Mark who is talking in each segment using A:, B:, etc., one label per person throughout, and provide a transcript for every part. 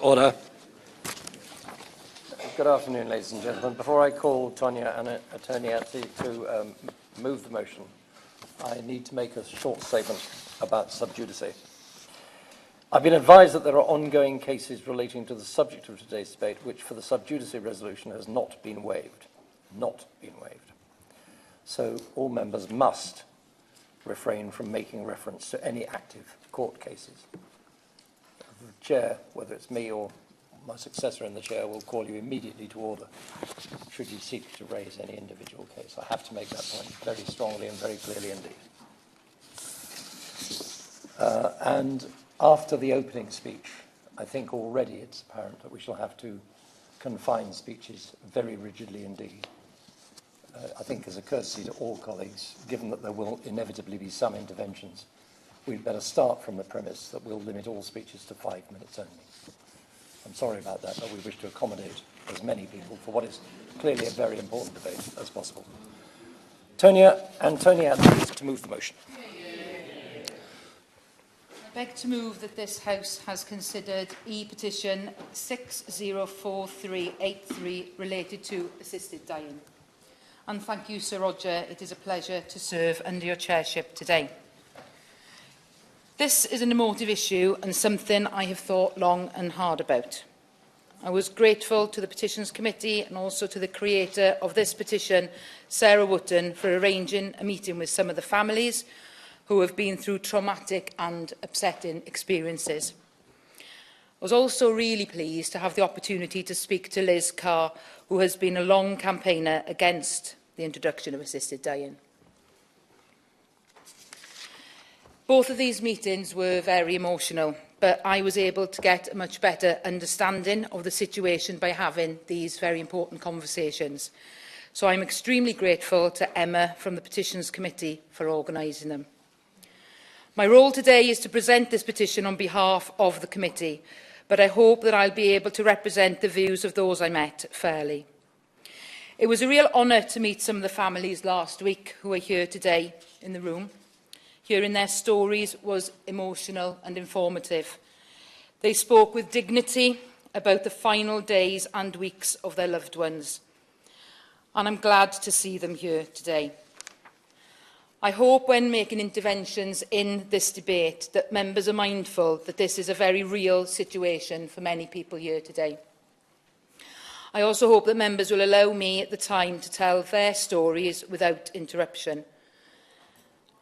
A: Order. Good afternoon, ladies and gentlemen. Before I call Tonia Antoniazzi to move the motion, I need to make a short statement about sub judice. I've been advised that there are ongoing cases relating to the subject of today's debate, which for the sub judice resolution has not been waived. Not been waived. So all members must refrain from making reference to any active court cases. The chair, whether it's me or my successor in the chair, will call you immediately to order should you seek to raise any individual case. I have to make that point very strongly and very clearly indeed. And after the opening speech, I think already it's apparent that we shall have to confine speeches very rigidly indeed. I think as a courtesy to all colleagues, given that there will inevitably be some interventions, we'd better start from the premise that we'll limit all speeches to 5 minutes only. I'm sorry about that, but we wish to accommodate as many people for what is clearly a very important debate as possible. Tonia Antoniazzi to move the motion.
B: I beg to move that this House has considered E-petition 604383 related to assisted dying. And thank you, Sir Roger. It is a pleasure to serve under your chairship today. This is an emotive issue and something I have thought long and hard about. I was grateful to the Petitions Committee and also to the creator of this petition, Sarah Wootton, for arranging a meeting with some of the families who have been through traumatic and upsetting experiences. I was also really pleased to have the opportunity to speak to Liz Carr, who has been a long campaigner against the introduction of assisted dying. Both of these meetings were very emotional, but I was able to get a much better understanding of the situation by having these very important conversations. So I'm extremely grateful to Emma from the Petitions Committee for organising them. My role today is to present this petition on behalf of the committee, but I hope that I'll be able to represent the views of those I met fairly. It was a real honour to meet some of the families last week who are here today in the room. Hearing their stories was emotional and informative. They spoke with dignity about the final days and weeks of their loved ones. And I'm glad to see them here today. I hope when making interventions in this debate that members are mindful that this is a very real situation for many people here today. I also hope that members will allow me the time to tell their stories without interruption.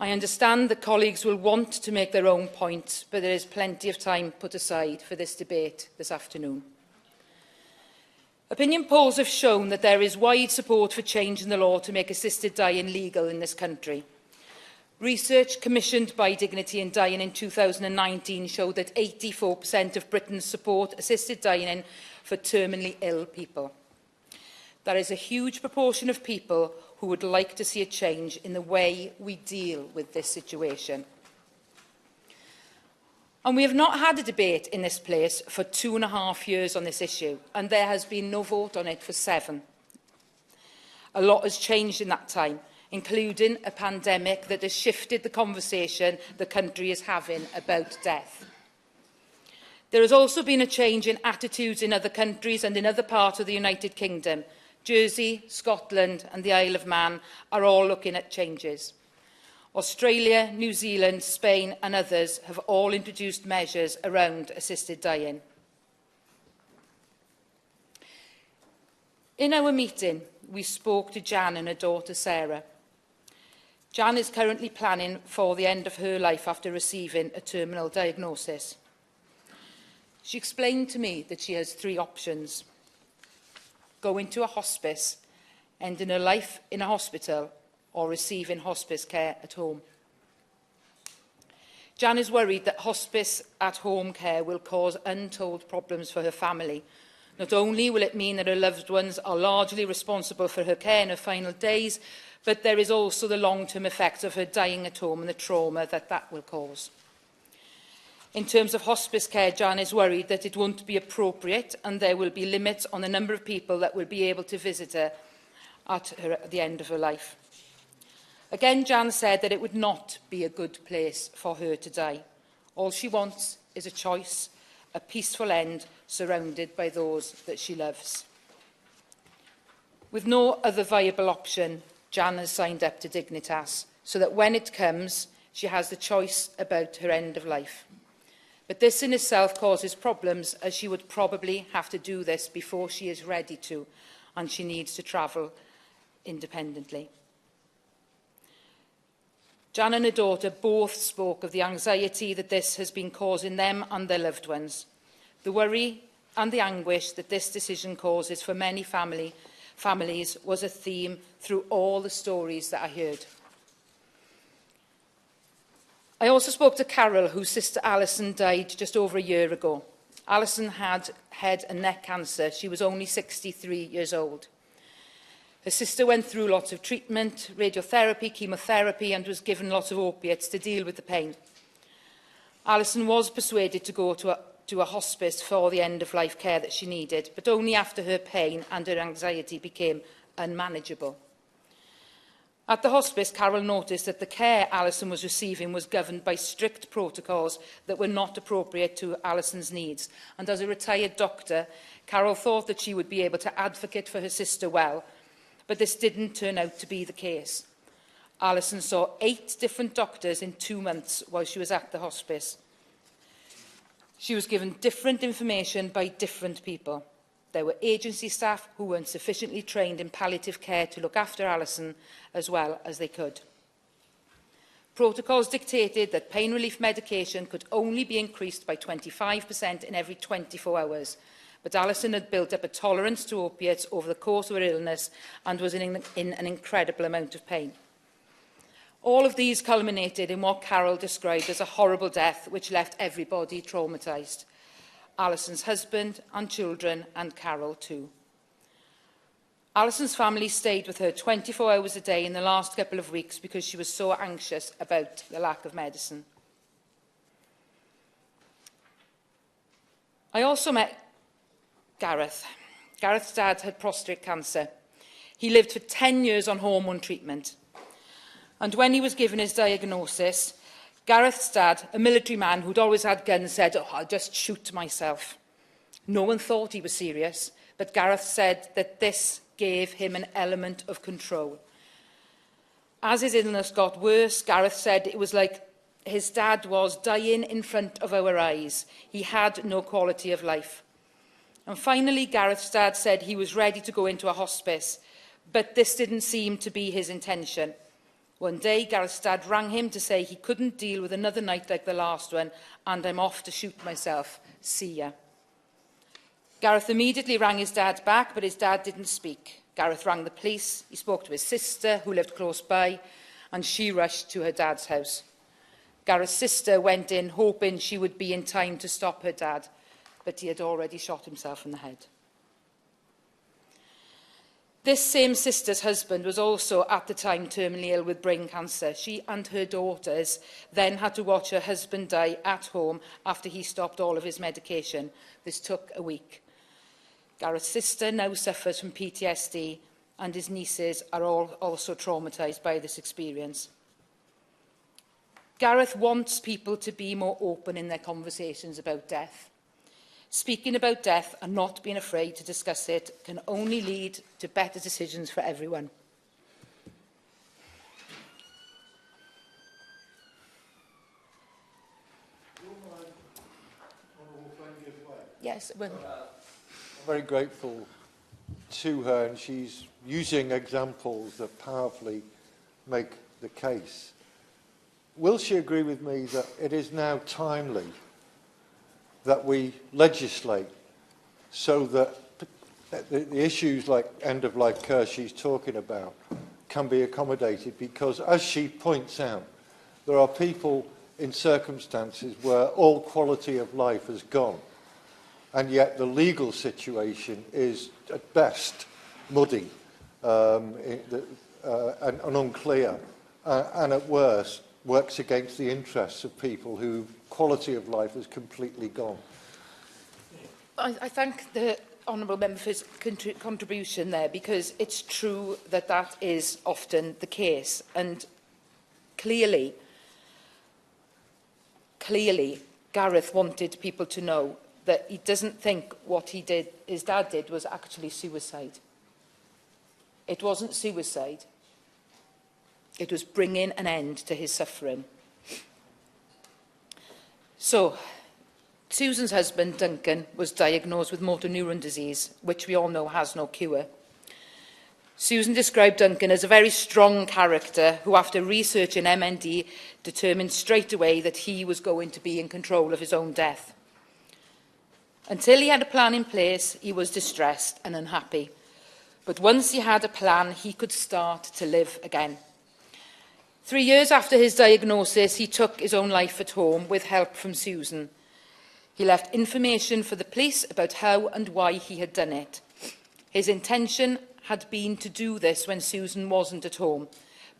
B: I understand that colleagues will want to make their own points, but there is plenty of time put aside for this debate this afternoon. Opinion polls have shown that there is wide support for changing the law to make assisted dying legal in this country. Research commissioned by Dignity in Dying in 2019 showed that 84% of Britons support assisted dying for terminally ill people. That is a huge proportion of people who would like to see a change in the way we deal with this situation. And we have not had a debate in this place for 2.5 years on this issue, and there has been no vote on it for 7. A lot has changed in that time, including a pandemic that has shifted the conversation the country is having about death. There has also been a change in attitudes in other countries and in other parts of the United Kingdom. Jersey, Scotland and the Isle of Man are all looking at changes. Australia, New Zealand, Spain and others have all introduced measures around assisted dying. In our meeting, we spoke to Jan and her daughter Sarah. Jan is currently planning for the end of her life after receiving a terminal diagnosis. She explained to me that she has 3 options: go into a hospice, ending her life in a hospital, or receiving hospice care at home. Jan is worried that hospice at home care will cause untold problems for her family. Not only will it mean that her loved ones are largely responsible for her care in her final days, but there is also the long-term effects of her dying at home and the trauma that that will cause. In terms of hospice care, Jan is worried that it won't be appropriate and there will be limits on the number of people that will be able to visit her at the end of her life. Again, Jan said that it would not be a good place for her to die. All she wants is a choice, a peaceful end surrounded by those that she loves. With no other viable option, Jan has signed up to Dignitas, so that when it comes, she has the choice about her end of life. But this in itself causes problems, as she would probably have to do this before she is ready to, and she needs to travel independently. Jan and her daughter both spoke of the anxiety that this has been causing them and their loved ones, the worry and the anguish that this decision causes for many families was a theme through all the stories that I heard. I also spoke to Carol, whose sister Alison died just over a year ago. Alison had head and neck cancer. She was only 63 years old. Her sister went through lots of treatment, radiotherapy, chemotherapy, and was given lots of opiates to deal with the pain. Alison was persuaded to go to a hospice for the end-of-life care that she needed, but only after her pain and her anxiety became unmanageable. At the hospice, Carol noticed that the care Alison was receiving was governed by strict protocols that were not appropriate to Alison's needs. And as a retired doctor, Carol thought that she would be able to advocate for her sister well, but this didn't turn out to be the case. Alison saw 8 different doctors in 2 months while she was at the hospice. She was given different information by different people. There were agency staff who weren't sufficiently trained in palliative care to look after Alison as well as they could. Protocols dictated that pain relief medication could only be increased by 25% in every 24 hours. But Alison had built up a tolerance to opiates over the course of her illness and was in an incredible amount of pain. All of these culminated in what Carol described as a horrible death which left everybody traumatised. Alison's husband and children, and Carol too. Alison's family stayed with her 24 hours a day in the last couple of weeks because she was so anxious about the lack of medicine. I also met Gareth. Gareth's dad had prostate cancer. He lived for 10 years on hormone treatment. And when he was given his diagnosis, Gareth's dad, a military man who'd always had guns, said, "Oh, I'll just shoot myself." No one thought he was serious, but Gareth said that this gave him an element of control. As his illness got worse, Gareth said it was like his dad was dying in front of our eyes. He had no quality of life. And finally, Gareth's dad said he was ready to go into a hospice, but this didn't seem to be his intention. One day, Gareth's dad rang him to say he couldn't deal with another night like the last one, and I'm off to shoot myself. See ya. Gareth immediately rang his dad back, but his dad didn't speak. Gareth rang the police. He spoke to his sister, who lived close by, and she rushed to her dad's house. Gareth's sister went in, hoping she would be in time to stop her dad, but he had already shot himself in the head. This same sister's husband was also at the time terminally ill with brain cancer. She and her daughters then had to watch her husband die at home after he stopped all of his medication. This took a week. Gareth's sister now suffers from PTSD, and his nieces are all also traumatised by this experience. Gareth wants people to be more open in their conversations about death. Speaking about death and not being afraid to discuss it can only lead to better decisions for everyone. Yes, well.
C: I'm very grateful to her, and she's using examples that powerfully make the case. Will she agree with me that it is now timely that we legislate so that the issues like end-of-life care she's talking about can be accommodated? Because, as she points out, there are people in circumstances where all quality of life has gone, and yet the legal situation is, at best, muddy and unclear, and at worst, works against the interests of people whose quality of life has completely gone.
B: I thank the honourable member for his contribution there, because it's true that that is often the case. And clearly, Gareth wanted people to know that he doesn't think what his dad did was actually suicide. It wasn't suicide. It was bringing an end to his suffering. So, Susan's husband, Duncan, was diagnosed with motor neuron disease, which we all know has no cure. Susan described Duncan as a very strong character who, after researching MND, determined straight away that he was going to be in control of his own death. Until he had a plan in place, he was distressed and unhappy. But once he had a plan, he could start to live again. 3 years after his diagnosis, he took his own life at home with help from Susan. He left information for the police about how and why he had done it. His intention had been to do this when Susan wasn't at home,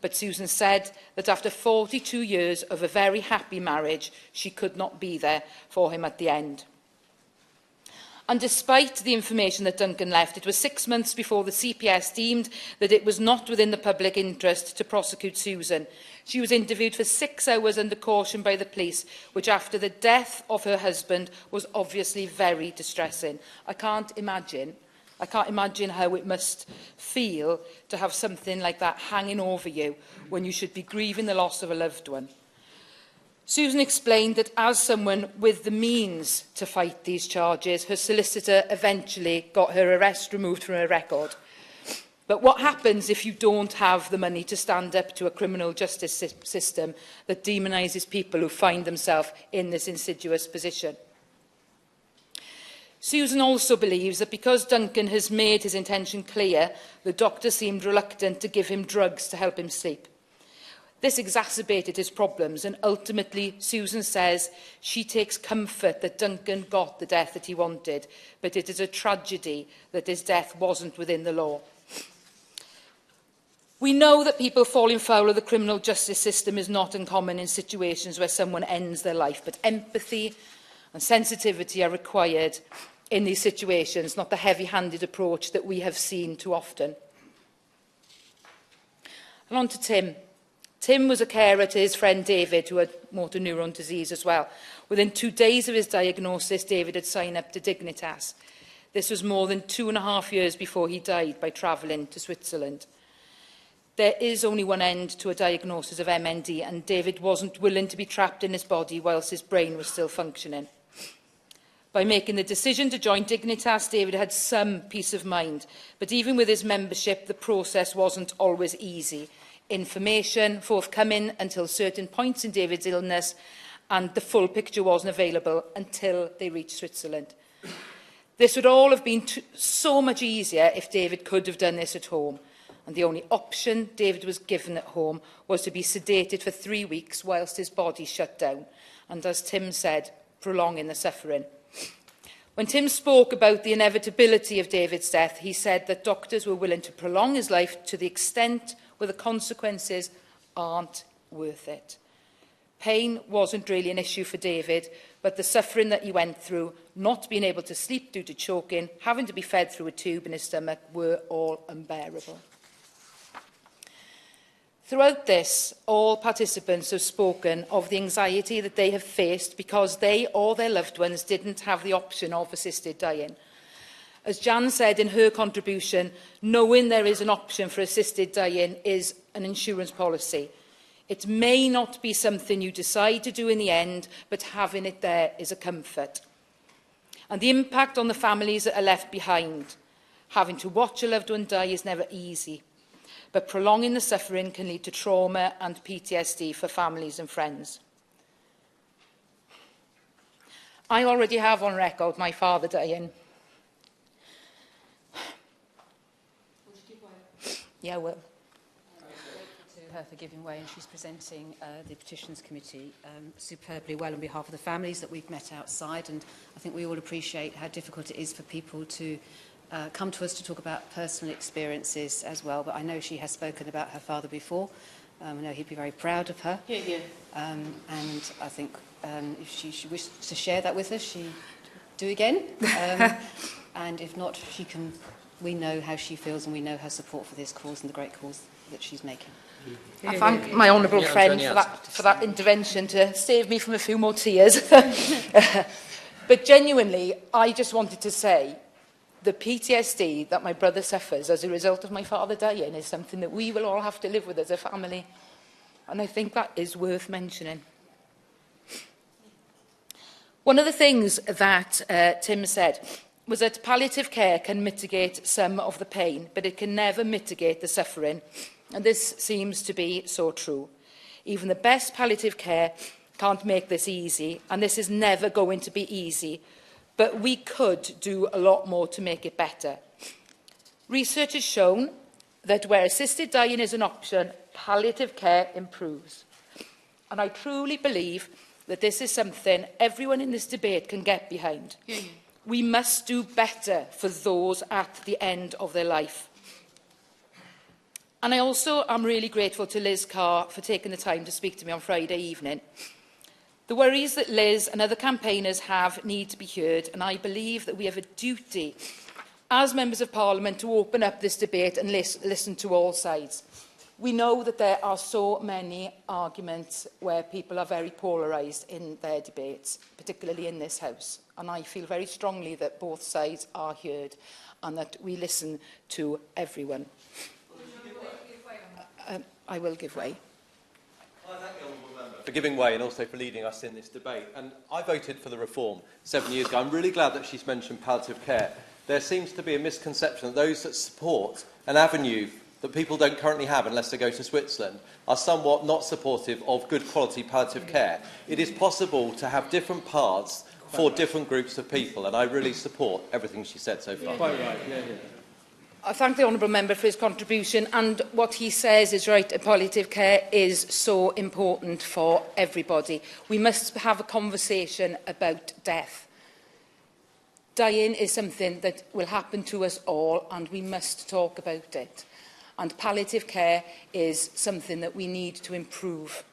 B: but Susan said that after 42 years of a very happy marriage, she could not be there for him at the end. And despite the information that Duncan left, it was 6 months before the CPS deemed that it was not within the public interest to prosecute Susan. She was interviewed for 6 hours under caution by the police, which after the death of her husband was obviously very distressing. I can't imagine how it must feel to have something like that hanging over you when you should be grieving the loss of a loved one. Susan explained that as someone with the means to fight these charges, her solicitor eventually got her arrest removed from her record. But what happens if you don't have the money to stand up to a criminal justice system that demonises people who find themselves in this insidious position? Susan also believes that because Duncan has made his intention clear, the doctor seemed reluctant to give him drugs to help him sleep. This exacerbated his problems, and ultimately Susan says she takes comfort that Duncan got the death that he wanted, but it is a tragedy that his death wasn't within the law. We know that people falling foul of the criminal justice system is not uncommon in situations where someone ends their life, but empathy and sensitivity are required in these situations, not the heavy-handed approach that we have seen too often. And on to Tim. Tim was a carer to his friend David, who had motor neuron disease as well. Within 2 days of his diagnosis, David had signed up to Dignitas. This was more than 2.5 years before he died by travelling to Switzerland. There is only one end to a diagnosis of MND, and David wasn't willing to be trapped in his body whilst his brain was still functioning. By making the decision to join Dignitas, David had some peace of mind, but even with his membership, the process wasn't always easy. Information forthcoming until certain points in David's illness, and the full picture wasn't available until they reached Switzerland. This would all have been so much easier if David could have done this at home, and the only option David was given at home was to be sedated for 3 weeks whilst his body shut down, and as Tim said, prolonging the suffering. When Tim spoke about the inevitability of David's death, he said that doctors were willing to prolong his life to the extent where the consequences aren't worth it. Pain wasn't really an issue for David, but the suffering that he went through, not being able to sleep due to choking, having to be fed through a tube in his stomach, were all unbearable. Throughout this, all participants have spoken of the anxiety that they have faced because they or their loved ones didn't have the option of assisted dying. As Jan said in her contribution, knowing there is an option for assisted dying is an insurance policy. It may not be something you decide to do in the end, but having it there is a comfort. And the impact on the families that are left behind. Having to watch a loved one die is never easy, but prolonging the suffering can lead to trauma and PTSD for families and friends. I already have on record my father dying. Yeah, I will.
D: To her for giving way, and she's presenting the Petitions Committee superbly well on behalf of the families that we've met outside, and I think we all appreciate how difficult it is for people to come to us to talk about personal experiences as well, but I know she has spoken about her father before. I know he'd be very proud of her.
B: Yeah.
D: And I think if she wishes to share that with us, she do again. And if not, she can. We know how she feels, and we know her support for this cause and the great cause that she's making.
B: I thank my honourable friend for that intervention to save me from a few more tears. But genuinely, I just wanted to say the PTSD that my brother suffers as a result of my father dying is something that we will all have to live with as a family. And I think that is worth mentioning. One of the things that Tim said was that palliative care can mitigate some of the pain, but it can never mitigate the suffering. And this seems to be so true. Even the best palliative care can't make this easy, and this is never going to be easy. But we could do a lot more to make it better. Research has shown that where assisted dying is an option, palliative care improves. And I truly believe that this is something everyone in this debate can get behind. We must do better for those at the end of their life. And I also am really grateful to Liz Carr for taking the time to speak to me on Friday evening. The worries that Liz and other campaigners have need to be heard, and I believe that we have a duty as Members of Parliament to open up this debate and listen to all sides. We know that there are so many arguments where people are very polarised in their debates, particularly in this House, and I feel very strongly that both sides are heard and that we listen to everyone. I will give way.
E: Well, I thank the Honourable Member for giving way and also for leading us in this debate. And I voted for the reform 7 years ago. I'm really glad that she's mentioned palliative care. There seems to be a misconception that those that support an avenue that people don't currently have unless they go to Switzerland are somewhat not supportive of good quality palliative care. It is possible to have different paths for different groups of people, and I really support everything she said so far.
C: Quite right,
B: I thank the Honourable Member for his contribution, and what he says is right. Palliative care is so important for everybody. We must have a conversation about death. Dying is something that will happen to us all, and we must talk about it. And palliative care is something that we need to improve.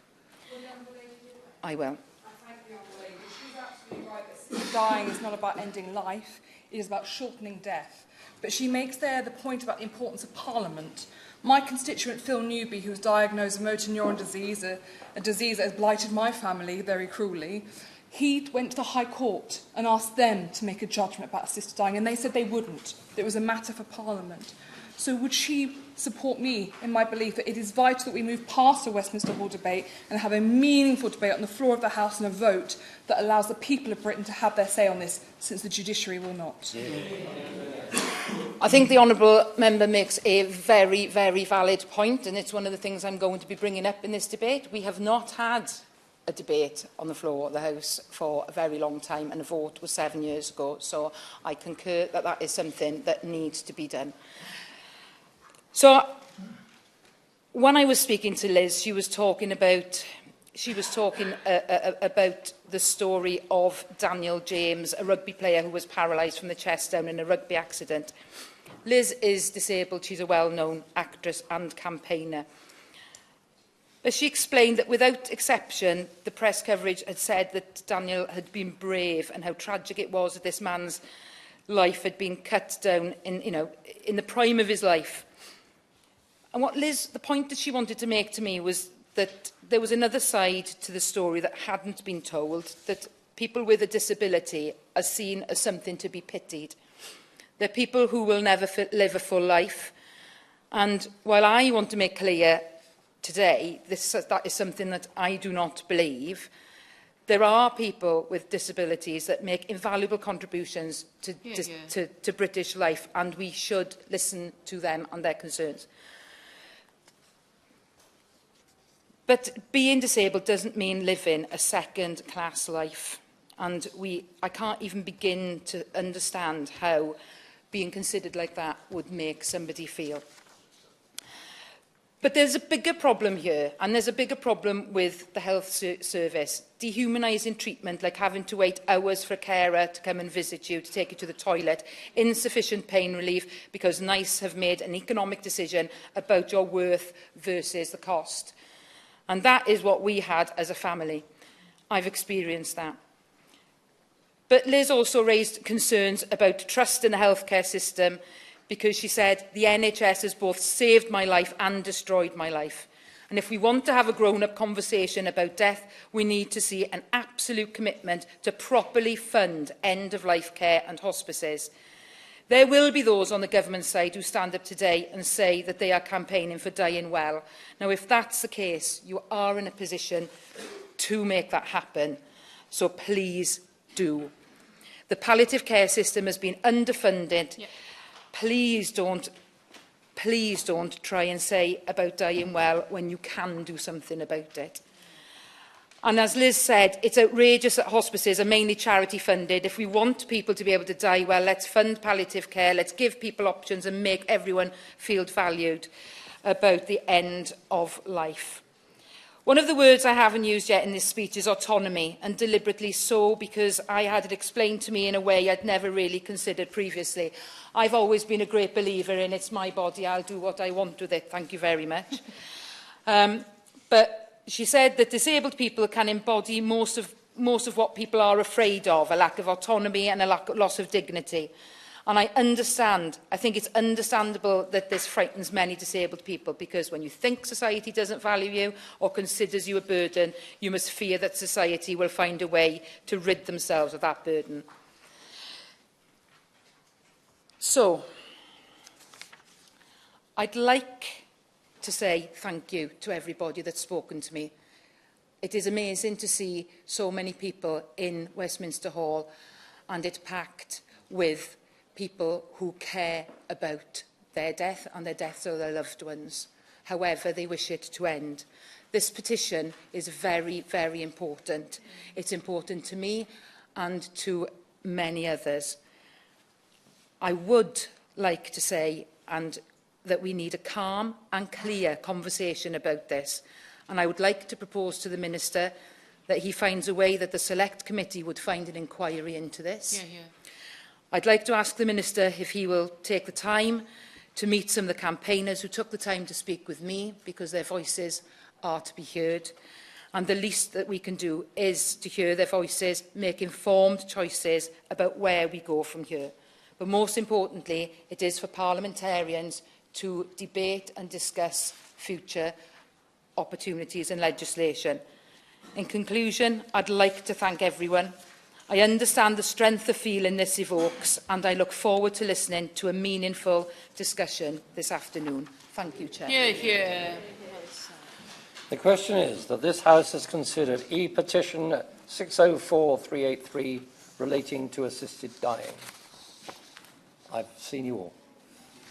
B: I will.
F: I thank the Honourable Lady. She's absolutely right that dying is not about ending life, it is about shortening death. But she makes there the point about the importance of Parliament. My constituent Phil Newby, who was diagnosed with motor neuron disease, a disease that has blighted my family very cruelly, he went to the High Court and asked them to make a judgment about assisted dying, and they said they wouldn't. It was a matter for Parliament. So would she support me in my belief that it is vital that we move past the Westminster Hall debate and have a meaningful debate on the floor of the House and a vote that allows the people of Britain to have their say on this, since the judiciary will not?
B: I think the Honourable Member makes a very, very valid point, and it's one of the things I'm going to be bringing up in this debate. We have not had a debate on the floor of the House for a very long time, and a vote was 7 years ago, so I concur that that is something that needs to be done. So, when I was speaking to Liz, she was talking about the story of Daniel James, a rugby player who was paralysed from the chest down in a rugby accident. Liz is disabled. She's a well-known actress and campaigner. But she explained that without exception, the press coverage had said that Daniel had been brave and how tragic it was that this man's life had been cut down in the prime of his life. And the point that she wanted to make to me was that there was another side to the story that hadn't been told, that people with a disability are seen as something to be pitied. They're people who will never live a full life. And while I want to make clear today that is something that I do not believe, there are people with disabilities that make invaluable contributions to British life, and we should listen to them and their concerns. But being disabled doesn't mean living a second-class life. And I can't even begin to understand how being considered like that would make somebody feel. But there's a bigger problem here, and there's a bigger problem with the health service. Dehumanising treatment, like having to wait hours for a carer to come and visit you, to take you to the toilet, insufficient pain relief because NICE have made an economic decision about your worth versus the cost. And that is what we had as a family. I've experienced that. But Liz also raised concerns about trust in the healthcare system, because she said the NHS has both saved my life and destroyed my life. And if we want to have a grown-up conversation about death, we need to see an absolute commitment to properly fund end-of-life care and hospices. There will be those on the government side who stand up today and say that they are campaigning for dying well. Now, if that's the case, you are in a position to make that happen. So please do. The palliative care system has been underfunded. Yep. Please don't try and say about dying well when you can do something about it. And as Liz said, it's outrageous that hospices are mainly charity funded. If we want people to be able to die well, let's fund palliative care, let's give people options and make everyone feel valued about the end of life. One of the words I haven't used yet in this speech is autonomy, and deliberately so because I had it explained to me in a way I'd never really considered previously. I've always been a great believer in it's my body, I'll do what I want with it, thank you very much. But she said that disabled people can embody most of what people are afraid of, a lack of autonomy and a loss of dignity. And I understand, I think it's understandable that this frightens many disabled people, because when you think society doesn't value you or considers you a burden, you must fear that society will find a way to rid themselves of that burden. So, I'd like to say thank you to everybody that's spoken to me. It is amazing to see so many people in Westminster Hall, and it's packed with people who care about their death and the deaths of their loved ones, however they wish it to end. This petition is very, very important. It's important to me and to many others. I would like to say that we need a calm and clear conversation about this, and I would like to propose to the Minister that he finds a way that the Select Committee would find an inquiry into this. Yeah. I'd like to ask the Minister if he will take the time to meet some of the campaigners who took the time to speak with me, because their voices are to be heard. And the least that we can do is to hear their voices, make informed choices about where we go from here. But most importantly, it is for parliamentarians to debate and discuss future opportunities and legislation. In conclusion, I'd like to thank everyone. I understand the strength of feeling this evokes, and I look forward to listening to a meaningful discussion this afternoon. Thank you, Chair.
A: Yeah. The question is that this House has considered E-petition 604383 relating to assisted dying. I've seen you all.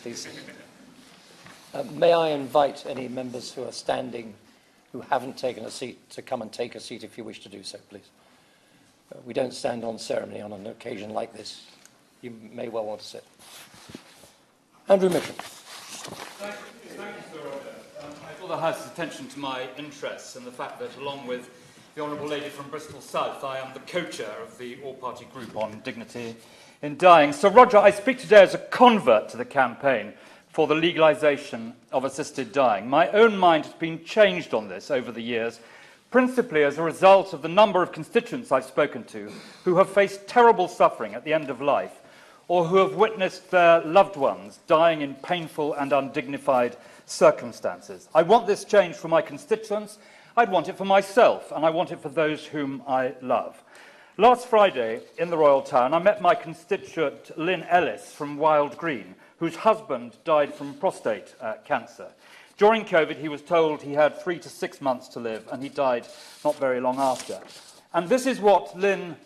A: Please. May I invite any members who are standing who haven't taken a seat to come and take a seat if you wish to do so, please. We don't stand on ceremony on an occasion like this. You may well want to sit. Andrew Mitchell.
G: Thank you, Sir Roger. I draw the House's attention to my interests and the fact that, along with the Honourable Lady from Bristol South, I am the co-chair of the all-party group on dignity in dying. Sir Roger, I speak today as a convert to the campaign for the legalisation of assisted dying. My own mind has been changed on this over the years, principally as a result of the number of constituents I've spoken to who have faced terrible suffering at the end of life, or who have witnessed their loved ones dying in painful and undignified circumstances. I want this change for my constituents, I'd want it for myself, and I want it for those whom I love. Last Friday, in the Royal Town, I met my constituent Lynn Ellis from Wild Green, whose husband died from prostate cancer. During COVID, he was told he had 3 to 6 months to live, and he died not very long after. And this is what Lynn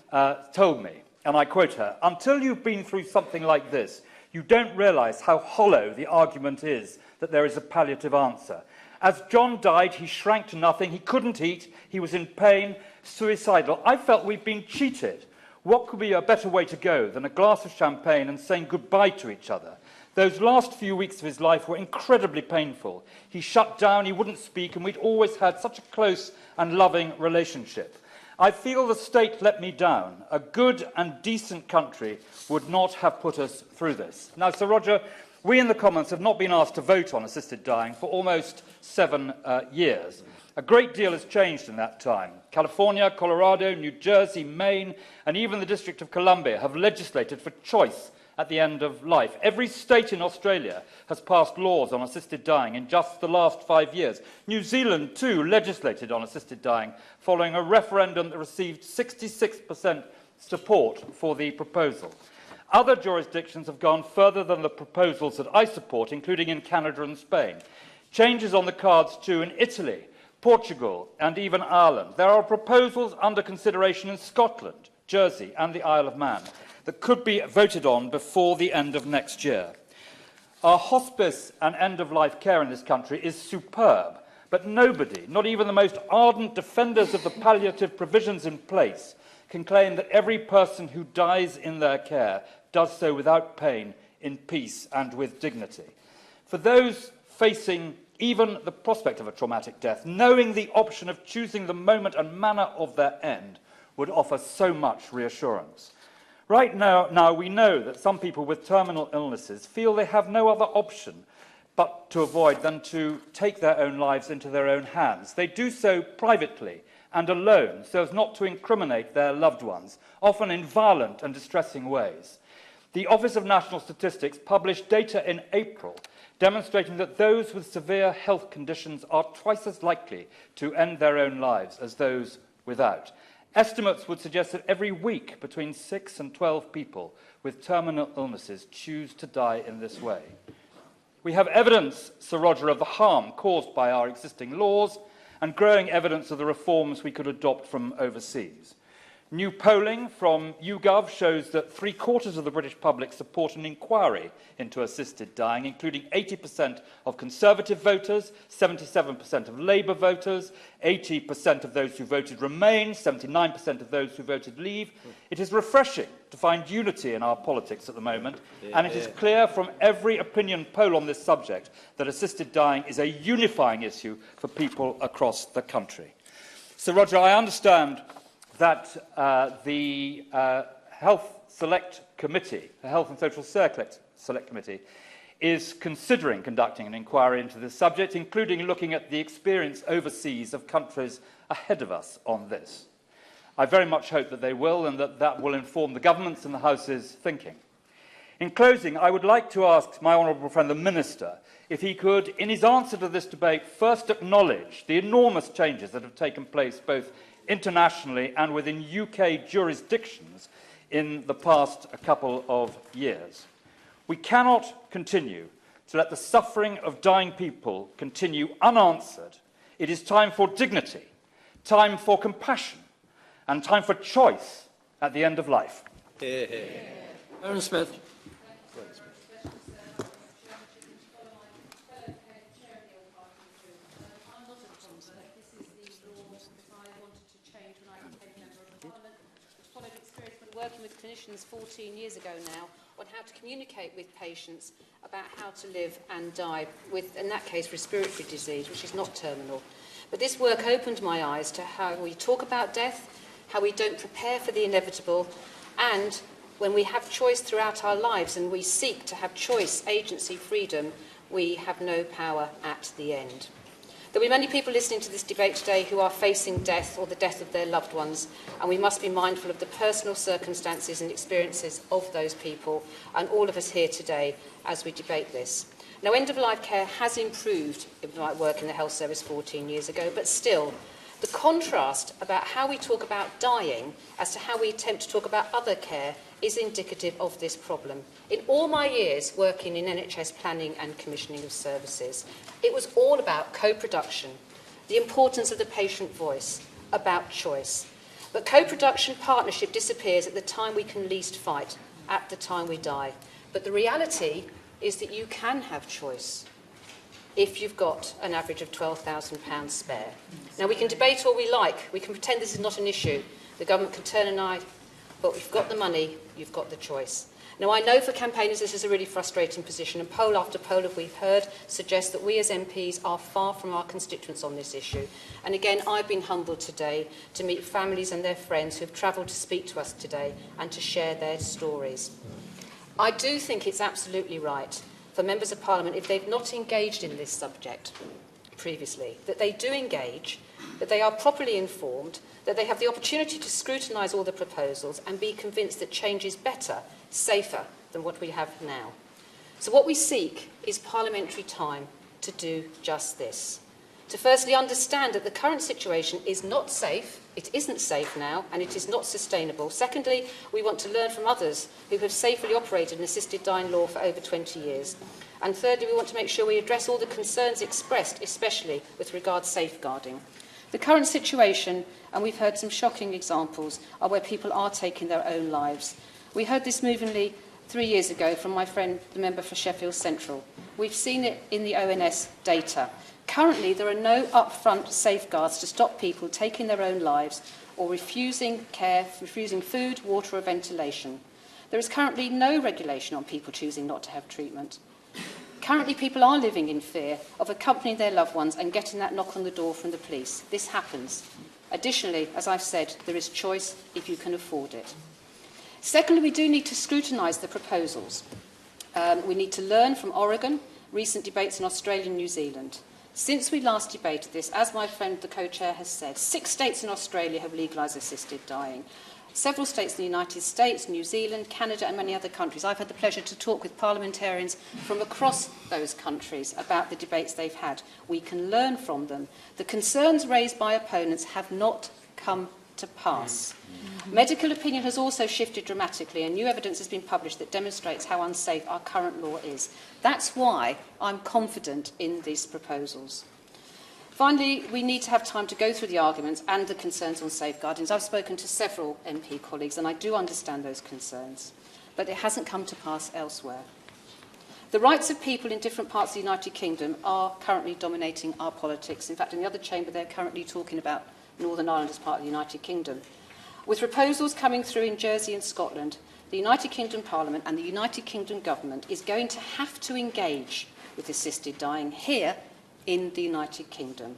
G: told me, and I quote her: "Until you've been through something like this, you don't realise how hollow the argument is that there is a palliative answer. As John died, he shrank to nothing, he couldn't eat, he was in pain, suicidal. I felt we'd been cheated. What could be a better way to go than a glass of champagne and saying goodbye to each other? Those last few weeks of his life were incredibly painful. He shut down, he wouldn't speak, and we'd always had such a close and loving relationship. I feel the state let me down. A good and decent country would not have put us through this." Now, Sir Roger, we in the Commons have not been asked to vote on assisted dying for almost 7 years. A great deal has changed in that time. California, Colorado, New Jersey, Maine, and even the District of Columbia have legislated for choice at the end of life. Every state in Australia has passed laws on assisted dying in just the last 5 years. New Zealand, too, legislated on assisted dying following a referendum that received 66% support for the proposal. Other jurisdictions have gone further than the proposals that I support, including in Canada and Spain. Changes on the cards, too, in Italy, Portugal, and even Ireland. There are proposals under consideration in Scotland, Jersey, and the Isle of Man that could be voted on before the end of next year. Our hospice and end-of-life care in this country is superb, but nobody, not even the most ardent defenders of the palliative provisions in place, can claim that every person who dies in their care does so without pain, in peace, and with dignity. For those facing even the prospect of a traumatic death, knowing the option of choosing the moment and manner of their end would offer so much reassurance. Right now we know that some people with terminal illnesses feel they have no other option but to avoid than to take their own lives into their own hands. They do so privately and alone, so as not to incriminate their loved ones, often in violent and distressing ways. The Office of National Statistics published data in April demonstrating that those with severe health conditions are twice as likely to end their own lives as those without. Estimates would suggest that every week between 6 and 12 people with terminal illnesses choose to die in this way. We have evidence, Sir Roger, of the harm caused by our existing laws and growing evidence of the reforms we could adopt from overseas. New polling from YouGov shows that 3/4 of the British public support an inquiry into assisted dying, including 80% of Conservative voters, 77% of Labour voters, 80% of those who voted Remain, 79% of those who voted Leave. It is refreshing to find unity in our politics at the moment, and it is clear from every opinion poll on this subject that assisted dying is a unifying issue for people across the country. Sir Roger, I understand that the Health Select Committee, the Health and Social Select Committee, is considering conducting an inquiry into this subject, including looking at the experience overseas of countries ahead of us on this. I very much hope that they will, and that that will inform the government's and the House's thinking. In closing, I would like to ask my honourable friend, the Minister, if he could, in his answer to this debate, first acknowledge the enormous changes that have taken place both internationally and within UK jurisdictions in the past couple of years. We cannot continue to let the suffering of dying people continue unanswered. It is time for dignity, time for compassion, and time for choice at the end of life.
A: Aaron Smith.
D: Working with clinicians 14 years ago now on how to communicate with patients about how to live and die with, in that case, respiratory disease, which is not terminal. But this work opened my eyes to how we talk about death, how we don't prepare for the inevitable, and when we have choice throughout our lives and we seek to have choice, agency, freedom, we have no power at the end. There will be many people listening to this debate today who are facing death or the death of their loved ones, and we must be mindful of the personal circumstances and experiences of those people and all of us here today as we debate this. Now, end-of-life care has improved in my work in the health service 14 years ago, but still, the contrast about how we talk about dying as to how we attempt to talk about other care is indicative of this problem. In all my years working in NHS planning and commissioning of services, it was all about co-production, the importance of the patient voice, about choice. But co-production partnership disappears at the time we can least fight, at the time we die. But the reality is that you can have choice if you've got an average of £12,000 spare. Now, we can debate all we like. We can pretend this is not an issue. The government can turn an eye, but if you've got the money, you've got the choice. Now, I know for campaigners this is a really frustrating position, and poll after poll, as we've heard, suggests that we as MPs are far from our constituents on this issue. And again, I've been humbled today to meet families and their friends who have travelled to speak to us today and to share their stories. I do think it's absolutely right for members of Parliament, if they've not engaged in this subject previously, that they do engage, that they are properly informed, that they have the opportunity to scrutinise all the proposals and be convinced that change is better, safer than what we have now. So what we seek is parliamentary time to do just this. To firstly understand that the current situation is not safe, it isn't safe now, and it is not sustainable. Secondly, we want to learn from others who have safely operated an assisted dying law for over 20 years. And thirdly, we want to make sure we address all the concerns expressed, especially with regard to safeguarding. The current situation, and we've heard some shocking examples, are where people are taking their own lives. We heard this movingly 3 years ago from my friend, the member for Sheffield Central. We've seen it in the ONS data. Currently, there are no upfront safeguards to stop people taking their own lives or refusing care, refusing food, water or ventilation. There is currently no regulation on people choosing not to have treatment. Currently, people are living in fear of accompanying their loved ones and getting that knock on the door from the police. This happens. Additionally, as I've said, there is choice if you can afford it. Secondly, we do need to scrutinise the proposals. We need to learn from Oregon, recent debates in Australia and New Zealand. Since we last debated this, as my friend the co-chair has said, 6 states in Australia have legalised assisted dying. Several states in the United States, New Zealand, Canada and many other countries. I've had the pleasure to talk with parliamentarians from across those countries about the debates they've had. We can learn from them. The concerns raised by opponents have not come to pass. Medical opinion has also shifted dramatically and new evidence has been published that demonstrates how unsafe our current law is. That's why I'm confident in these proposals. Finally, we need to have time to go through the arguments and the concerns on safeguardings. I've spoken to several MP colleagues and I do understand those concerns, but it hasn't come to pass elsewhere. The rights of people in different parts of the United Kingdom are currently dominating our politics. In fact, in the other chamber, they're currently talking about Northern Ireland as part of the United Kingdom. With proposals coming through in Jersey and Scotland, the United Kingdom Parliament and the United Kingdom Government is going to have to engage with assisted dying here in the United Kingdom.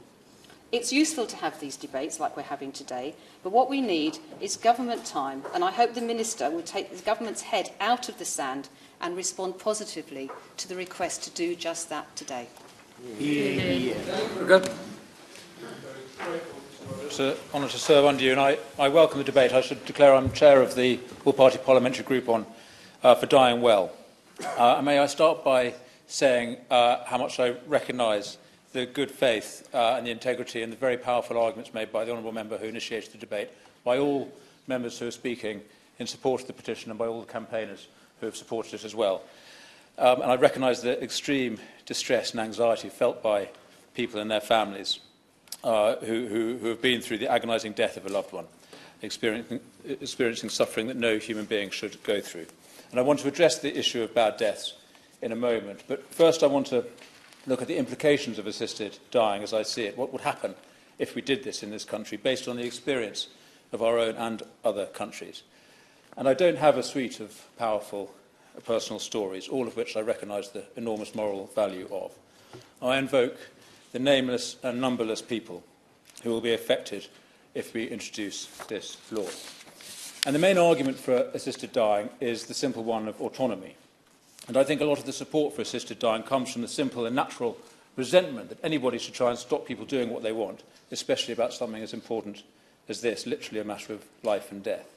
D: It's useful to have these debates like we're having today, but what we need is government time, and I hope the Minister will take the government's head out of the sand and respond positively to the request to do just that today.
H: It's an honour to serve under you, and I welcome the debate. I should declare I'm chair of the all-party parliamentary group on for dying well. May I start by saying how much I recognise the good faith and the integrity and the very powerful arguments made by the honourable member who initiated the debate, by all members who are speaking in support of the petition and by all the campaigners who have supported it as well. And I recognise the extreme distress and anxiety felt by people and their families who have been through the agonising death of a loved one, experiencing suffering that no human being should go through. And I want to address the issue of bad deaths in a moment. But first I want to look at the implications of assisted dying as I see it. What would happen if we did this in this country based on the experience of our own and other countries? And I don't have a suite of powerful personal stories, all of which I recognise the enormous moral value of. I invoke the nameless and numberless people who will be affected if we introduce this law. And the main argument for assisted dying is the simple one of autonomy. And I think a lot of the support for assisted dying comes from the simple and natural resentment that anybody should try and stop people doing what they want, especially about something as important as this, literally a matter of life and death.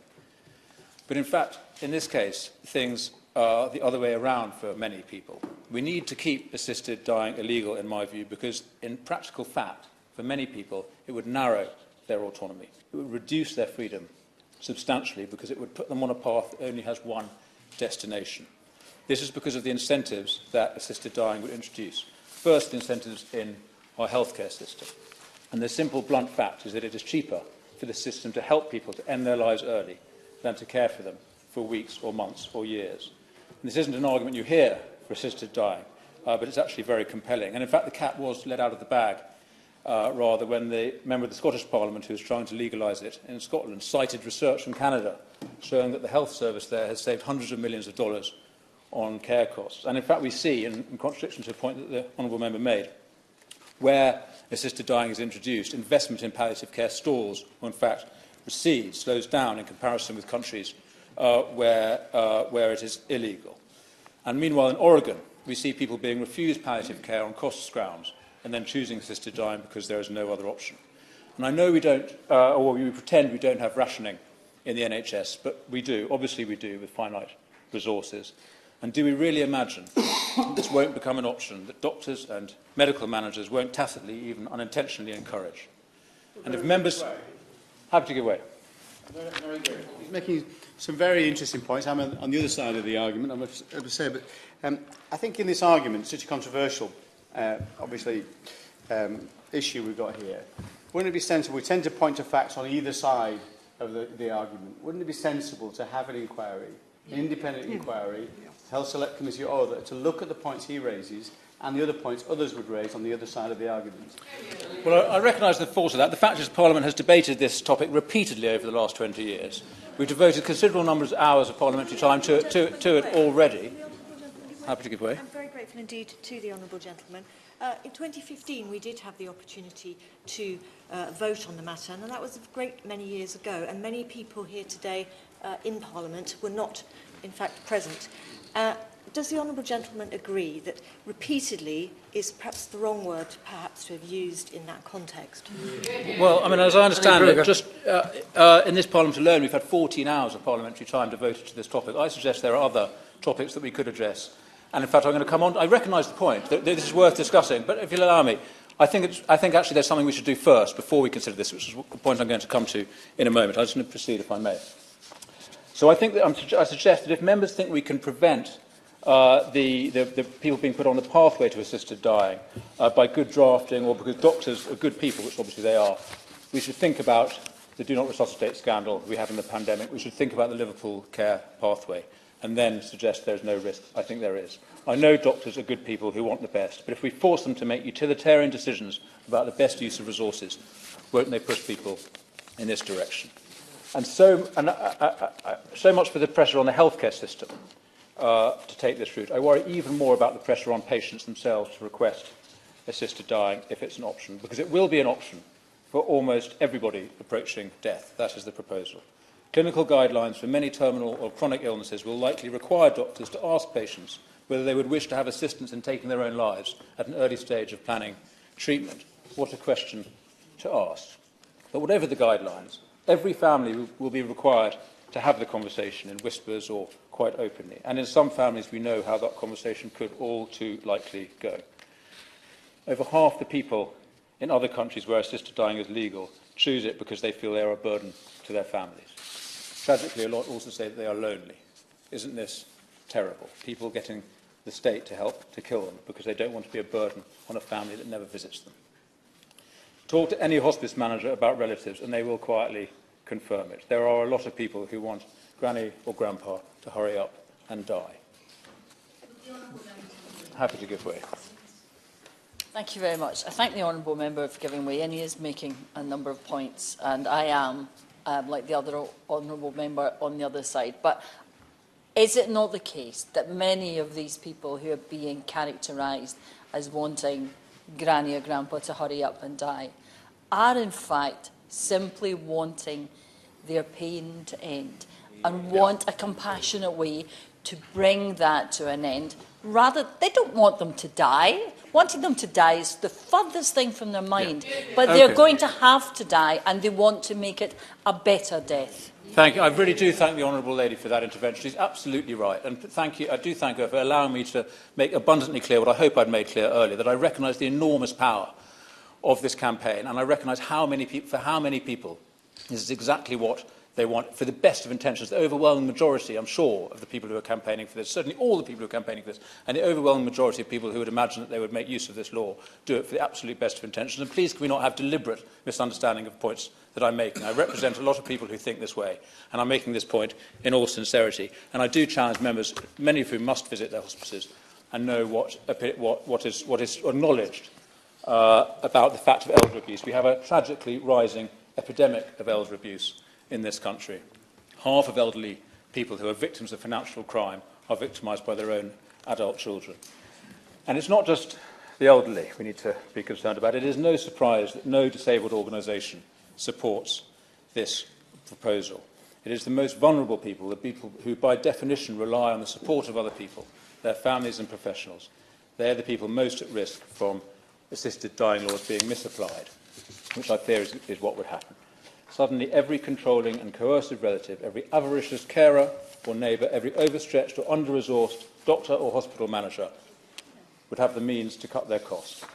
H: But in fact, in this case, things are the other way around for many people. We need to keep assisted dying illegal, in my view, because in practical fact, for many people, it would narrow their autonomy. It would reduce their freedom substantially because it would put them on a path that only has one destination. This is because of the incentives that assisted dying would introduce. First, the incentives in our healthcare system. And the simple, blunt fact is that it is cheaper for the system to help people to end their lives early than to care for them for weeks or months or years. And this isn't an argument you hear for assisted dying, but it's actually very compelling. And in fact, the cat was let out of the bag, rather, when the member of the Scottish Parliament, who was trying to legalise it in Scotland, cited research from Canada showing that the health service there has saved hundreds of millions of dollars on care costs. And in fact, we see, in contradiction to a point that the honourable member made, where assisted dying is introduced, investment in palliative care stalls, or in fact recedes, slows down in comparison with countries where it is illegal. And meanwhile, in Oregon, we see people being refused palliative care on costs grounds and then choosing assisted dying because there is no other option. And I know we don't, or we pretend we don't have rationing in the NHS, but we do. Obviously we do, with finite resources. And do we really imagine that this won't become an option that doctors and medical managers won't tacitly, even unintentionally, encourage? And if members... Happy to give way.
I: Very good. He's making some very interesting points. I'm on the other side of the argument, I must say. But I think in this argument, such a controversial, issue we've got here, wouldn't it be sensible? We tend to point to facts on either side of the argument. Wouldn't it be sensible to have an inquiry, an independent inquiry, Health Select Committee or other, to look at the points he raises and the other points others would raise on the other side of the argument?
H: Well, I recognise the force of that. The fact is Parliament has debated this topic repeatedly over the last 20 years. We've devoted considerable numbers of hours of parliamentary time to it already. Happy to give way.
J: I'm very grateful indeed to the honourable gentleman. In 2015, we did have the opportunity to vote on the matter, and that was a great many years ago, and many people here today in Parliament were not, in fact, present. Does the honourable gentleman agree that repeatedly is perhaps the wrong word perhaps to have used in that context?
H: Well, I mean, as I understand it, just in this Parliament alone, we've had 14 hours of parliamentary time devoted to this topic. I suggest there are other topics that we could address. And in fact, I'm going to come on. I recognise the point that this is worth discussing, but if you'll allow me, I think actually there's something we should do first before we consider this, which is the point I'm going to come to in a moment. I'm just going to proceed, if I may. So I think that I suggest that if members think we can prevent the people being put on the pathway to assisted dying by good drafting or because doctors are good people, which obviously they are, we should think about the do not resuscitate scandal we had in the pandemic. We should think about the Liverpool care pathway and then suggest there's no risk. I think there is. I know doctors are good people who want the best, but if we force them to make utilitarian decisions about the best use of resources, won't they push people in this direction? And so much for the pressure on the healthcare system to take this route. I worry even more about the pressure on patients themselves to request assisted dying if it's an option, because it will be an option for almost everybody approaching death. That is the proposal. Clinical guidelines for many terminal or chronic illnesses will likely require doctors to ask patients whether they would wish to have assistance in taking their own lives at an early stage of planning treatment. What a question to ask. But whatever the guidelines, every family will be required to have the conversation in whispers or quite openly. And in some families, we know how that conversation could all too likely go. Over half the people in other countries where assisted dying is legal choose it because they feel they are a burden to their families. Tragically, a lot also say that they are lonely. Isn't this terrible? People getting the state to help to kill them because they don't want to be a burden on a family that never visits them. Talk to any hospice manager about relatives and they will quietly confirm it. There are a lot of people who want granny or grandpa to hurry up and die. Happy to give way.
K: Thank you very much. I thank the honourable member for giving way, and he is making a number of points, and I am, like the other honourable member, on the other side. But is it not the case that many of these people who are being characterised as wanting granny or grandpa to hurry up and die are in fact simply wanting their pain to end and want a compassionate way to bring that to an end? Rather, they don't want them to die. Wanting them to die is the furthest thing from their mind. But they're going to have to die, and they want to make it a better death.
H: Thank you. I really do thank the honourable lady for that intervention. She's absolutely right. And thank you. I do thank her for allowing me to make abundantly clear what I hope I'd made clear earlier, that I recognise the enormous power of this campaign, and I recognise how many people this is exactly what they want, for the best of intentions. The overwhelming majority, I'm sure, of the people who are campaigning for this, certainly all the people who are campaigning for this, and the overwhelming majority of people who would imagine that they would make use of this law do it for the absolute best of intentions. And please, can we not have deliberate misunderstanding of points that I'm making? I represent a lot of people who think this way, and I'm making this point in all sincerity. And I do challenge members, many of whom must visit their hospices, and know what is acknowledged about the fact of elder abuse. We have a tragically rising epidemic of elder abuse in this country. Half of elderly people who are victims of financial crime are victimised by their own adult children. And it's not just the elderly we need to be concerned about. It is no surprise that no disabled organisation supports this proposal. It is the most vulnerable people, the people who by definition rely on the support of other people, their families and professionals. They are the people most at risk from assisted dying laws being misapplied, which I fear is what would happen. Suddenly, every controlling and coercive relative, every avaricious carer, or neighbour, every overstretched or under-resourced doctor or hospital manager would have the means to cut their costs.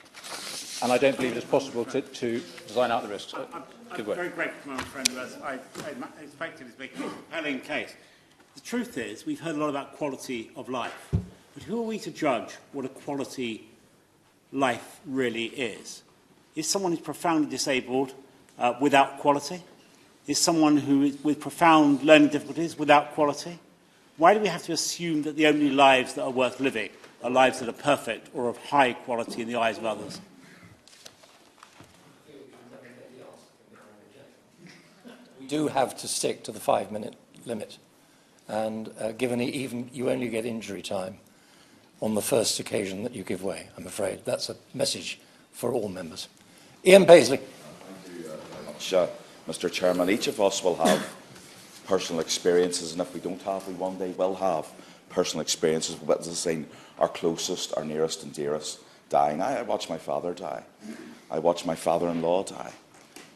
H: And I don't believe it's possible to design out the risks.
L: I'm very grateful to my friend who I expected is making a compelling case. The truth is, we've heard a lot about quality of life, but who are we to judge what a quality life really is? Is someone who's profoundly disabled without quality? Is someone who is with profound learning difficulties without quality? Why do we have to assume that the only lives that are worth living are lives that are perfect or of high quality in the eyes of others?
A: We do have to stick to the 5-minute limit. And given even you only get injury time on the first occasion that you give way, I'm afraid. That's a message for all members. Ian Paisley.
M: Thank you very much, Mr. Chairman. Each of us will have personal experiences, and if we don't have, we one day will have personal experiences witnessing our closest, our nearest and dearest dying. I watched my father die. I watched my father-in-law die.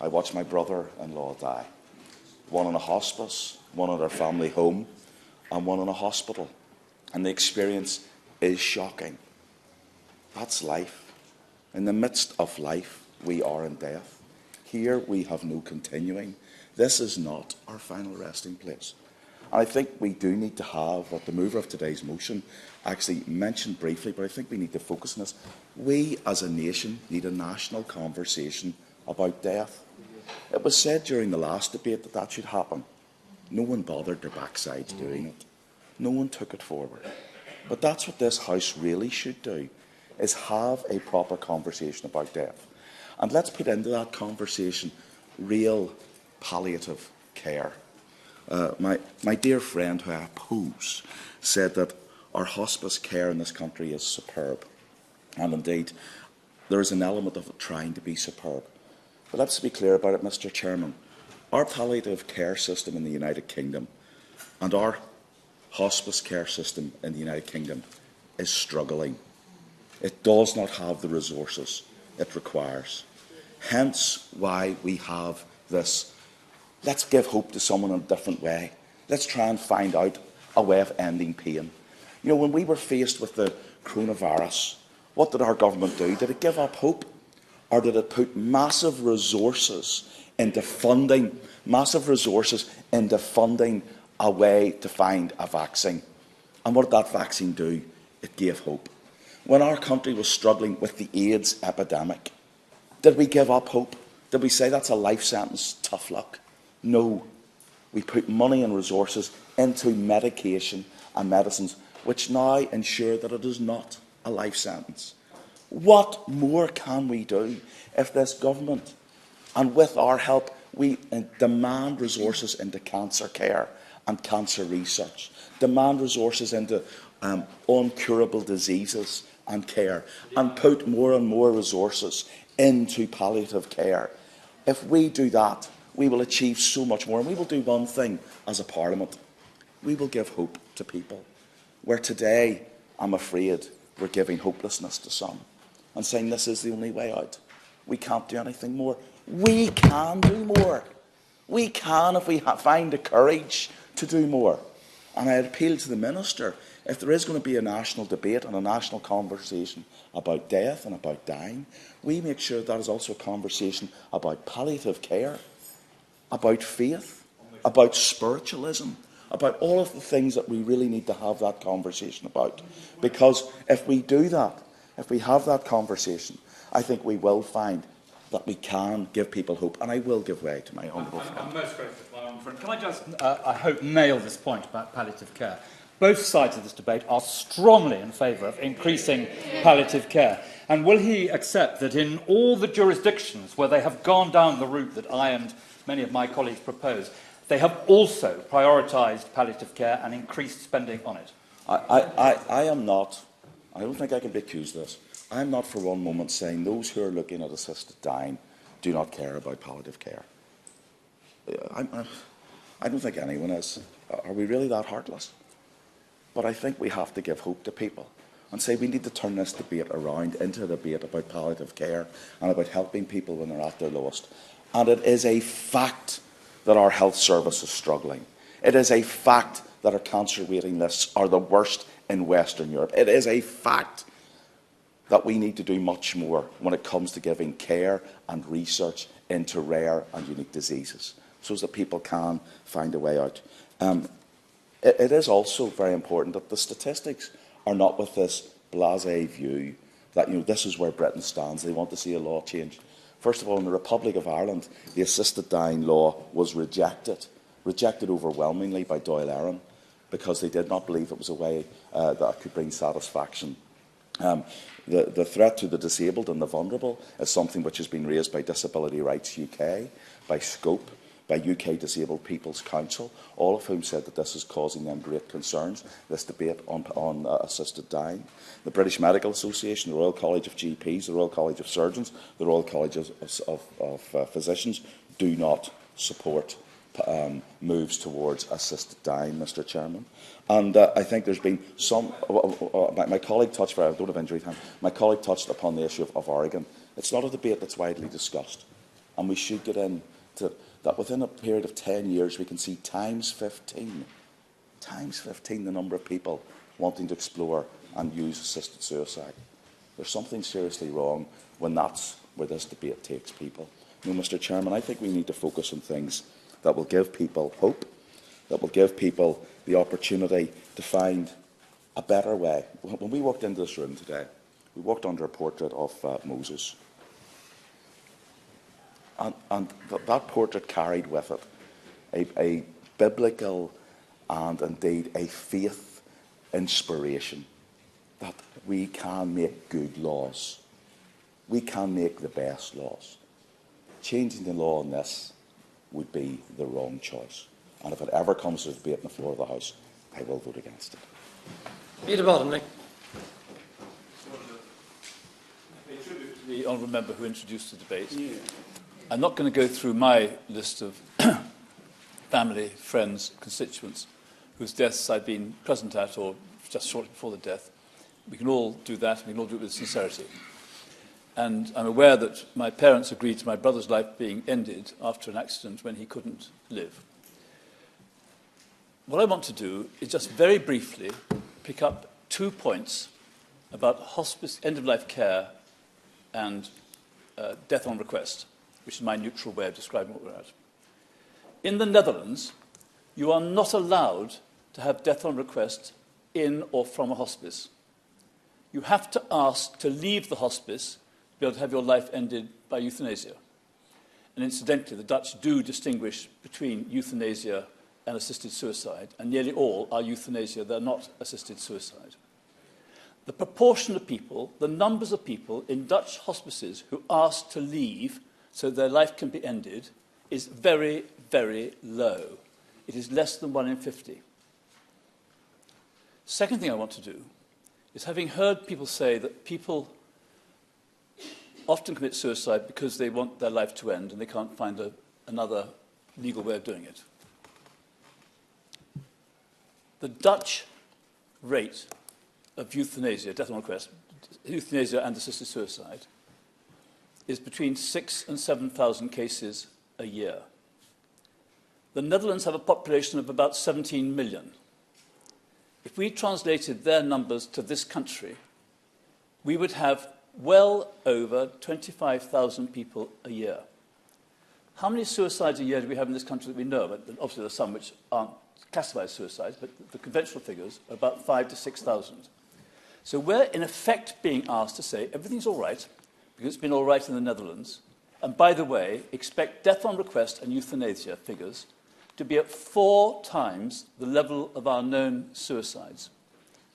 M: I watched my brother-in-law die. One in a hospice, one in our family home, and one in a hospital. And the experience is shocking. That's life. In the midst of life, we are in death. Here we have no continuing. This is not our final resting place. And I think we do need to have what the mover of today's motion actually mentioned briefly, but I think we need to focus on this. We as a nation need a national conversation about death. It was said during the last debate that that should happen. No one bothered their backsides doing it. No one took it forward. But that's what this House really should do, is have a proper conversation about death. And let's put into that conversation real palliative care. My dear friend, who I oppose, said that our hospice care in this country is superb. And indeed, there is an element of it trying to be superb. But let's be clear about it, Mr. Chairman. Our palliative care system in the United Kingdom and our hospice care system in the United Kingdom is struggling. It does not have the resources it requires. Hence why we have this, let's give hope to someone in a different way. Let's try and find out a way of ending pain. You know, when we were faced with the coronavirus, what did our government do? Did it give up hope? Or did it put massive resources into funding a way to find a vaccine? And what did that vaccine do? It gave hope. When our country was struggling with the AIDS epidemic, did we give up hope? Did we say that's a life sentence, tough luck? No. We put money and resources into medication and medicines, which now ensure that it is not a life sentence. What more can we do if this government, and with our help, we demand resources into cancer care and cancer research, demand resources into uncurable diseases and care, and put more and more resources into palliative care? If we do that, we will achieve so much more. And we will do one thing as a parliament. We will give hope to people. Where today, I'm afraid, we're giving hopelessness to some and saying this is the only way out. We can't do anything more. We can do more. We can if we find the courage to do more. And I appeal to the Minister, if there is going to be a national debate and a national conversation about death and about dying, we make sure that is also a conversation about palliative care, about faith, about spiritualism, about all of the things that we really need to have that conversation about. Because if we do that, if we have that conversation, I think we will find that we can give people hope. And I will give way to my honourable friend.
G: I'm most grateful to my honourable friend. Can I just, I hope, nail this point about palliative care? Both sides of this debate are strongly in favour of increasing palliative care. And will he accept that in all the jurisdictions where they have gone down the route that I and many of my colleagues propose, they have also prioritised palliative care and increased spending on it?
M: I am not, I don't think I can be accused of this, I am not for one moment saying those who are looking at assisted dying do not care about palliative care. I don't think anyone is. Are we really that heartless? But I think we have to give hope to people and say we need to turn this debate around into a debate about palliative care and about helping people when they're at their lowest. And it is a fact that our health service is struggling. It is a fact that our cancer waiting lists are the worst in Western Europe. It is a fact that we need to do much more when it comes to giving care and research into rare and unique diseases, so that people can find a way out. It is also very important that the statistics are not with this blasé view that, this is where Britain stands. They want to see a law change. First of all, in the Republic of Ireland, the assisted dying law was rejected overwhelmingly by Dáil Éireann, because they did not believe it was a way that could bring satisfaction. The threat to the disabled and the vulnerable is something which has been raised by Disability Rights UK, by Scope, by UK Disabled People's Council, all of whom said that this is causing them great concerns, this debate on assisted dying. The British Medical Association, the Royal College of GPs, the Royal College of Surgeons, the Royal College of Physicians do not support moves towards assisted dying, Mr. Chairman. And I think there's been some... my colleague touched... I don't have injury time. My colleague touched upon the issue of Oregon. It's not a debate that's widely discussed. And we should get into that within a period of 10 years we can see times 15 the number of people wanting to explore and use assisted suicide. There's something seriously wrong when that's where this debate takes people. Mr. Chairman, I think we need to focus on things that will give people hope, that will give people the opportunity to find a better way. When we walked into this room today, we walked under a portrait of Moses. And that portrait carried with it a biblical and indeed a faith inspiration that we can make good laws. We can make the best laws. Changing the law on this would be the wrong choice. And if it ever comes to debate on the floor of the House, I will vote against it.
A: Peter Bottomley.
H: The honourable member who introduced the debate. I'm not going to go through my list of family, friends, constituents whose deaths I've been present at or just shortly before the death. We can all do that, and we can all do it with sincerity. And I'm aware that my parents agreed to my brother's life being ended after an accident when he couldn't live. What I want to do is just very briefly pick up 2 points about hospice, end-of-life care and death on request, which is my neutral way of describing what we're at. In the Netherlands, you are not allowed to have death on request in or from a hospice. You have to ask to leave the hospice to be able to have your life ended by euthanasia. And incidentally, the Dutch do distinguish between euthanasia and assisted suicide, and nearly all are euthanasia, they're not assisted suicide. The proportion of people, the numbers of people in Dutch hospices who ask to leave so their life can be ended is very, very low. It is less than 1 in 50. Second thing I want to do is, having heard people say that people often commit suicide because they want their life to end and they can't find another legal way of doing it. The Dutch rate of euthanasia, death on request, euthanasia and assisted suicide, is between 6,000 and 7,000 cases a year. The Netherlands have a population of about 17 million. If we translated their numbers to this country, we would have well over 25,000 people a year. How many suicides a year do we have in this country that we know of? Obviously, there are some which aren't classified as suicides, but the conventional figures are about 5,000 to 6,000. So we're, in effect, being asked to say everything's all right, because it's been all right in the Netherlands. And by the way, expect death on request and euthanasia figures to be at 4 times the level of our known suicides.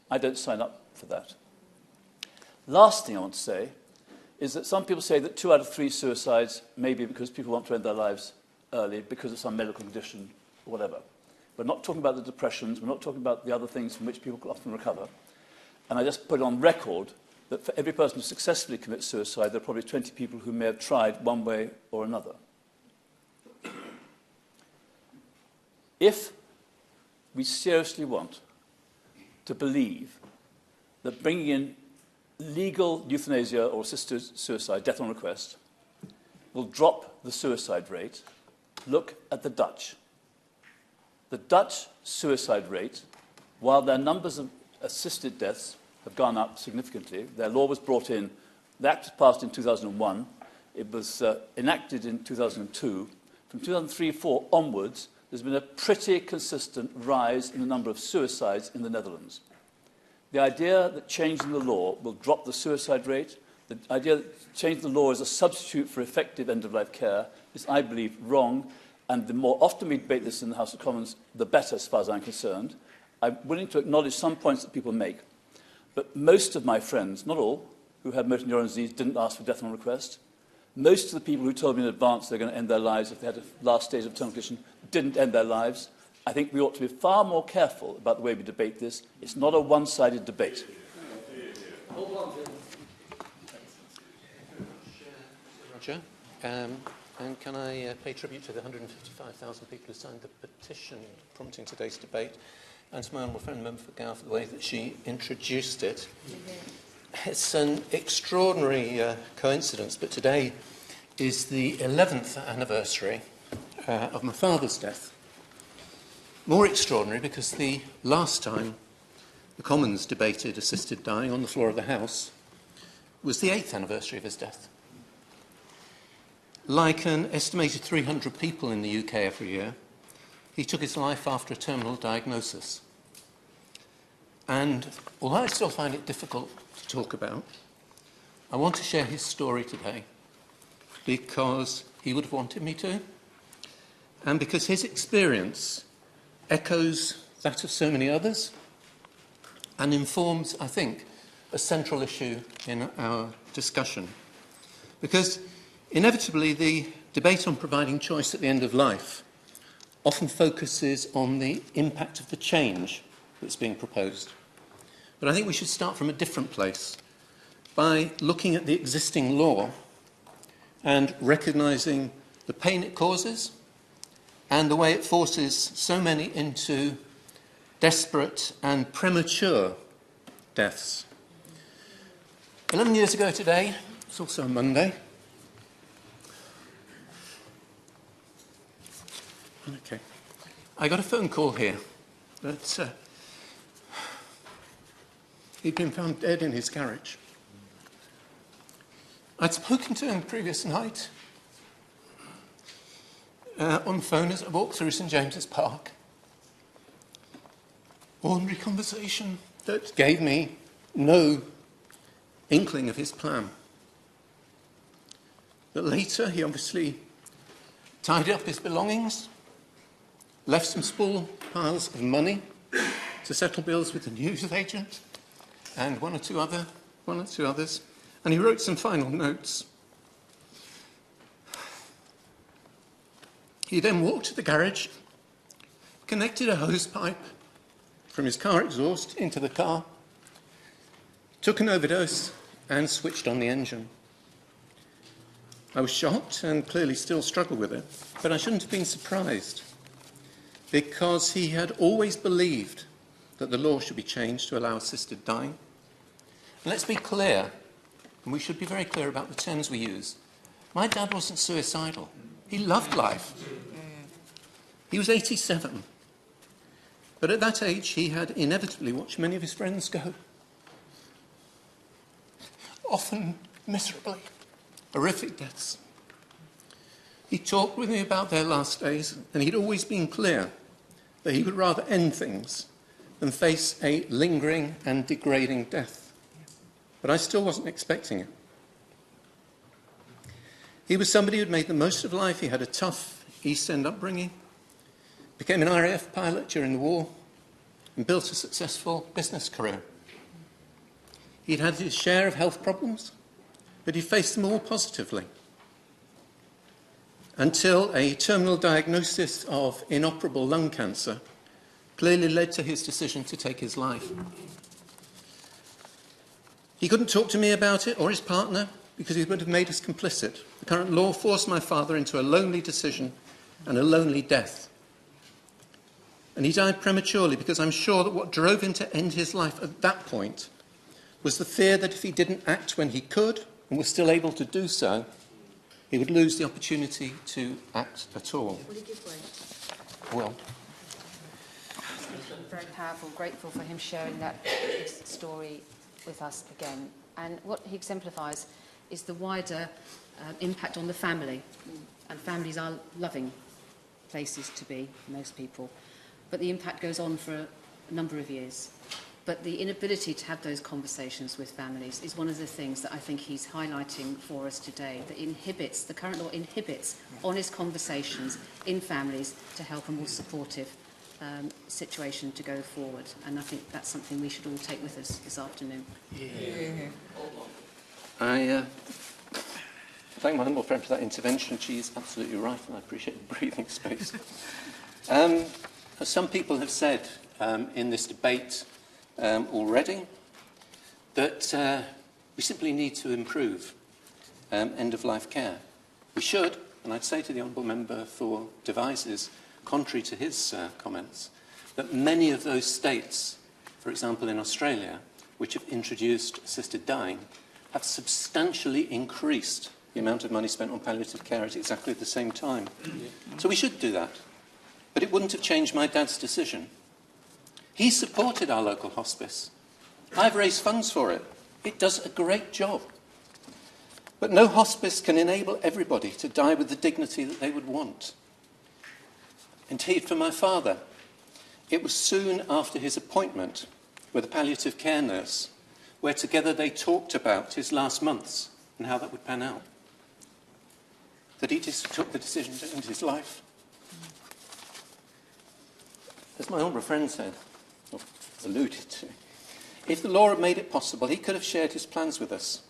H: I don't sign up for that. Last thing I want to say is that some people say that 2 out of 3 suicides may be because people want to end their lives early because of some medical condition or whatever. We're not talking about the depressions, we're not talking about the other things from which people often recover. And I just put on record that for every person who successfully commits suicide, there are probably 20 people who may have tried one way or another. If we seriously want to believe that bringing in legal euthanasia or assisted suicide, death on request, will drop the suicide rate, look at the Dutch.
N: The Dutch suicide rate, while their numbers of assisted deaths have gone up significantly, their law was brought in, the Act was passed in 2001, it was enacted in 2002. From 2003-04 onwards, there's been a pretty consistent rise in the number of suicides in the Netherlands. The idea that changing the law will drop the suicide rate, the idea that changing the law as a substitute for effective end-of-life care is, I believe, wrong. And the more often we debate this in the House of Commons, the better, as far as I'm concerned. I'm willing to acknowledge some points that people make. But most of my friends, not all, who had motor neuron disease didn't ask for death on request. Most of the people who told me in advance they're going to end their lives if they had a last stage of terminal condition didn't end their lives. I think we ought to be far more careful about the way we debate this. It's not a one-sided debate.
A: Roger. And can I pay tribute to the 155,000 people who signed the petition prompting today's debate, and to my honourable friend, Member for Gower, for the way that she introduced it. It's an extraordinary coincidence, but today is the 11th anniversary of my father's death. More extraordinary because the last time the Commons debated assisted dying on the floor of the House was the 8th anniversary of his death. Like an estimated 300 people in the UK every year, he took his life after a terminal diagnosis. And although I still find it difficult to talk about, I want to share his story today because he would have wanted me to, and because his experience echoes that of so many others and informs, I think, a central issue in our discussion. Because inevitably, the debate on providing choice at the end of life often focuses on the impact of the change that's being proposed. But I think we should start from a different place by looking at the existing law and recognising the pain it causes and the way it forces so many into desperate and premature deaths. 11 years ago today, it's also a Monday, okay, I got a phone call here that he'd been found dead in his garage. I'd spoken to him the previous night on the phone as I walked through St James's Park. Ordinary conversation that gave me no inkling of his plan. But later, he obviously tidied up his belongings, left some small piles of money to settle bills with the newsagent and one or two others, and he wrote some final notes. He then walked to the garage, connected a hose pipe from his car exhaust into the car, took an overdose, and switched on the engine. I was shocked and clearly still struggle with it, but I shouldn't have been surprised, because he had always believed that the law should be changed to allow assisted dying. And let's be clear, and we should be very clear about the terms we use. My dad wasn't suicidal. He loved life. He was 87. But at that age, he had inevitably watched many of his friends go. Often miserably, horrific deaths. He talked with me about their last days, and he'd always been clear that he would rather end things than face a lingering and degrading death. But I still wasn't expecting it. He was somebody who'd made the most of life. He had a tough East End upbringing, became an RAF pilot during the war, and built a successful business career. He'd had his share of health problems, but he faced them all positively, until a terminal diagnosis of inoperable lung cancer clearly led to his decision to take his life. He couldn't talk to me about it or his partner because he would have made us complicit. The current law forced my father into a lonely decision and a lonely death. And he died prematurely because I'm sure that what drove him to end his life at that point was the fear that if he didn't act when he could and was still able to do so, he would lose the opportunity to act at all.
J: Will he give way?
A: Well,
D: very powerful, grateful for him sharing that his story with us again. And what he exemplifies is the wider impact on the family. And families are loving places to be for most people. But the impact goes on for a number of years. But the inability to have those conversations with families is one of the things that I think he's highlighting for us today, that inhibits, the current law inhibits honest conversations in families to help a more supportive situation to go forward. And I think that's something we should all take with us this afternoon.
A: I thank my humble friend for that intervention. She is absolutely right, and I appreciate the breathing space. As some people have said in this debate already, that we simply need to improve end-of-life care. We should, and I'd say to the Honourable Member for Devizes, contrary to his comments, that many of those states, for example in Australia, which have introduced assisted dying, have substantially increased the amount of money spent on palliative care at exactly the same time. So we should do that. But it wouldn't have changed my dad's decision. He supported our local hospice. I've raised funds for it. It does a great job. But no hospice can enable everybody to die with the dignity that they would want. Indeed, for my father, it was soon after his appointment with a palliative care nurse, where together they talked about his last months and how that would pan out, that he just took the decision to end his life. As my honourable friend said, or alluded to, if the law had made it possible, he could have shared his plans with us.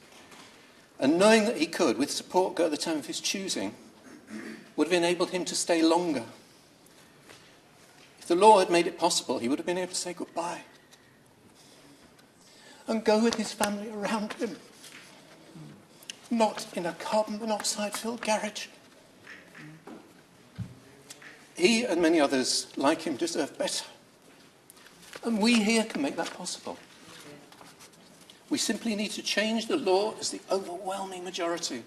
A: And knowing that he could, with support, go at the time of his choosing, would have enabled him to stay longer. If the law had made it possible, he would have been able to say goodbye and go with his family around him, not in a carbon monoxide-filled garage. He and many others like him deserve better. And we here can make that possible. We simply need to change the law as the overwhelming majority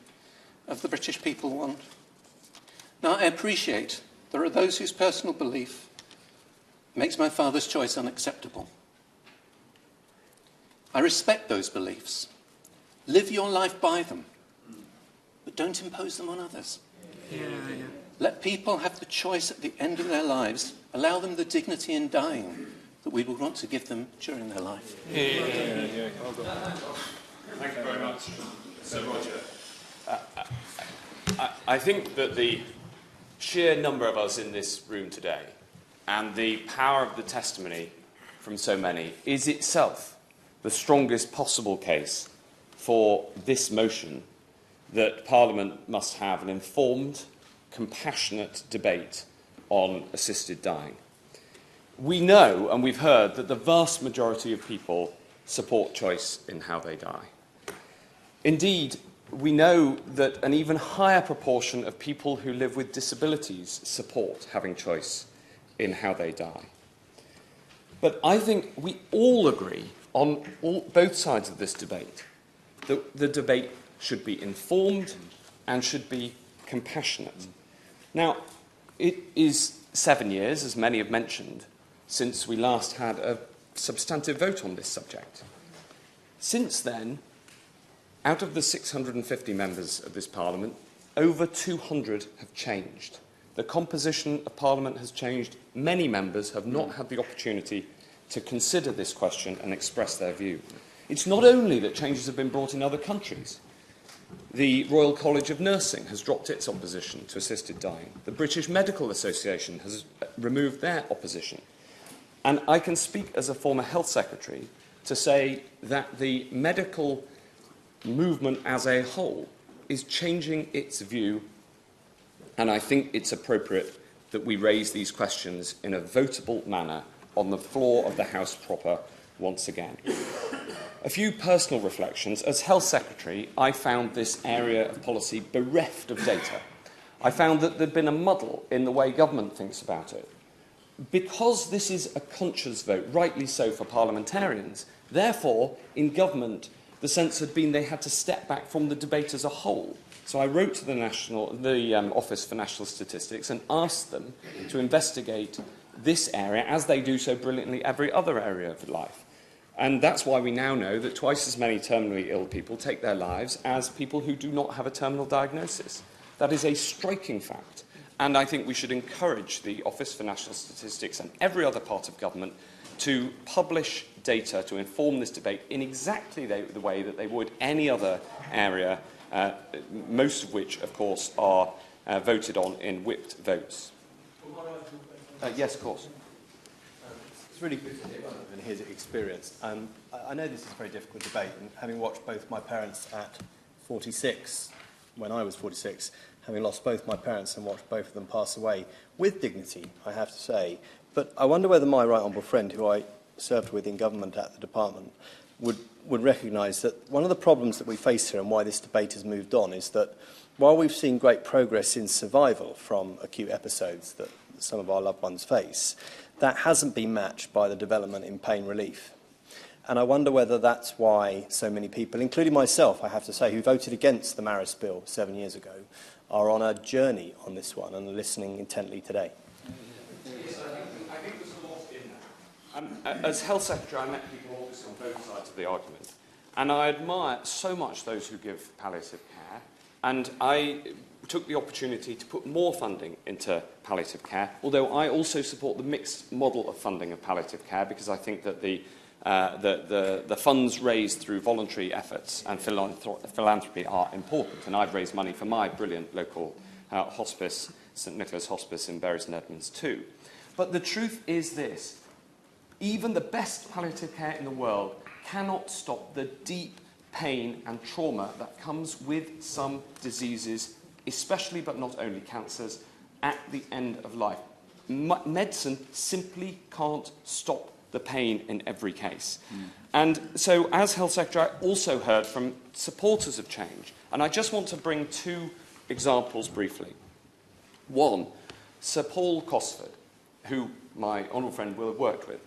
A: of the British people want. Now, I appreciate there are those whose personal belief makes my father's choice unacceptable. I respect those beliefs. Live your life by them, but don't impose them on others. Let people have the choice at the end of their lives. Allow them the dignity in dying that we would want to give them during their life.
O: Thank you very much, Sir Roger. I think that the sheer number of us in this room today and the power of the testimony from so many is itself the strongest possible case for this motion that Parliament must have an informed, compassionate debate on assisted dying. We know, and we've heard, that the vast majority of people support choice in how they die. Indeed, we know that an even higher proportion of people who live with disabilities support having choice in how they die. But I think we all agree on both sides of this debate that the debate should be informed and should be compassionate. Now, it is 7 years, as many have mentioned, since we last had a substantive vote on this subject. Since then, out of the 650 members of this Parliament, over 200 have changed. The composition of Parliament has changed. Many members have not had the opportunity to consider this question and express their view. It's not only that changes have been brought in other countries. The Royal College of Nursing has dropped its opposition to assisted dying. The British Medical Association has removed their opposition. And I can speak as a former health secretary to say that the medical movement as a whole is changing its view, and I think it's appropriate that we raise these questions in a votable manner on the floor of the House proper once again. A few personal reflections. As Health Secretary, I found this area of policy bereft of data. I found that there'd been a muddle in the way government thinks about it. Because this is a conscience vote, rightly so for parliamentarians, therefore, in government, the sense had been they had to step back from the debate as a whole. So I wrote to the Office for National Statistics and asked them to investigate this area as they do so brilliantly every other area of life. And that's why we now know that twice as many terminally ill people take their lives as people who do not have a terminal diagnosis. That is a striking fact. And I think we should encourage the Office for National Statistics and every other part of government to publish data to inform this debate in exactly the way that they would any other area, most of which, of course, are voted on in whipped votes. Yes, of course.
E: It's really good to hear and his experience. I know this is a very difficult debate, and having watched both my parents at 46, when I was 46, having lost both my parents and watched both of them pass away with dignity, I have to say. But I wonder whether my right honourable friend, who I served with in government at the department, would recognise that one of the problems that we face here and why this debate has moved on is that while we've seen great progress in survival from acute episodes that some of our loved ones face, that hasn't been matched by the development in pain relief. And I wonder whether that's why so many people, including myself, I have to say, who voted against the Maris Bill 7 years ago, are on a journey on this one and are listening intently today.
O: Yes, I think there's a lot in that. As Health Secretary, I met people obviously on both sides of the argument. And I admire so much those who give palliative care. And I took the opportunity to put more funding into palliative care, although I also support the mixed model of funding of palliative care because I think that the funds raised through voluntary efforts and philanthropy are important. And I've raised money for my brilliant local hospice, St Nicholas Hospice in Bury St Edmunds too. But the truth is this: even the best palliative care in the world cannot stop the deep pain and trauma that comes with some diseases, especially but not only cancers, at the end of life. Medicine simply can't stop the pain in every case. And so, as Health Secretary, I also heard from supporters of change. And I just want to bring two examples briefly. One, Sir Paul Cosford, who my honourable friend will have worked with.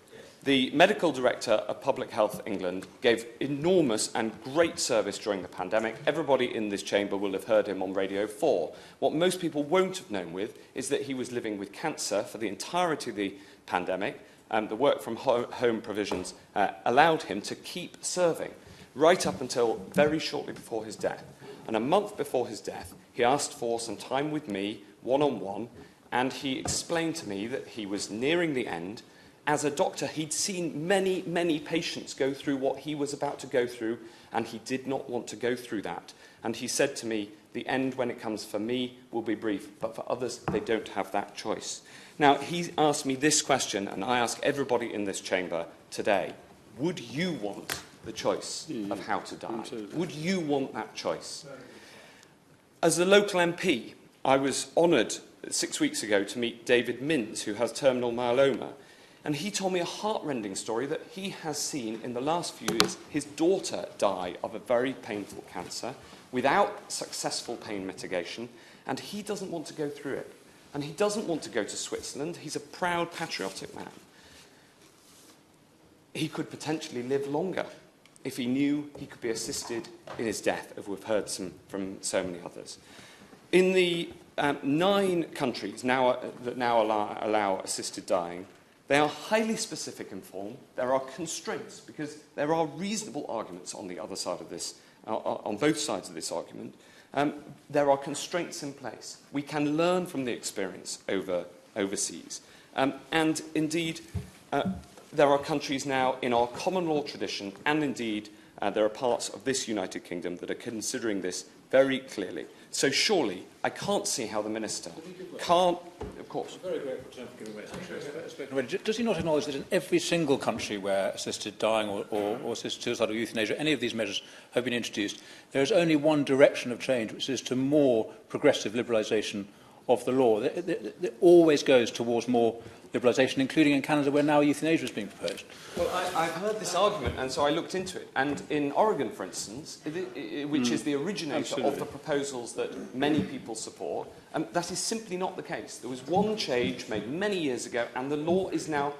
O: The Medical Director of Public Health England gave enormous and great service during the pandemic. Everybody in this chamber will have heard him on Radio 4. What most people won't have known with is that he was living with cancer for the entirety of the pandemic, and the work from home provisions allowed him to keep serving right up until very shortly before his death. And a month before his death, he asked for some time with me, one-on-one, and he explained to me that he was nearing the end. As a doctor, he'd seen many, many patients go through what he was about to go through, and he did not want to go through that. And he said to me, the end, when it comes for me, will be brief, but for others, they don't have that choice. Now, he asked me this question, and I ask everybody in this chamber today, would you want the choice of how to die? Would you want that choice? As a local MP, I was honoured 6 weeks ago to meet David Minns, who has terminal myeloma. And he told me a heart-rending story that he has seen in the last few years his daughter die of a very painful cancer without successful pain mitigation, and he doesn't want to go through it. And he doesn't want to go to Switzerland. He's a proud, patriotic man. He could potentially live longer if he knew he could be assisted in his death, as we've heard from so many others. In the 9 countries that now allow assisted dying, they are highly specific in form. There are constraints, because there are reasonable arguments on the other side of this, on both sides of this argument. There are constraints in place. We can learn from the experience overseas. And indeed, there are countries now in our common law tradition, and indeed there are parts of this United Kingdom that are considering this very clearly. So surely, I can't see how the Minister can't... Of course.
H: Very grateful to him for giving way. Does he not acknowledge that in every single country where assisted dying or assisted suicide or euthanasia, any of these measures have been introduced, there is only one direction of change, which is to more progressive liberalisation of the law? It always goes towards more liberalisation, including in Canada, where now euthanasia is being proposed.
O: Well, I've heard this argument, and so I looked into it. And in Oregon, for instance, which is the originator of the proposals that many people support, that is simply not the case. There was one change made many years ago, and the law has now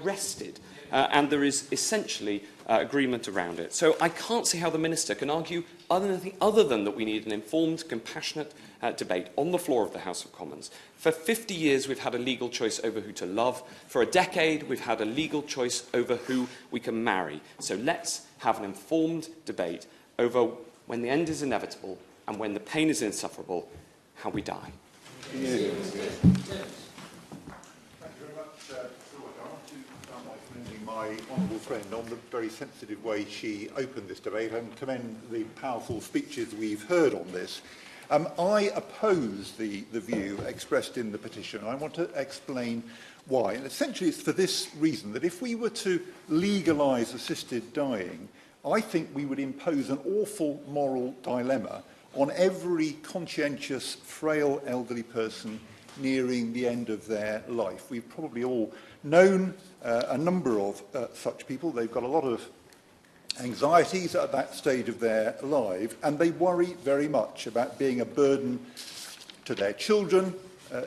O: rested, and there is essentially agreement around it. So I can't see how the Minister can argue anything other than that we need an informed, compassionate debate on the floor of the House of Commons. For 50 years, we've had a legal choice over who to love. For a decade, we've had a legal choice over who we can marry. So let's have an informed debate over, when the end is inevitable and when the pain is insufferable, how we die.
C: Thank you very much, my honourable friend on the very sensitive way she opened this debate and commend the powerful speeches we've heard on this. I oppose the view expressed in the petition. I want to explain why. And essentially it's for this reason, that if we were to legalise assisted dying, I think we would impose an awful moral dilemma on every conscientious, frail elderly person nearing the end of their life. We've probably all known a number of such people. They've got a lot of anxieties at that stage of their life, and they worry very much about being a burden to their children,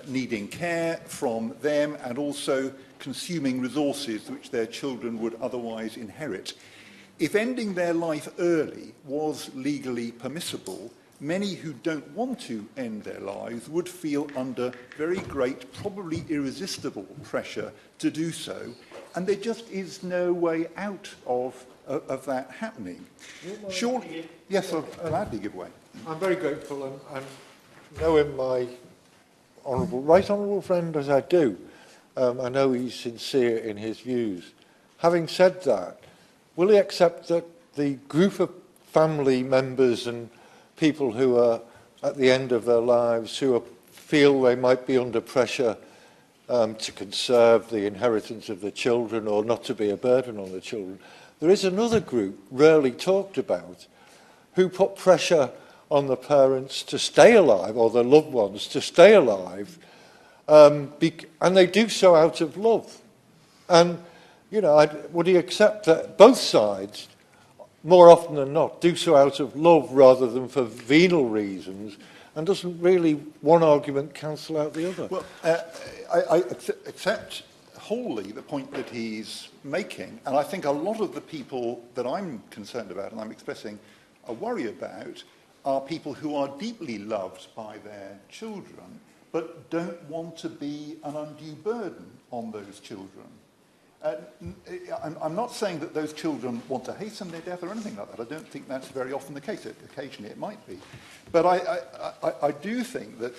C: needing care from them, and also consuming resources which their children would otherwise inherit. If ending their life early was legally permissible, many who don't want to end their lives would feel under very great, probably irresistible pressure to do so, and there just is no way out of that happening. Surely, yes, I'll gladly give way. I'm very grateful, and knowing my right honourable friend as I do, I know he's sincere in his views. Having said that, will he accept that the group of family members and people who are at the end of their lives, who feel they might be under pressure to conserve the inheritance of the children or not to be a burden on the children, there is another group, rarely talked about, who put pressure on the parents to stay alive, or their loved ones to stay alive, and they do so out of love. And, you know, would he accept that both sides, more often than not, do so out of love rather than for venal reasons, and doesn't really one argument cancel out the other? Well, I accept wholly the point that he's making, and I think a lot of the people that I'm concerned about and I'm expressing a worry about are people who are deeply loved by their children but don't want to be an undue burden on those children. I'm not saying that those children want to hasten their death or anything like that. I don't think that's very often the case. Occasionally it might be. But I do think that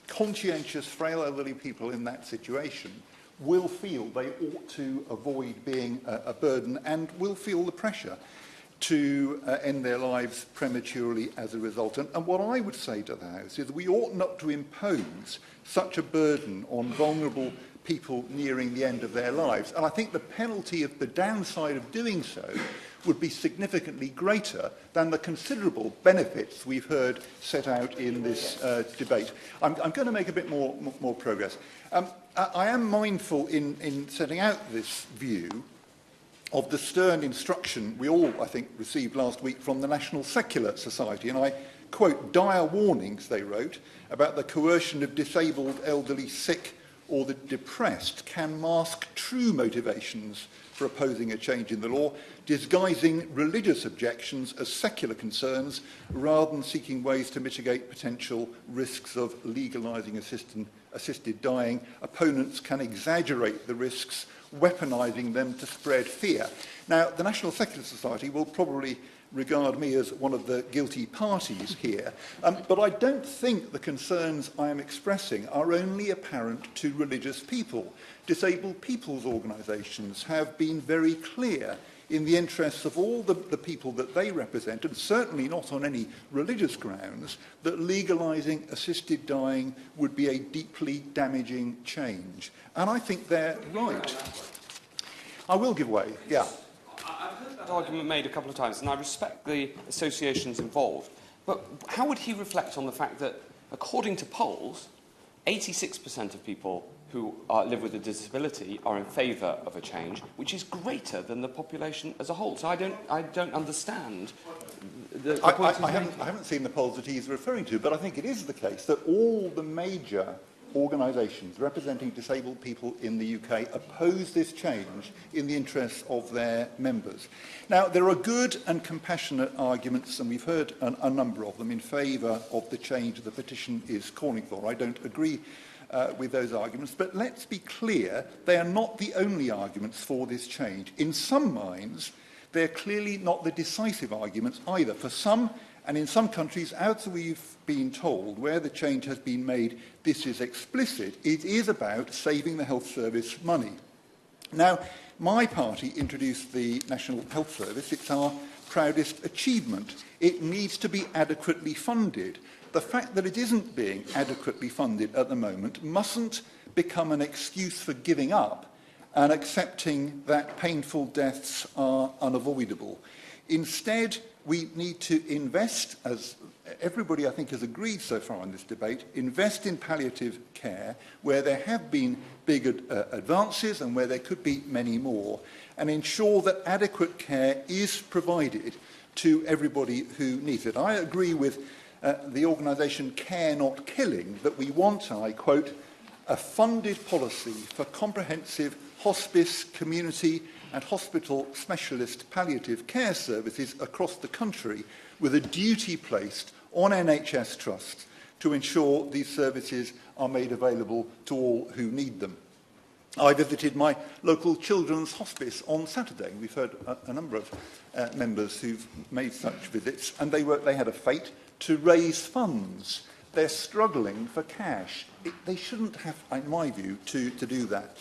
C: conscientious, frail elderly people in that situation will feel they ought to avoid being a burden and will feel the pressure to end their lives prematurely as a result. And what I would say to the House is we ought not to impose such a burden on vulnerable people nearing the end of their lives. And I think the penalty of the downside of doing so would be significantly greater than the considerable benefits we've heard set out in this debate. I'm going to make a bit more progress. I am mindful in setting out this view of the stern instruction we all, I think, received last week from the National Secular Society, and I quote, "Dire warnings," they wrote, "about the coercion of disabled, elderly, sick, or the depressed can mask true motivations for opposing a change in the law, disguising religious objections as secular concerns rather than seeking ways to mitigate potential risks of legalising assisted dying. Opponents can exaggerate the risks, weaponising them to spread fear." Now, the National Secular Society will probably regard me as one of the guilty parties here, but I don't think the concerns I am expressing are only apparent to religious people. Disabled people's organisations have been very clear in the interests of all the people that they represent, and certainly not on any religious grounds, that legalising assisted dying would be a deeply damaging change. And I think they're right. I will give way, yeah.
O: I've heard that argument made a couple of times, and I respect the associations involved. But how would he reflect on the fact that, according to polls, 86% of people who live with a disability are in favour of a change, which is greater than the population as a whole? So I don't understand the point
C: I haven't seen the polls that he's referring to, but I think it is the case that all the major
P: organisations representing disabled people in the UK oppose this change in the interests of their members. Now, there are good and compassionate arguments, and we've heard a number of them, in favour of the change the petition is calling for. I don't agree with those arguments, but let's be clear, they are not the only arguments for this change. In some minds, they're clearly not the decisive arguments either. For some, and in some countries, as we've been told, where the change has been made, this is explicit, it is about saving the health service money. Now, my party introduced the National Health Service. It's our proudest achievement. It needs to be adequately funded. The fact that it isn't being adequately funded at the moment mustn't become an excuse for giving up and accepting that painful deaths are unavoidable. Instead, we need to invest, as everybody I think has agreed so far in this debate, invest in palliative care where there have been big advances and where there could be many more, and ensure that adequate care is provided to everybody who needs it. I agree with the organisation Care Not Killing that we want, and I quote, a funded policy for comprehensive hospice, community and hospital specialist palliative care services across the country, with a duty placed on NHS trusts to ensure these services are made available to all who need them. I visited my local children's hospice on Saturday. We've heard a number of members who've made such visits, and they had a fate to raise funds. They're struggling for cash. They shouldn't have, in my view, to do that.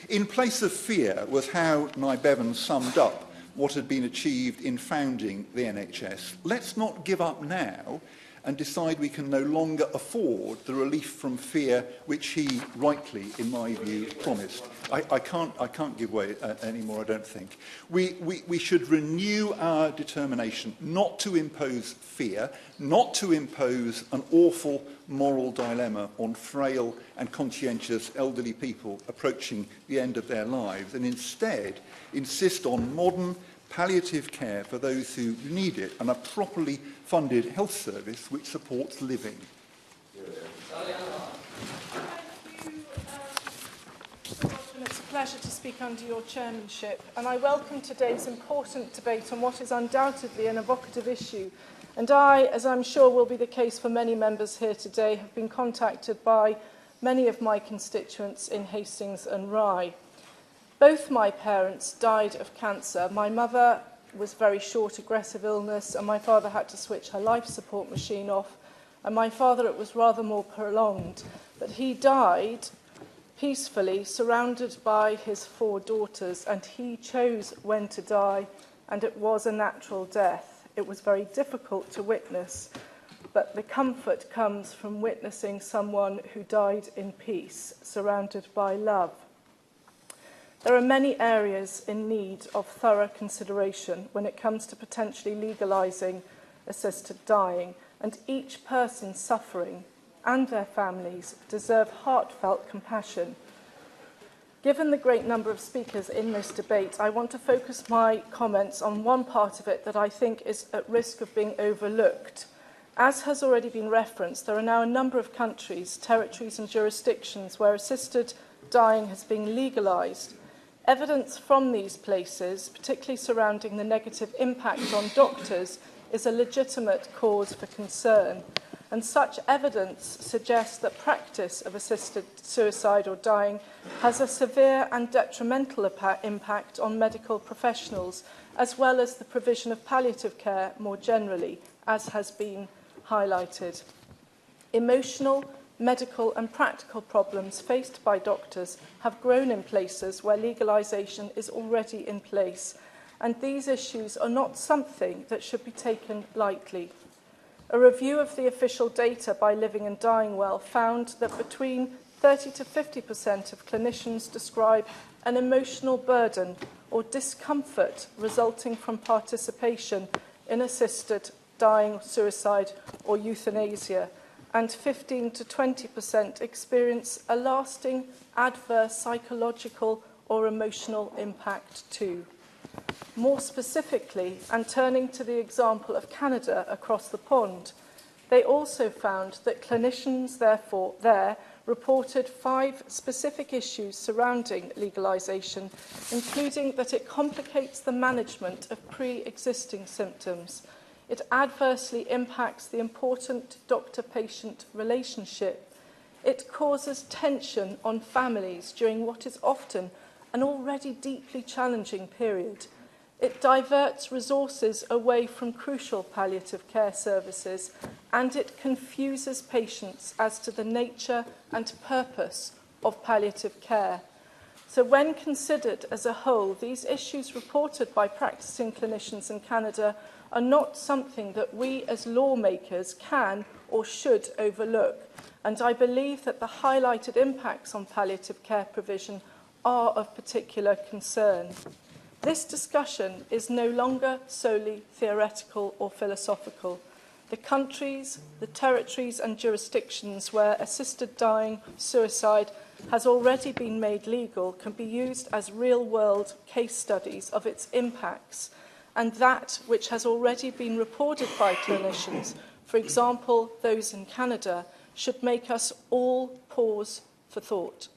P: In place of fear was how Nye Bevan summed up what had been achieved in founding the NHS. Let's not give up now and decide we can no longer afford the relief from fear which he rightly, in my view, promised. I can't give way anymore, I don't think. We should renew our determination not to impose fear, not to impose an awful moral dilemma on frail and conscientious elderly people approaching the end of their lives, and instead insist on modern palliative care for those who need it and a properly funded health service which supports living.
Q: It's a pleasure to speak under your chairmanship, and I welcome today's important debate on what is undoubtedly an evocative issue. And I, as I'm sure will be the case for many members here today, have been contacted by many of my constituents in Hastings and Rye. Both my parents died of cancer. My mother was very short, aggressive illness, and my father had to switch her life support machine off. And my father, it was rather more prolonged. But he died peacefully, surrounded by his 4 daughters, and he chose when to die, and it was a natural death. It was very difficult to witness, but the comfort comes from witnessing someone who died in peace, surrounded by love. There are many areas in need of thorough consideration when it comes to potentially legalising assisted dying, and each person suffering and their families deserve heartfelt compassion. Given the great number of speakers in this debate, I want to focus my comments on one part of it that I think is at risk of being overlooked. As has already been referenced, there are now a number of countries, territories and jurisdictions where assisted dying has been legalised. Evidence from these places, particularly surrounding the negative impact on doctors, is a legitimate cause for concern. And such evidence suggests that practice of assisted suicide or dying has a severe and detrimental impact on medical professionals, as well as the provision of palliative care more generally, as has been highlighted. Emotional, medical and practical problems faced by doctors have grown in places where legalisation is already in place, and these issues are not something that should be taken lightly. A review of the official data by Living and Dying Well found that between 30 to 50% of clinicians describe an emotional burden or discomfort resulting from participation in assisted dying, suicide or euthanasia, and 15 to 20% experience a lasting adverse psychological or emotional impact too. More specifically, and turning to the example of Canada across the pond, They also found that clinicians, therefore, reported 5 specific issues surrounding legalisation, including that it complicates the management of pre-existing symptoms. It adversely impacts the important doctor-patient relationship. It causes tension on families during what is often an already deeply challenging period. It diverts resources away from crucial palliative care services, and it confuses patients as to the nature and purpose of palliative care. So when considered as a whole, these issues reported by practicing clinicians in Canada are not something that we as lawmakers can or should overlook. And I believe that the highlighted impacts on palliative care provision are of particular concern. This discussion is no longer solely theoretical or philosophical. The countries, the territories and jurisdictions where assisted dying, suicide has already been made legal can be used as real-world case studies of its impacts, and that which has already been reported by clinicians, for example, those in Canada, should make us all pause for thought.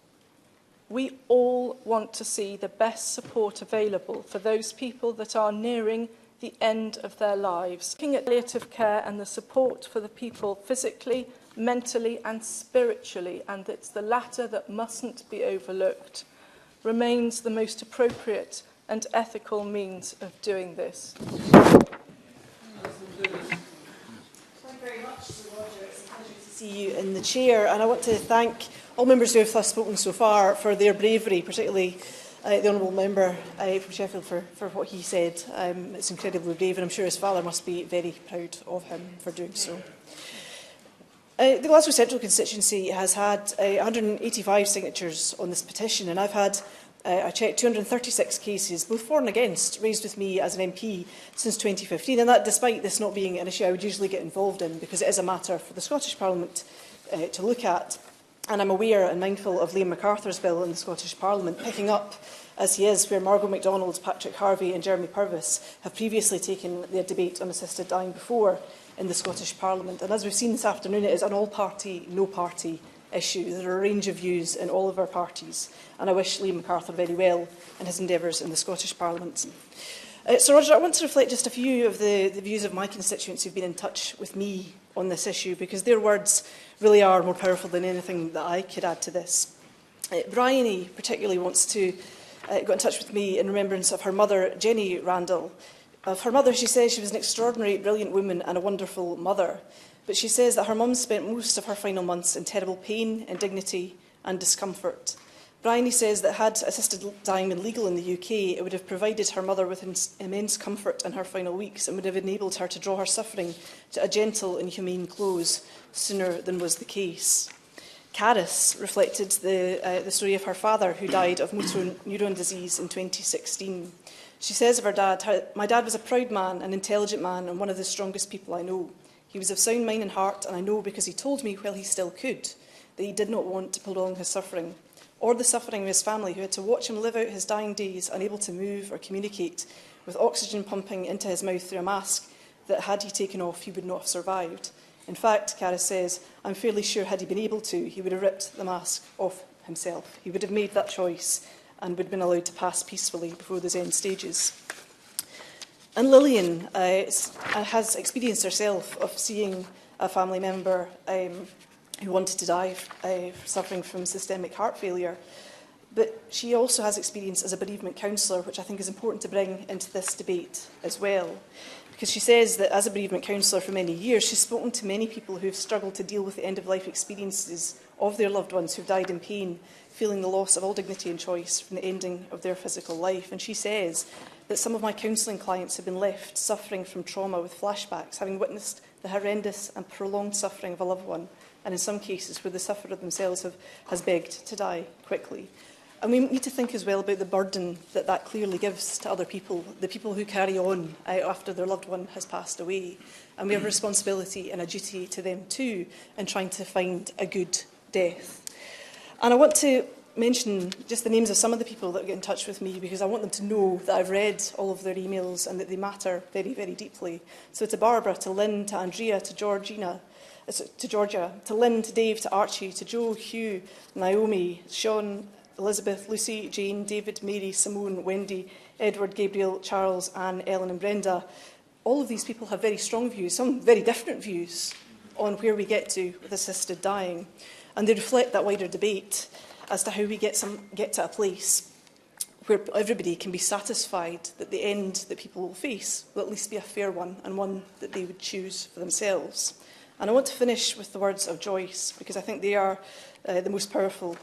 Q: We all want to see the best support available for those people that are nearing the end of their lives. Looking at palliative care and the support for the people physically, mentally and spiritually, and it's the latter that mustn't be overlooked, remains the most appropriate and ethical means of doing this.
R: Thank you very much, Sir Roger. It's a pleasure to see you in the chair, and I want to thank all members who have thus spoken so far for their bravery, particularly the Honourable Member from Sheffield for what he said. It's incredibly brave, and I'm sure his father must be very proud of him for doing so. The Glasgow Central constituency has had 185 signatures on this petition, and I've had, I checked, 236 cases, both for and against, raised with me as an MP since 2015, and that despite this not being an issue I would usually get involved in, because it is a matter for the Scottish Parliament to look at. And I'm aware and mindful of Liam MacArthur's bill in the Scottish Parliament, picking up, as he is, where Margot MacDonald, Patrick Harvey and Jeremy Purvis have previously taken their debate on assisted dying before in the Scottish Parliament. And as we've seen this afternoon, it is an all-party, no-party issue. There are a range of views in all of our parties, and I wish Liam MacArthur very well in his endeavours in the Scottish Parliament. Sir Roger, I want to reflect just a few of the views of my constituents who have been in touch with me on this issue, because their words really are more powerful than anything that I could add to this. Bryony particularly wants to got in touch with me in remembrance of her mother, Jenny Randall. Of her mother, she says she was an extraordinary, brilliant woman and a wonderful mother. But she says that her mum spent most of her final months in terrible pain, indignity and discomfort. Bryony says that had assisted dying been legal in the UK, it would have provided her mother with immense comfort in her final weeks and would have enabled her to draw her suffering to a gentle and humane close sooner than was the case. Caris reflected the story of her father, who died of motor neuron disease in 2016. She says of her dad, "My dad was a proud man, an intelligent man, and one of the strongest people I know. He was of sound mind and heart, and I know because he told me while he still could that he did not want to prolong his suffering, or the suffering of his family, who had to watch him live out his dying days, unable to move or communicate, with oxygen pumping into his mouth through a mask that, had he taken off, he would not have survived. In fact," Caris says, "I'm fairly sure had he been able to, he would have ripped the mask off himself. He would have made that choice and would have been allowed to pass peacefully before those end stages." And Lillian has experienced herself of seeing a family member who wanted to die suffering from systemic heart failure. But she also has experience as a bereavement counsellor, which I think is important to bring into this debate as well. Because she says that as a bereavement counsellor for many years, she's spoken to many people who have struggled to deal with the end-of-life experiences of their loved ones who've died in pain, feeling the loss of all dignity and choice from the ending of their physical life. And she says that some of my counselling clients have been left suffering from trauma with flashbacks, having witnessed the horrendous and prolonged suffering of a loved one, and in some cases where the sufferer themselves has begged to die quickly. And we need to think as well about the burden that that clearly gives to other people, the people who carry on after their loved one has passed away. And we have a responsibility and a duty to them too in trying to find a good death. And I want to mention just the names of some of the people that get in touch with me, because I want them to know that I've read all of their emails and that they matter very, very deeply. So to Barbara, to Lynn, to Andrea, to Georgina, to Georgia, to Lynn, to Dave, to Archie, to Joe, Hugh, Naomi, Sean, Elizabeth, Lucy, Jane, David, Mary, Simone, Wendy, Edward, Gabriel, Charles, Anne, Ellen and Brenda. All of these people have very strong views, some very different views on where we get to with assisted dying. And they reflect that wider debate as to how we get to a place where everybody can be satisfied that the end that people will face will at least be a fair one and one that they would choose for themselves. And I want to finish with the words of Joyce, because I think they are the most powerful.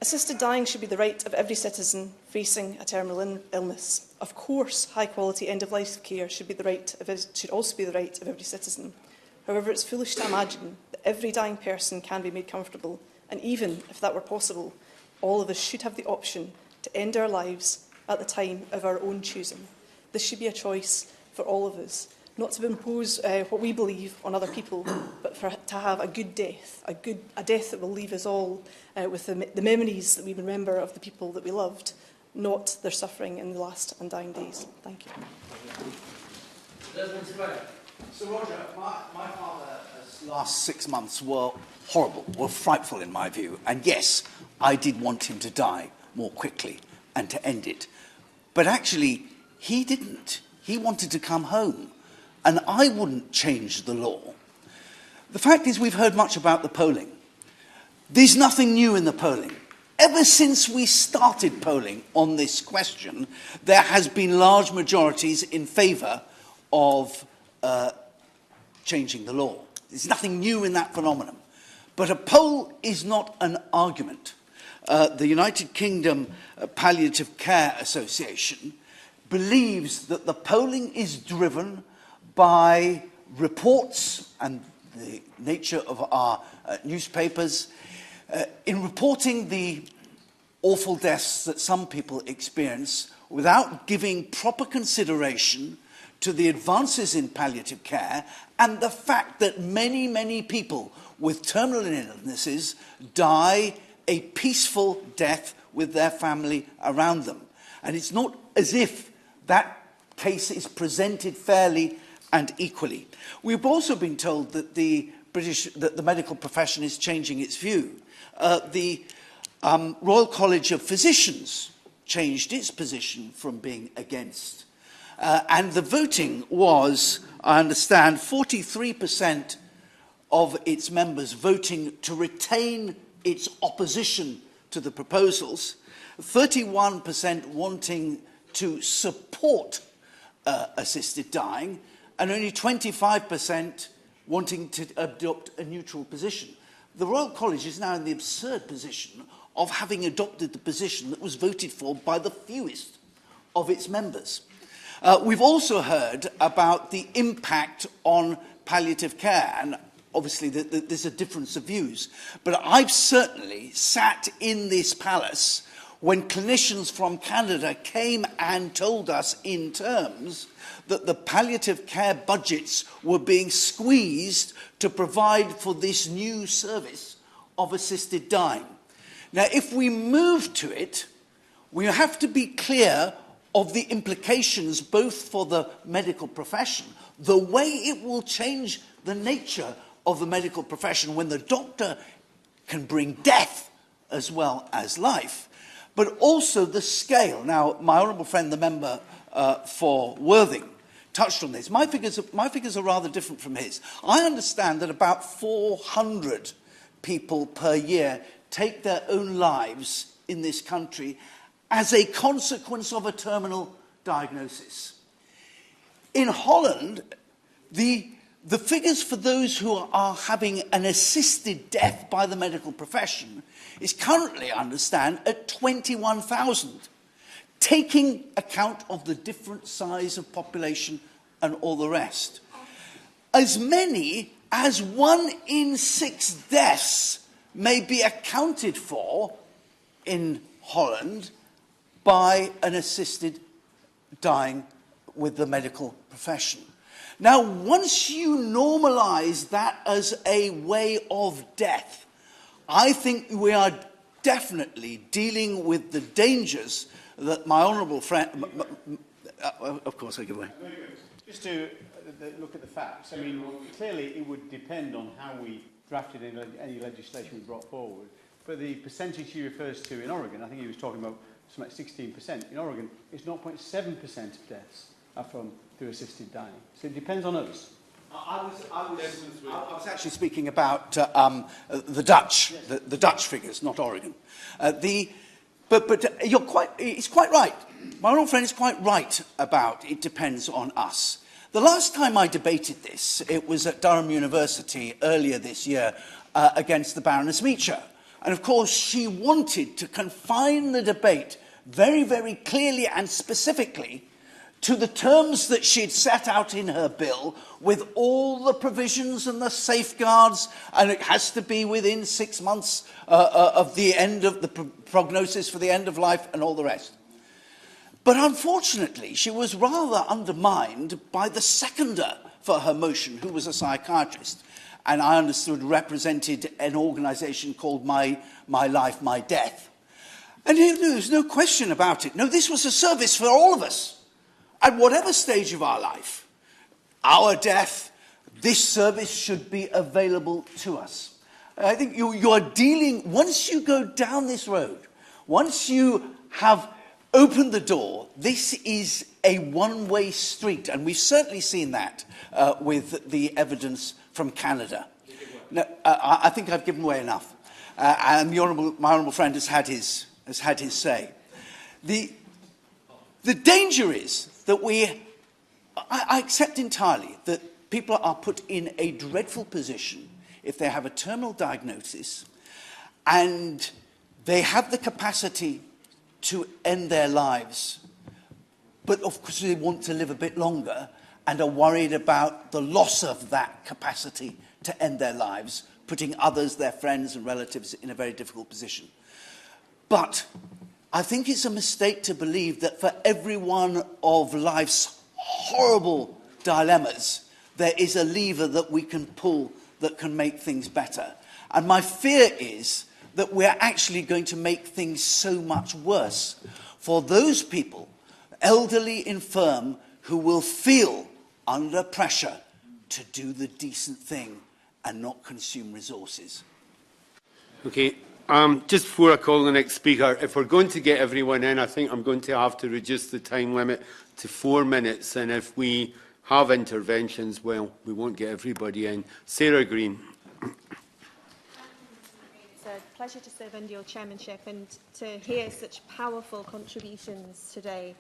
R: Assisted dying should be the right of every citizen facing a terminal illness. Of course, high-quality end-of-life care should also be the right of every citizen. However, it's foolish to imagine that every dying person can be made comfortable, and even if that were possible, all of us should have the option to end our lives at the time of our own choosing. This should be a choice for all of us, not to impose what we believe on other people, but to have a good death, a death that will leave us all with the memories that we remember of the people that we loved, not their suffering in the last and dying days. Thank you.
S: So, Roger, my father's last 6 months were horrible, were frightful in my view. And yes, I did want him to die more quickly and to end it. But actually, he didn't. He wanted to come home. And I wouldn't change the law. The fact is, we've heard much about the polling. There's nothing new in the polling. Ever since we started polling on this question, there has been large majorities in favour of changing the law. There's nothing new in that phenomenon. But a poll is not an argument. The United Kingdom Palliative Care Association believes that the polling is driven by reports and the nature of our newspapers in reporting the awful deaths that some people experience without giving proper consideration to the advances in palliative care and the fact that many, many people with terminal illnesses die a peaceful death with their family around them. And it's not as if that case is presented fairly and equally. We've also been told that the medical profession is changing its view. The Royal College of Physicians changed its position from being against. And the voting was, I understand, 43% of its members voting to retain its opposition to the proposals, 31% wanting to support assisted dying, and only 25% wanting to adopt a neutral position. The Royal College is now in the absurd position of having adopted the position that was voted for by the fewest of its members. We've also heard about the impact on palliative care, and obviously there's a difference of views. But I've certainly sat in this palace when clinicians from Canada came and told us in terms that the palliative care budgets were being squeezed to provide for this new service of assisted dying. Now, if we move to it, we have to be clear of the implications both for the medical profession, the way it will change the nature of the medical profession when the doctor can bring death as well as life, but also the scale. Now, my honourable friend, the member for Worthing, touched on this. My figures are rather different from his. I understand that about 400 people per year take their own lives in this country as a consequence of a terminal diagnosis. In Holland, the figures for those who are having an assisted death by the medical profession is currently, I understand, at 21,000, taking account of the different size of population and all the rest. As many as 1 in 6 deaths may be accounted for in Holland by an assisted dying with the medical profession. Now, once you normalise that as a way of death, I think we are definitely dealing with the dangers that my honourable friend... of course, I give way.
I: Just to look at the facts, I mean, clearly it would depend on how we drafted any legislation we brought forward. But the percentage he refers to in Oregon, I think he was talking about something like 16%. In Oregon, it's 0.7% of deaths are through assisted dying. So it depends on us.
S: I was actually speaking about the Dutch, the Dutch figures, not Oregon. But it's quite right. My old friend is quite right about it depends on us. The last time I debated this, it was at Durham University earlier this year against the Baroness Meacher. And of course, she wanted to confine the debate very, very clearly and specifically to the terms that she'd set out in her bill, with all the provisions and the safeguards, and it has to be within 6 months of the end of the prognosis for the end of life and all the rest. But unfortunately, she was rather undermined by the seconder for her motion, who was a psychiatrist, and I understood represented an organisation called My Life, My Death. And there's no question about it. No, this was a service for all of us. At whatever stage of our life, our death, this service should be available to us. I think you are dealing, once you go down this road, once you have opened the door, this is a one-way street. And we've certainly seen that with the evidence from Canada. No, I think I've given away enough. And my honourable friend has had his say. The danger is that I accept entirely that people are put in a dreadful position if they have a terminal diagnosis and they have the capacity to end their lives, but of course they want to live a bit longer and are worried about the loss of that capacity to end their lives, putting others, their friends and relatives, in a very difficult position. But I think it's a mistake to believe that for every one of life's horrible dilemmas, there is a lever that we can pull that can make things better. And my fear is that we're actually going to make things so much worse for those people, elderly, infirm, who will feel under pressure to do the decent thing and not consume resources.
T: Okay. Just before I call the next speaker, if we're going to get everyone in, I think I'm going to have to reduce the time limit to 4 minutes. And if we have interventions, well, we won't get everybody in. Sarah Green.
U: It's a pleasure to serve under your chairmanship and to hear such powerful contributions today.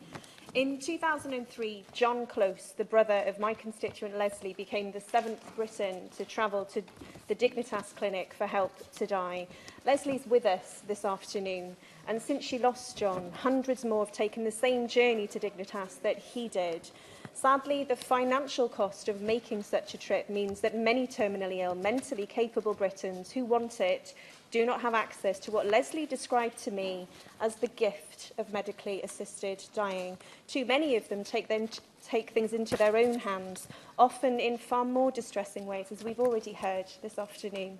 U: In 2003, John Close, the brother of my constituent Leslie, became the 7th Briton to travel to the Dignitas Clinic for help to die. Leslie's with us this afternoon, and since she lost John, hundreds more have taken the same journey to Dignitas that he did. Sadly, the financial cost of making such a trip means that many terminally ill, mentally capable Britons who want it do not have access to what Leslie described to me as the gift of medically assisted dying. Too many of them take things into their own hands, often in far more distressing ways, as we've already heard this afternoon.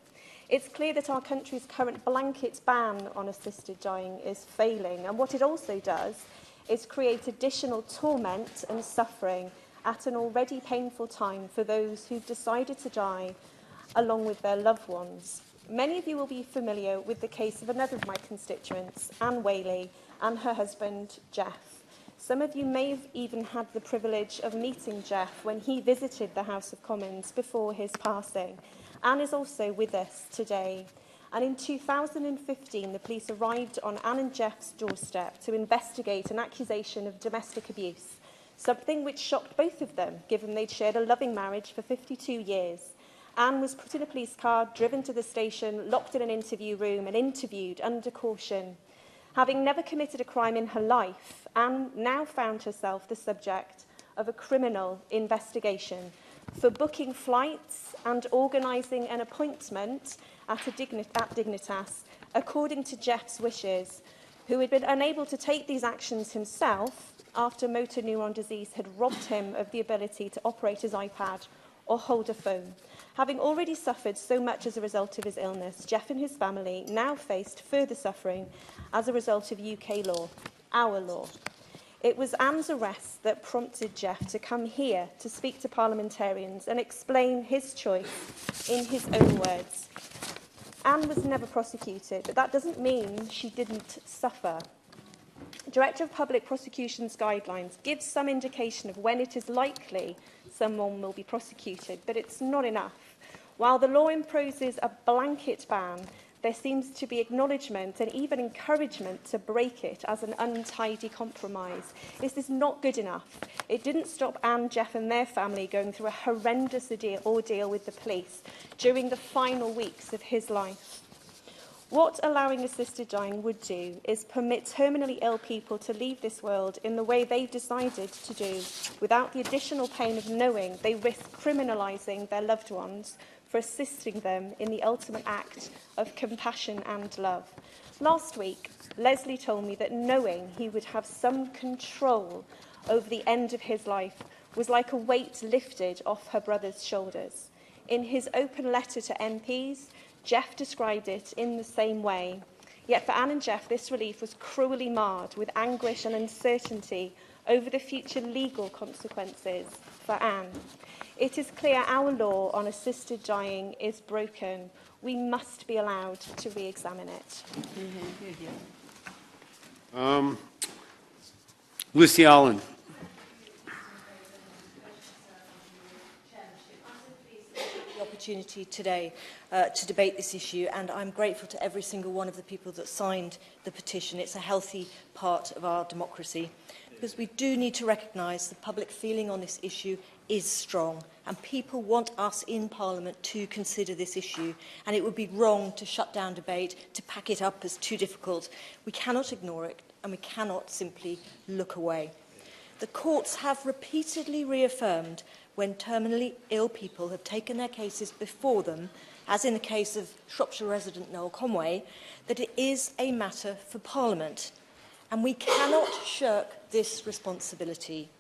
U: It's clear that our country's current blanket ban on assisted dying is failing, and what it also does is create additional torment and suffering at an already painful time for those who've decided to die along with their loved ones. Many of you will be familiar with the case of another of my constituents, Anne Whaley, and her husband, Jeff. Some of you may have even had the privilege of meeting Jeff when he visited the House of Commons before his passing. Anne is also with us today. And in 2015, the police arrived on Anne and Jeff's doorstep to investigate an accusation of domestic abuse, something which shocked both of them, given they'd shared a loving marriage for 52 years. Anne was put in a police car, driven to the station, locked in an interview room and interviewed under caution. Having never committed a crime in her life, Anne now found herself the subject of a criminal investigation for booking flights and organising an appointment at Dignitas, according to Jeff's wishes, who had been unable to take these actions himself after motor neuron disease had robbed him of the ability to operate his iPad or hold a phone. Having already suffered so much as a result of his illness, Jeff and his family now faced further suffering as a result of UK law, our law. It was Anne's arrest that prompted Jeff to come here to speak to parliamentarians and explain his choice in his own words. Anne was never prosecuted, but that doesn't mean she didn't suffer. Director of Public Prosecution's guidelines gives some indication of when it is likely someone will be prosecuted, but it's not enough. While the law imposes a blanket ban, there seems to be acknowledgement and even encouragement to break it as an untidy compromise. This is not good enough. It didn't stop Anne, Jeff and their family going through a horrendous ordeal with the police during the final weeks of his life. What allowing assisted dying would do is permit terminally ill people to leave this world in the way they've decided to do, without the additional pain of knowing they risk criminalising their loved ones for assisting them in the ultimate act of compassion and love. Last week, Leslie told me that knowing he would have some control over the end of his life was like a weight lifted off her brother's shoulders. In his open letter to MPs, Jeff described it in the same way. Yet for Anne and Jeff, this relief was cruelly marred with anguish and uncertainty over the future legal consequences for Anne. It is clear our law on assisted dying is broken. We must be allowed to re-examine it.
T: Lucy Allen.
J: The opportunity today to debate this issue, and I'm grateful to every single one of the people that signed the petition. It's a healthy part of our democracy, because we do need to recognise the public feeling on this issue is strong, and people want us in Parliament to consider this issue, and it would be wrong to shut down debate, to pack it up as too difficult. We cannot ignore it, and we cannot simply look away. The courts have repeatedly reaffirmed when terminally ill people have taken their cases before them, as in the case of Shropshire resident Noel Conway, that it is a matter for Parliament, and we cannot shirk this responsibility.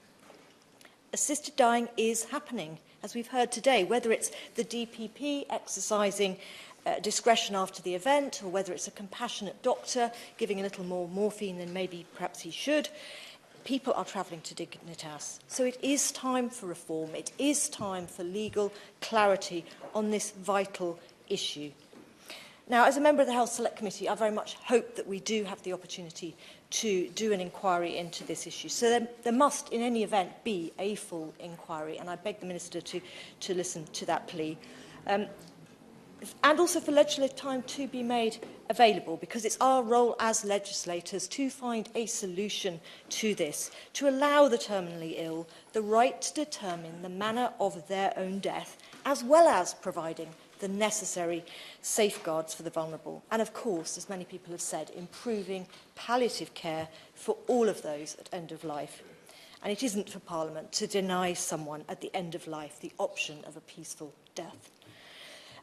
J: Assisted dying is happening, as we've heard today, whether it's the DPP exercising discretion after the event, or whether it's a compassionate doctor giving a little more morphine than maybe perhaps he should. People are travelling to Dignitas. So it is time for reform. It is time for legal clarity on this vital issue. Now, as a member of the Health Select Committee, I very much hope that we do have the opportunity to do an inquiry into this issue. So there must, in any event, be a full inquiry, and I beg the Minister to listen to that plea. And also for legislative time to be made available, because it's our role as legislators to find a solution to this, to allow the terminally ill the right to determine the manner of their own death, as well as providing the necessary safeguards for the vulnerable. And of course, as many people have said, improving palliative care for all of those at end of life. And it isn't for Parliament to deny someone at the end of life the option of a peaceful death.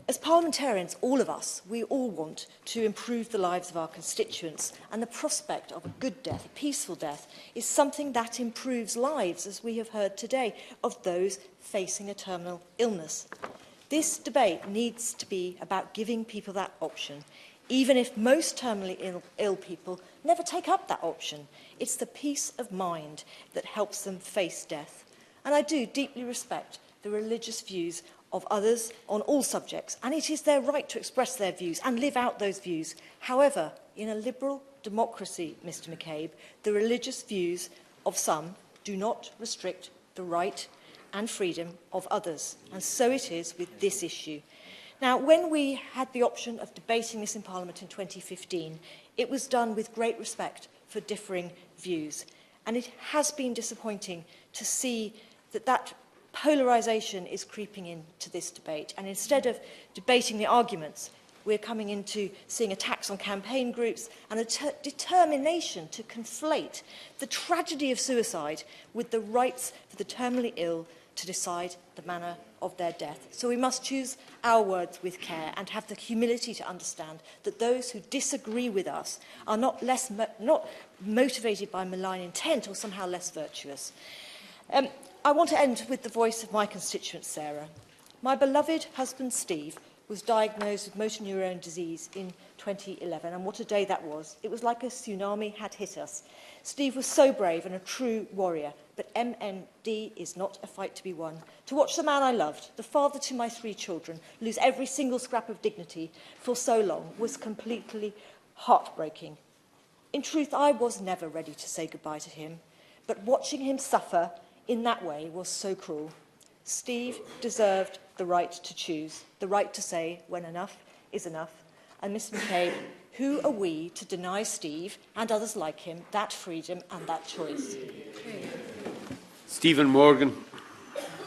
J: As parliamentarians, all of us, we all want to improve the lives of our constituents, and the prospect of a good death, a peaceful death, is something that improves lives, as we have heard today, of those facing a terminal illness. This debate needs to be about giving people that option, even if most terminally ill people never take up that option. It's the peace of mind that helps them face death. And I do deeply respect the religious views of others on all subjects, and it is their right to express their views and live out those views. However, in a liberal democracy, Mr McCabe, the religious views of some do not restrict the right and freedom of others, and so it is with this issue. Now, when we had the option of debating this in Parliament in 2015, it was done with great respect for differing views, and it has been disappointing to see that polarisation is creeping into this debate, and instead of debating the arguments, we're coming into seeing attacks on campaign groups and a determination to conflate the tragedy of suicide with the rights for the terminally ill to decide the manner of their death. So we must choose our words with care and have the humility to understand that those who disagree with us are not motivated by malign intent or somehow less virtuous. I want to end with the voice of my constituent, Sarah. My beloved husband, Steve, was diagnosed with motor neurone disease in 2011, and what a day that was. It was like a tsunami had hit us. Steve was so brave and a true warrior, but MND is not a fight to be won. To watch the man I loved, the father to my 3 children, lose every single scrap of dignity for so long was completely heartbreaking. In truth, I was never ready to say goodbye to him, but watching him suffer in that way was so cruel. Steve deserved the right to choose, the right to say when enough is enough. And Mr McCabe, who are we to deny Steve and others like him that freedom and that choice?
T: Stephen Morgan.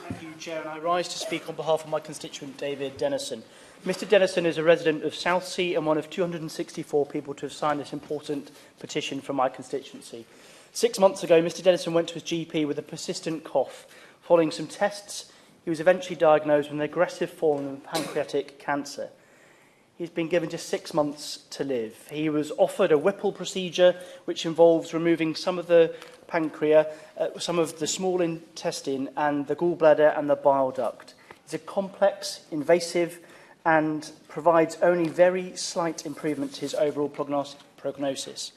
V: Thank you, Chair. And I rise to speak on behalf of my constituent, David Dennison. Mr Dennison is a resident of Southsea and one of 264 people to have signed this important petition from my constituency. 6 months ago, Mr Dennison went to his GP with a persistent cough. Following some tests, he was eventually diagnosed with an aggressive form of pancreatic cancer. He's been given just 6 months to live. He was offered a Whipple procedure, which involves removing some of the pancreas, some of the small intestine, and the gallbladder and the bile duct. It's a complex, invasive, and provides only very slight improvement to his overall prognosis.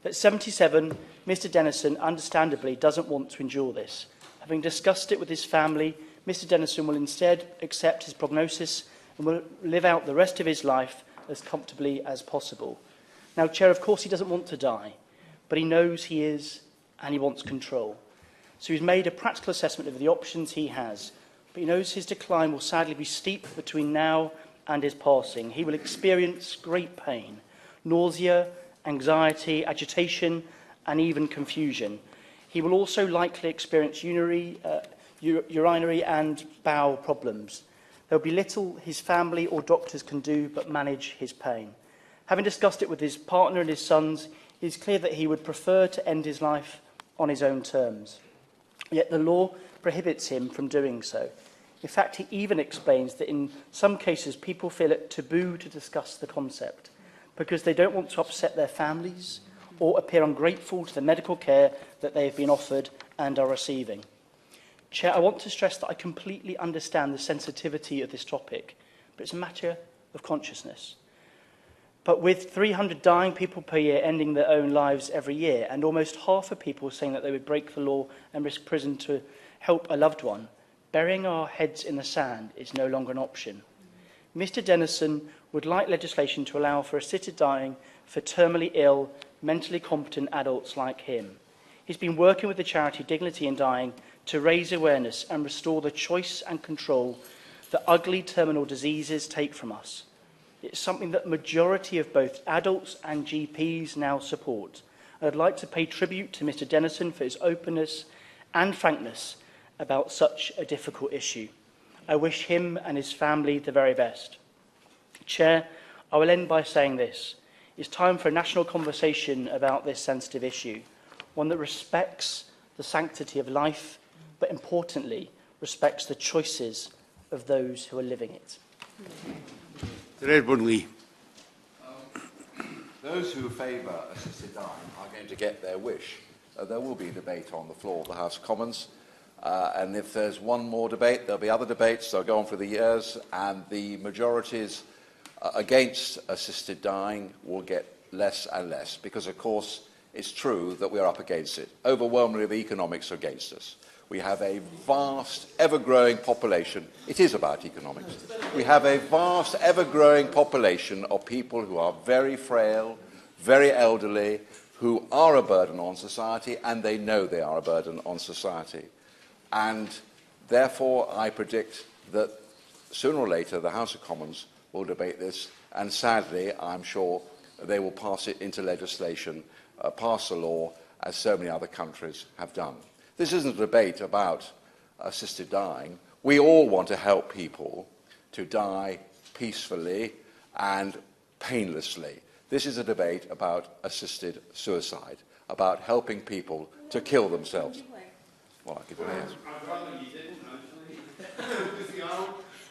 V: At 77, Mr Dennison understandably doesn't want to endure this. Having discussed it with his family, Mr Dennison will instead accept his prognosis and will live out the rest of his life as comfortably as possible. Now, Chair, of course he doesn't want to die, but he knows he is and he wants control. So he's made a practical assessment of the options he has, but he knows his decline will sadly be steep between now and his passing. He will experience great pain, nausea, anxiety, agitation, and even confusion. He will also likely experience urinary and bowel problems. There will be little his family or doctors can do but manage his pain. Having discussed it with his partner and his sons, it is clear that he would prefer to end his life on his own terms. Yet the law prohibits him from doing so. In fact, he even explains that in some cases people feel it taboo to discuss the concept because they don't want to upset their families or appear ungrateful to the medical care that they have been offered and are receiving. Chair, I want to stress that I completely understand the sensitivity of this topic, but it's a matter of consciousness. But with 300 dying people per year ending their own lives every year, and almost half of people saying that they would break the law and risk prison to help a loved one, burying our heads in the sand is no longer an option. Mr Dennison would like legislation to allow for assisted dying for terminally ill, mentally competent adults like him. He's been working with the charity Dignity in Dying to raise awareness and restore the choice and control that ugly terminal diseases take from us. It's something that the majority of both adults and GPs now support. I'd like to pay tribute to Mr Dennison for his openness and frankness about such a difficult issue. I wish him and his family the very best. Chair, I will end by saying this. It's time for a national conversation about this sensitive issue, one that respects the sanctity of life, but importantly, respects the choices of those who are living it.
T: Sir Edward Lee.
F: Those who favour assisted dying are going to get their wish. There will be debate on the floor of the House of Commons, and if there's one more debate, there'll be other debates. They'll go on for the years, and the majorities against assisted dying will get less and less, because, of course, it's true that we are up against it. Overwhelmingly, the economics are against us. We have a vast, ever-growing population. It is about economics. We have a vast, ever-growing population of people who are very frail, very elderly, who are a burden on society, and they know they are a burden on society. And therefore, I predict that sooner or later the House of Commons will debate this, and sadly, I'm sure they will pass it into legislation, pass a law, as so many other countries have done. This isn't a debate about assisted dying. We all want to help people to die peacefully and painlessly. This is a debate about assisted suicide, about helping people to kill themselves. Well, I'll give you an answer.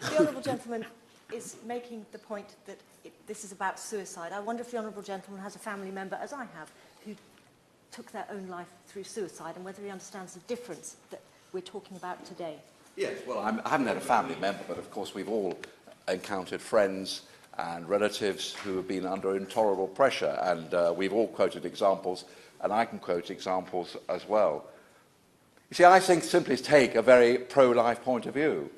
J: The honourable gentleman is making the point that this is about suicide. I wonder if the honourable gentleman has a family member, as I have, who took their own life through suicide, and whether he understands the difference that we're talking about today.
F: Yes, well, I haven't had a family member, but of course we've all encountered friends and relatives who have been under intolerable pressure, and we've all quoted examples, and I can quote examples as well. You see, I think simply take a very pro-life point of view,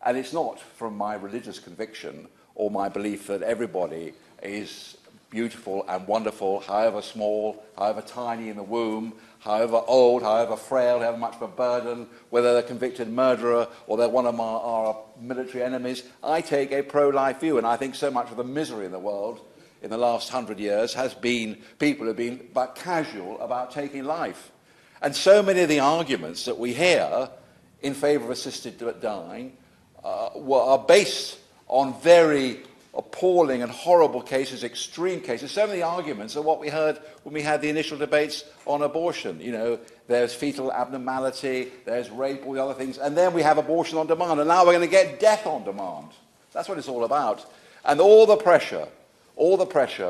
F: and it's not from my religious conviction or my belief that everybody is beautiful and wonderful, however small, however tiny in the womb, however old, however frail, however much of a burden, whether they're a convicted murderer or they're one of our military enemies. I take a pro-life view, and I think so much of the misery in the world in the last 100 years has been people have been but casual about taking life. And so many of the arguments that we hear in favour of assisted dying are based on very appalling and horrible cases, extreme cases. So many arguments are what we heard when we had the initial debates on abortion. You know, there's fetal abnormality, there's rape, all the other things, and then we have abortion on demand, and now we're going to get death on demand. That's what it's all about. And all the pressure,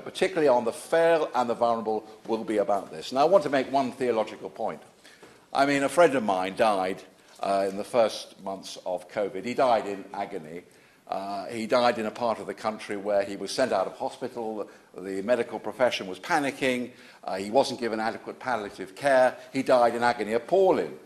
F: particularly on the frail and the vulnerable, will be about this. And I want to make one theological point. I mean, a friend of mine died in the first months of COVID. He died in agony. He died in a part of the country where he was sent out of hospital. The medical profession was panicking. He wasn't given adequate palliative care. He died in agony, appalling.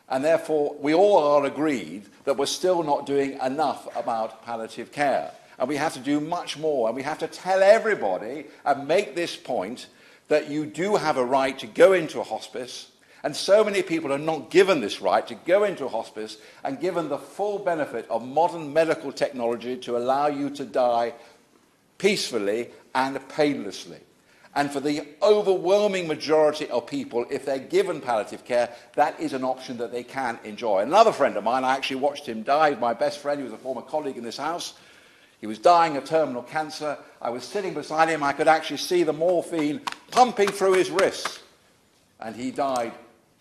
F: And therefore, we all are agreed that we're still not doing enough about palliative care. And we have to do much more. And we have to tell everybody and make this point that you do have a right to go into a hospice. And so many people are not given this right to go into a hospice and given the full benefit of modern medical technology to allow you to die peacefully and painlessly. And for the overwhelming majority of people, if they're given palliative care, that is an option that they can enjoy. Another friend of mine, I actually watched him die, my best friend, he was a former colleague in this house. He was dying of terminal cancer. I was sitting beside him. I could actually see the morphine pumping through his wrists. And he died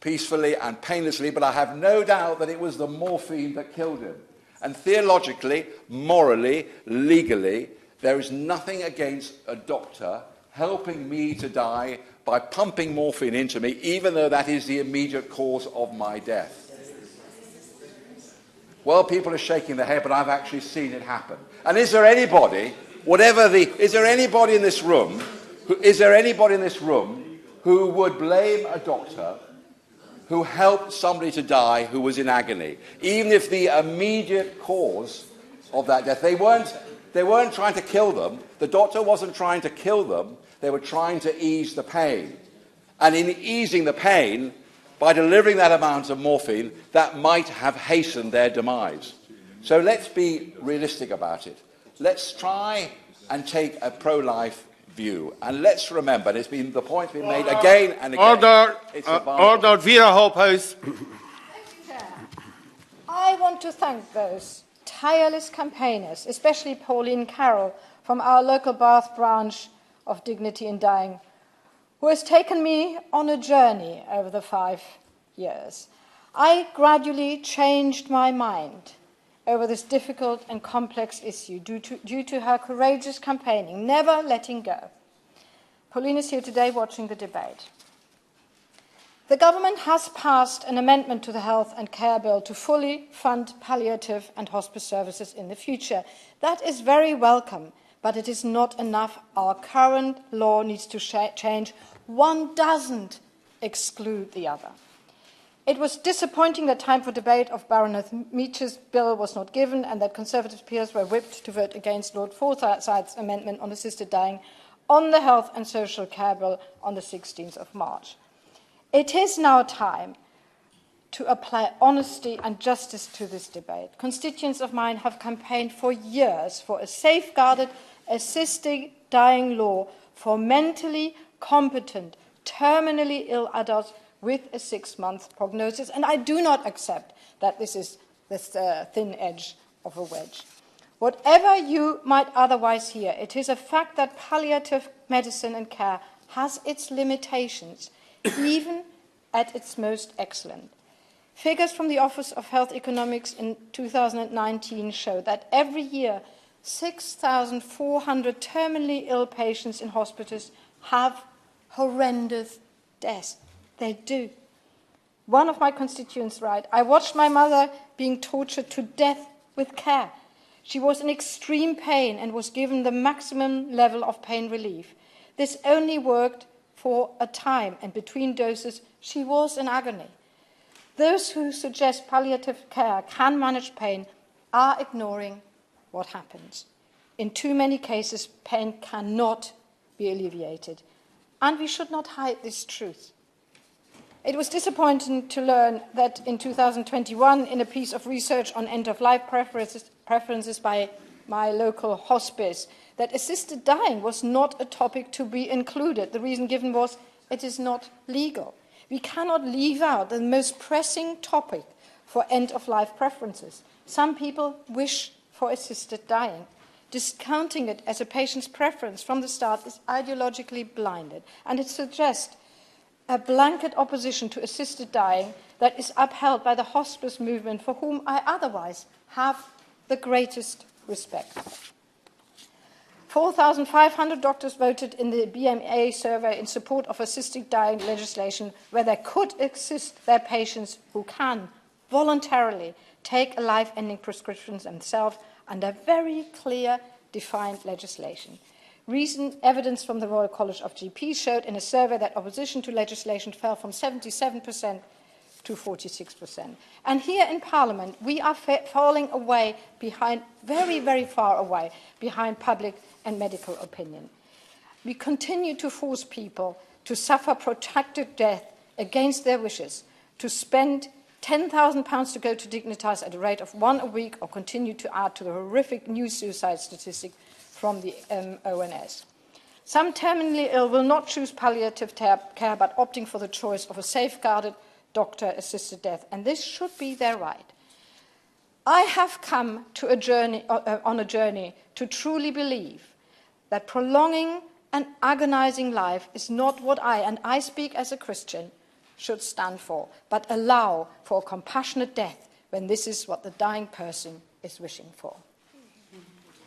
F: peacefully and painlessly, but I have no doubt that it was the morphine that killed him. And theologically, morally, legally, there is nothing against a doctor helping me to die by pumping morphine into me, even though that is the immediate cause of my death. Well, people are shaking their head, but I've actually seen it happen. And is there anybody, is there anybody in this room who would blame a doctor who helped somebody to die who was in agony, even if the immediate cause of that death, they weren't trying to kill them, the doctor wasn't trying to kill them, they were trying to ease the pain. And in easing the pain, by delivering that amount of morphine, that might have hastened their demise. So let's be realistic about it. Let's try and take a pro-life view. And let's remember, and it's been the point been made again and again.
T: Order, Vera Hophouse.
B: I want to thank those tireless campaigners, especially Pauline Carroll from our local Bath branch of Dignity in Dying, who has taken me on a journey over the 5 years. I gradually changed my mind over this difficult and complex issue due to her courageous campaigning, never letting go. Pauline is here today watching the debate. The government has passed an amendment to the Health and Care Bill to fully fund palliative and hospice services in the future. That is very welcome, but it is not enough. Our current law needs to change. One doesn't exclude the other. It was disappointing that time for debate of Baroness Meach's bill was not given and that Conservative peers were whipped to vote against Lord Forsyth's amendment on assisted dying on the Health and Social Care Bill on the 16th of March. It is now time to apply honesty and justice to this debate. Constituents of mine have campaigned for years for a safeguarded assisted dying law for mentally competent, terminally ill adults with a 6-month prognosis, and I do not accept that this is the thin edge of a wedge. Whatever you might otherwise hear, it is a fact that palliative medicine and care has its limitations, even at its most excellent. Figures from the Office of Health Economics in 2019 show that every year 6,400 terminally ill patients in hospitals have horrendous deaths. They do. One of my constituents writes, I watched my mother being tortured to death with care. She was in extreme pain and was given the maximum level of pain relief. This only worked for a time, and between doses, she was in agony. Those who suggest palliative care can manage pain are ignoring what happens. In too many cases, pain cannot be alleviated, and we should not hide this truth. It was disappointing to learn that in 2021, in a piece of research on end-of-life preferences by my local hospice, that assisted dying was not a topic to be included. The reason given was it is not legal. We cannot leave out the most pressing topic for end-of-life preferences. Some people wish for assisted dying. Discounting it as a patient's preference from the start is ideologically blinded, and it suggests a blanket opposition to assisted dying that is upheld by the hospice movement, for whom I otherwise have the greatest respect. 4,500 doctors voted in the BMA survey in support of assisted dying legislation, where they could assist their patients who can voluntarily take a life-ending prescription themselves under very clear, defined legislation. Recent evidence from the Royal College of GPs showed in a survey that opposition to legislation fell from 77% to 46%. And here in Parliament, we are falling away behind, very, very far away, behind public and medical opinion. We continue to force people to suffer protracted death against their wishes, to spend £10,000 to go to Dignitas at a rate of 1 a week, or continue to add to the horrific new suicide statistic from the ONS. Some terminally ill will not choose palliative care, but opting for the choice of a safeguarded doctor-assisted death, and this should be their right. I have come to on a journey to truly believe that prolonging an agonizing life is not what I speak as a Christian, should stand for, but allow for a compassionate death when this is what the dying person is wishing for.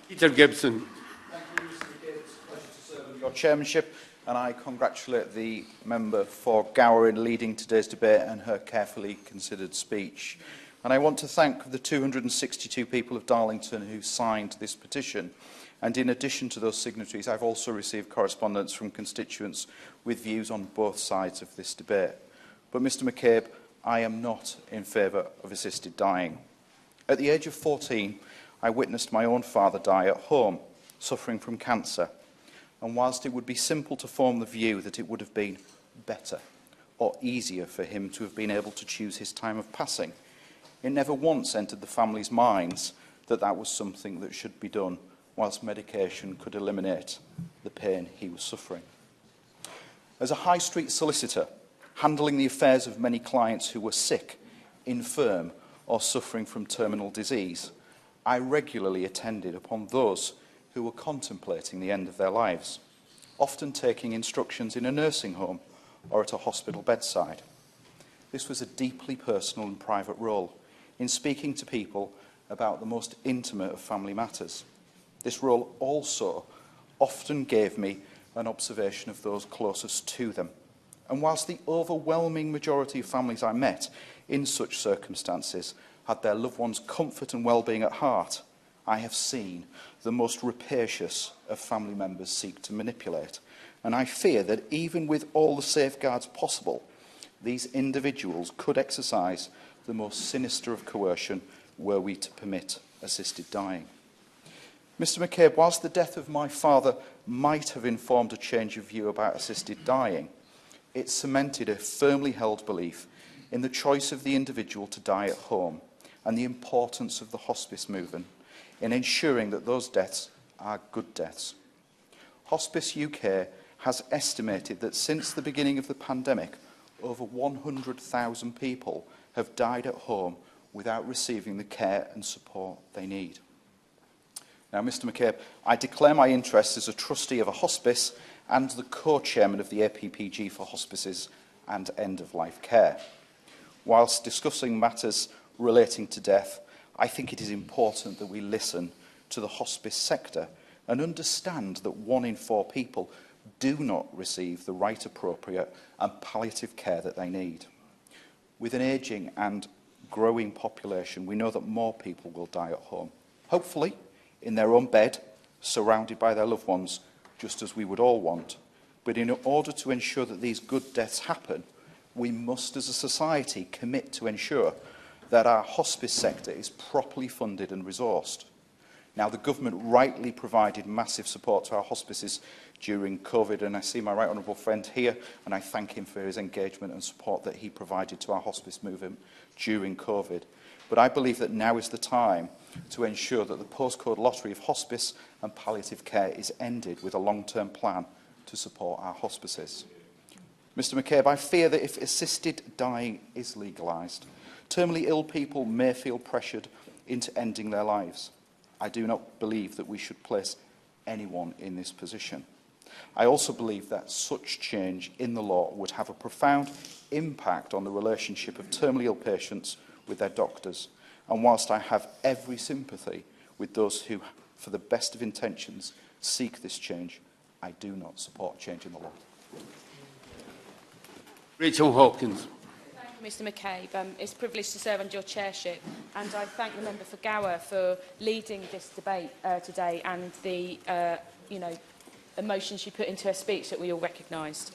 T: Peter Gibson.
K: Thank you, Mr. McKay. It's a pleasure to serve under your chairmanship, and I congratulate the member for Gower in leading today's debate and her carefully considered speech. And I want to thank the 262 people of Darlington who signed this petition. And in addition to those signatories, I've also received correspondence from constituents with views on both sides of this debate. But, Mr. McCabe, I am not in favour of assisted dying. At the age of 14, I witnessed my own father die at home, suffering from cancer. And whilst it would be simple to form the view that it would have been better or easier for him to have been able to choose his time of passing, it never once entered the family's minds that that was something that should be done whilst medication could eliminate the pain he was suffering. As a high street solicitor, handling the affairs of many clients who were sick, infirm, or suffering from terminal disease, I regularly attended upon those who were contemplating the end of their lives, often taking instructions in a nursing home or at a hospital bedside. This was a deeply personal and private role in speaking to people about the most intimate of family matters. This role also often gave me an observation of those closest to them. And whilst the overwhelming majority of families I met in such circumstances had their loved ones' comfort and well-being at heart, I have seen the most rapacious of family members seek to manipulate. And I fear that even with all the safeguards possible, these individuals could exercise the most sinister of coercion were we to permit assisted dying. Mr. McCabe, whilst the death of my father might have informed a change of view about assisted dying, it cemented a firmly held belief in the choice of the individual to die at home and the importance of the hospice movement in ensuring that those deaths are good deaths. Hospice UK has estimated that since the beginning of the pandemic, over 100,000 people have died at home without receiving the care and support they need. Now, Mr. McCabe, I declare my interest as a trustee of a hospice and the co-chairman of the APPG for hospices and end-of-life care. Whilst discussing matters relating to death, I think it is important that we listen to the hospice sector and understand that 1 in 4 people do not receive the right, appropriate and palliative care that they need. With an ageing and growing population, we know that more people will die at home. Hopefully, in their own bed, surrounded by their loved ones, just as we would all want. But in order to ensure that these good deaths happen, we must, as a society, commit to ensure that our hospice sector is properly funded and resourced. Now, the government rightly provided massive support to our hospices during COVID, and I see my right honourable friend here, and I thank him for his engagement and support that he provided to our hospice movement during COVID. But I believe that now is the time to ensure that the postcode lottery of hospice and palliative care is ended with a long-term plan to support our hospices. Mr McCabe, I fear that if assisted dying is legalised, terminally ill people may feel pressured into ending their lives. I do not believe that we should place anyone in this position. I also believe that such change in the law would have a profound impact on the relationship of terminally ill patients with their doctors. And whilst I have every sympathy with those who, for the best of intentions, seek this change, I do not support changing the law.
T: Rachel Hawkins.
G: Mr McCabe, it's a privilege to serve under your chairship, and I thank the member for Gower for leading this debate today and the emotion she put into her speech that we all recognised.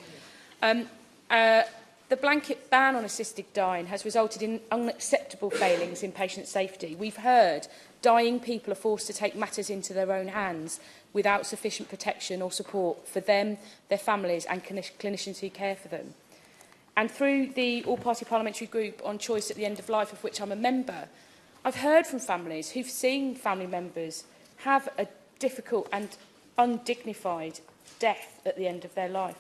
G: The blanket ban on assisted dying has resulted in unacceptable failings in patient safety. We've heard dying people are forced to take matters into their own hands without sufficient protection or support for them, their families and clinicians who care for them. And through the all-party parliamentary group on choice at the end of life, of which I'm a member, I've heard from families who've seen family members have a difficult and undignified death at the end of their life,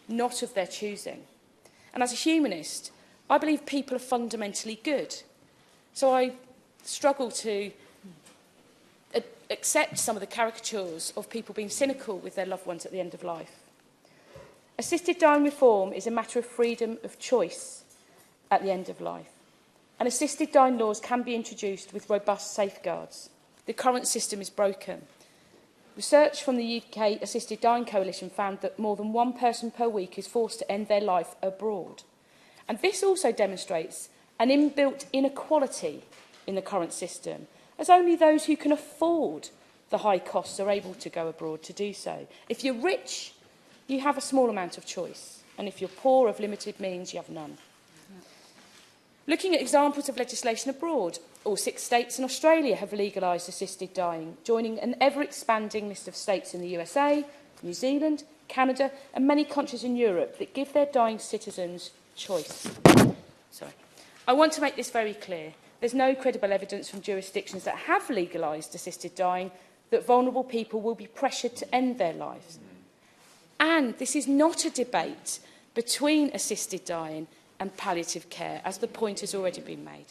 G: not of their choosing. And as a humanist, I believe people are fundamentally good. So I struggle to accept some of the caricatures of people being cynical with their loved ones at the end of life. Assisted dying reform is a matter of freedom of choice at the end of life. And assisted dying laws can be introduced with robust safeguards. The current system is broken. Research from the UK Assisted Dying Coalition found that more than one person per week is forced to end their life abroad. And this also demonstrates an inbuilt inequality in the current system, as only those who can afford the high costs are able to go abroad to do so. If you're rich, you have a small amount of choice, and if you're poor of limited means, you have none. Looking at examples of legislation abroad, all 6 states in Australia have legalised assisted dying, joining an ever-expanding list of states in the USA, New Zealand, Canada and many countries in Europe that give their dying citizens choice. I want to make this very clear. There's no credible evidence from jurisdictions that have legalised assisted dying that vulnerable people will be pressured to end their lives. And this is not a debate between assisted dying and palliative care, as the point has already been made.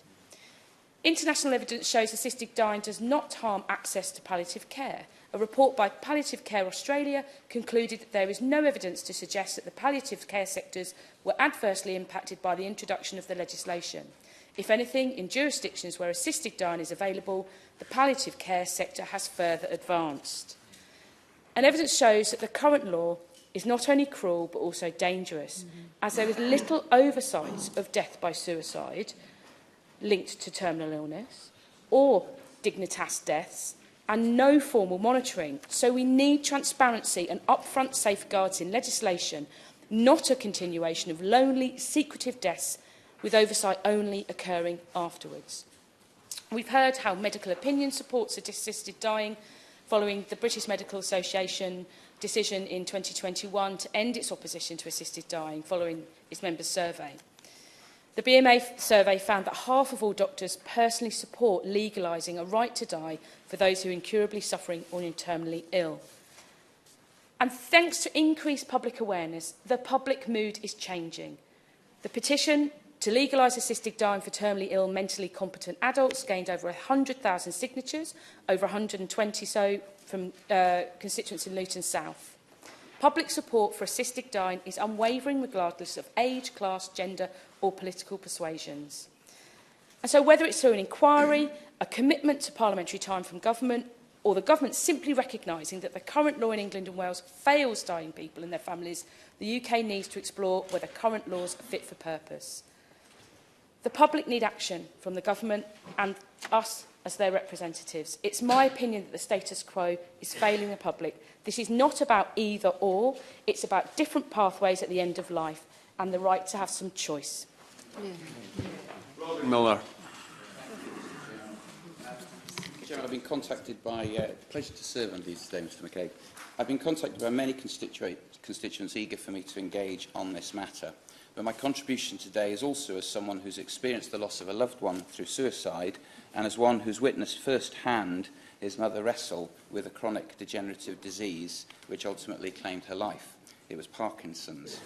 G: International evidence shows assisted dying does not harm access to palliative care. A report by Palliative Care Australia concluded that there is no evidence to suggest that the palliative care sectors were adversely impacted by the introduction of the legislation. If anything, in jurisdictions where assisted dying is available, the palliative care sector has further advanced. And evidence shows that the current law is not only cruel but also dangerous, as there is little oversight of death by suicide linked to terminal illness or dignitas deaths, and no formal monitoring. So we need transparency and upfront safeguards in legislation, not a continuation of lonely, secretive deaths with oversight only occurring afterwards. We've heard how medical opinion supports assisted dying following the British Medical Association decision in 2021 to end its opposition to assisted dying following its members' survey. The BMA survey found that half of all doctors personally support legalising a right to die for those who are incurably suffering or terminally ill. And thanks to increased public awareness, the public mood is changing. The petition to legalise assisted dying for terminally ill, mentally competent adults gained over 100,000 signatures, over 120 so from constituents in Luton South. Public support for assisted dying is unwavering regardless of age, class, gender or political persuasions. And so whether it's through an inquiry, a commitment to parliamentary time from government, or the government simply recognising that the current law in England and Wales fails dying people and their families, the UK needs to explore whether current laws are fit for purpose. The public need action from the government and us as their representatives. It's my opinion that the status quo is failing the public. This is not about either or, it's about different pathways at the end of life and the right to have some choice.
T: Miller.
L: Chairman, I've been contacted by, pleasure to serve on these today, Mr McCabe. I've been contacted by many constituents eager for me to engage on this matter. But my contribution today is also as someone who's experienced the loss of a loved one through suicide and as one who's witnessed firsthand his mother wrestle with a chronic degenerative disease which ultimately claimed her life. It was Parkinson's.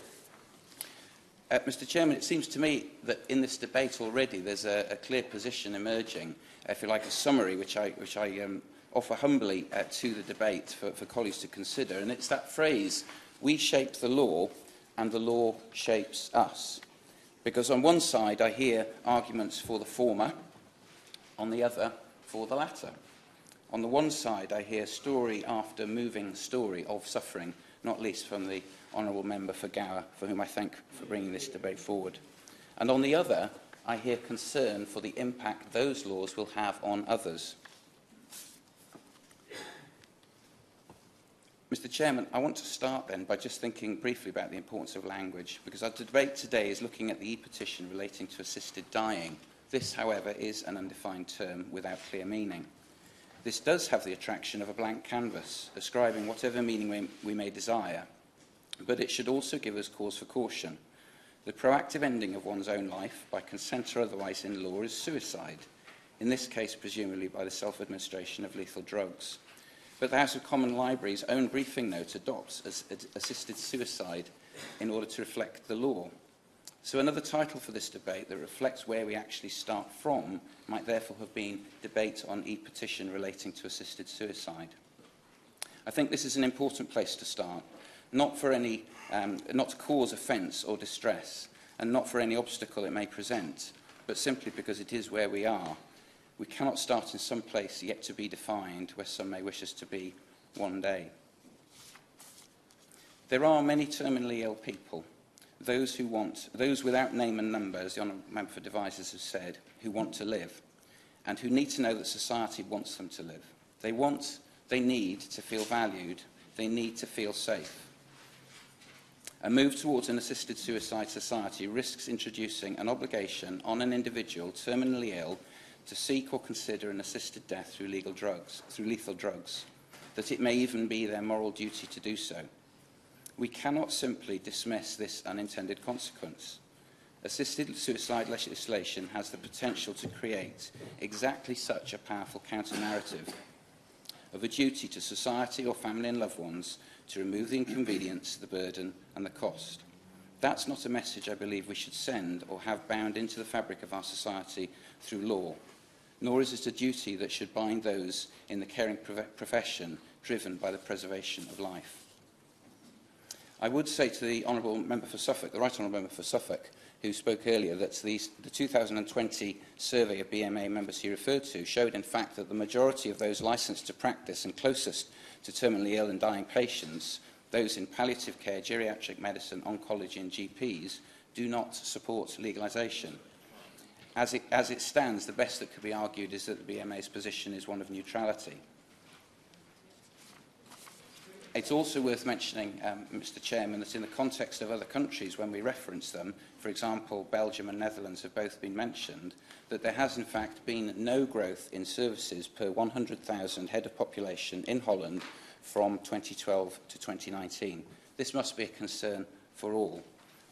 L: Mr Chairman, it seems to me that in this debate already there's a clear position emerging, if you like, a summary which I offer humbly to the debate for colleagues to consider, and it's that phrase, we shape the law and the law shapes us. Because on one side I hear arguments for the former, on the other for the latter. On the one side I hear story after moving story of suffering, not least from the Honourable Member for Gower, for whom I thank for bringing this debate forward. And on the other, I hear concern for the impact those laws will have on others. Mr Chairman, I want to start then by just thinking briefly about the importance of language, because our debate today is looking at the E-petition relating to assisted dying. This, however, is an undefined term without clear meaning. This does have the attraction of a blank canvas, ascribing whatever meaning we may desire, but it should also give us cause for caution. The proactive ending of one's own life, by consent or otherwise in law, is suicide, in this case presumably by the self-administration of lethal drugs. But the House of Commons Library's own briefing note adopts assisted suicide in order to reflect the law. So another title for this debate that reflects where we actually start from might therefore have been Debate on E-petition relating to assisted suicide. I think this is an important place to start, not to cause offence or distress, and not for any obstacle it may present, but simply because it is where we are. We cannot start in some place yet to be defined, where some may wish us to be one day. There are many terminally ill people, those without name and number, as the Honourable Member for Devizes has said, who want to live, and who need to know that society wants them to live. They need to feel valued, they need to feel safe. A move towards an assisted suicide society risks introducing an obligation on an individual terminally ill to seek or consider an assisted death through lethal drugs, that it may even be their moral duty to do so. We cannot simply dismiss this unintended consequence. Assisted suicide legislation has the potential to create exactly such a powerful counter-narrative of a duty to society or family and loved ones to remove the inconvenience, the burden and the cost. That's not a message I believe we should send or have bound into the fabric of our society through law, nor is it a duty that should bind those in the caring profession driven by the preservation of life. I would say to the Honourable Member for Suffolk, the Right Honourable Member for Suffolk, who spoke earlier, that the 2020 survey of BMA members he referred to showed, in fact, that the majority of those licensed to practice and closest to terminally ill and dying patients, those in palliative care, geriatric medicine, oncology and GPs, do not support legalisation. As it stands, the best that could be argued is that the BMA's position is one of neutrality. It's also worth mentioning, Mr Chairman, that in the context of other countries, when we reference them, for example, Belgium and Netherlands have both been mentioned, that there has in fact been no growth in services per 100,000 head of population in Holland from 2012 to 2019. This must be a concern for all.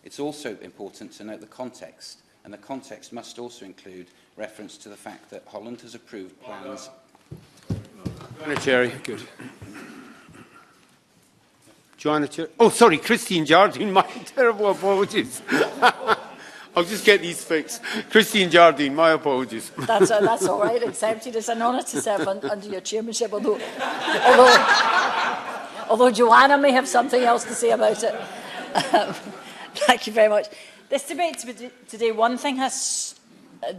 L: It's also important to note the context, and the context must also include reference to the fact that Holland has approved plans...
T: Cherry. Good. Joanna Cherry. Oh, sorry, Christine Jardine. My terrible apologies. I'll just get these fixed. Christine Jardine, my apologies.
M: That's all right. Accepted. It's an honour to serve under your chairmanship, although Joanna may have something else to say about it. Thank you very much. This debate today, one thing has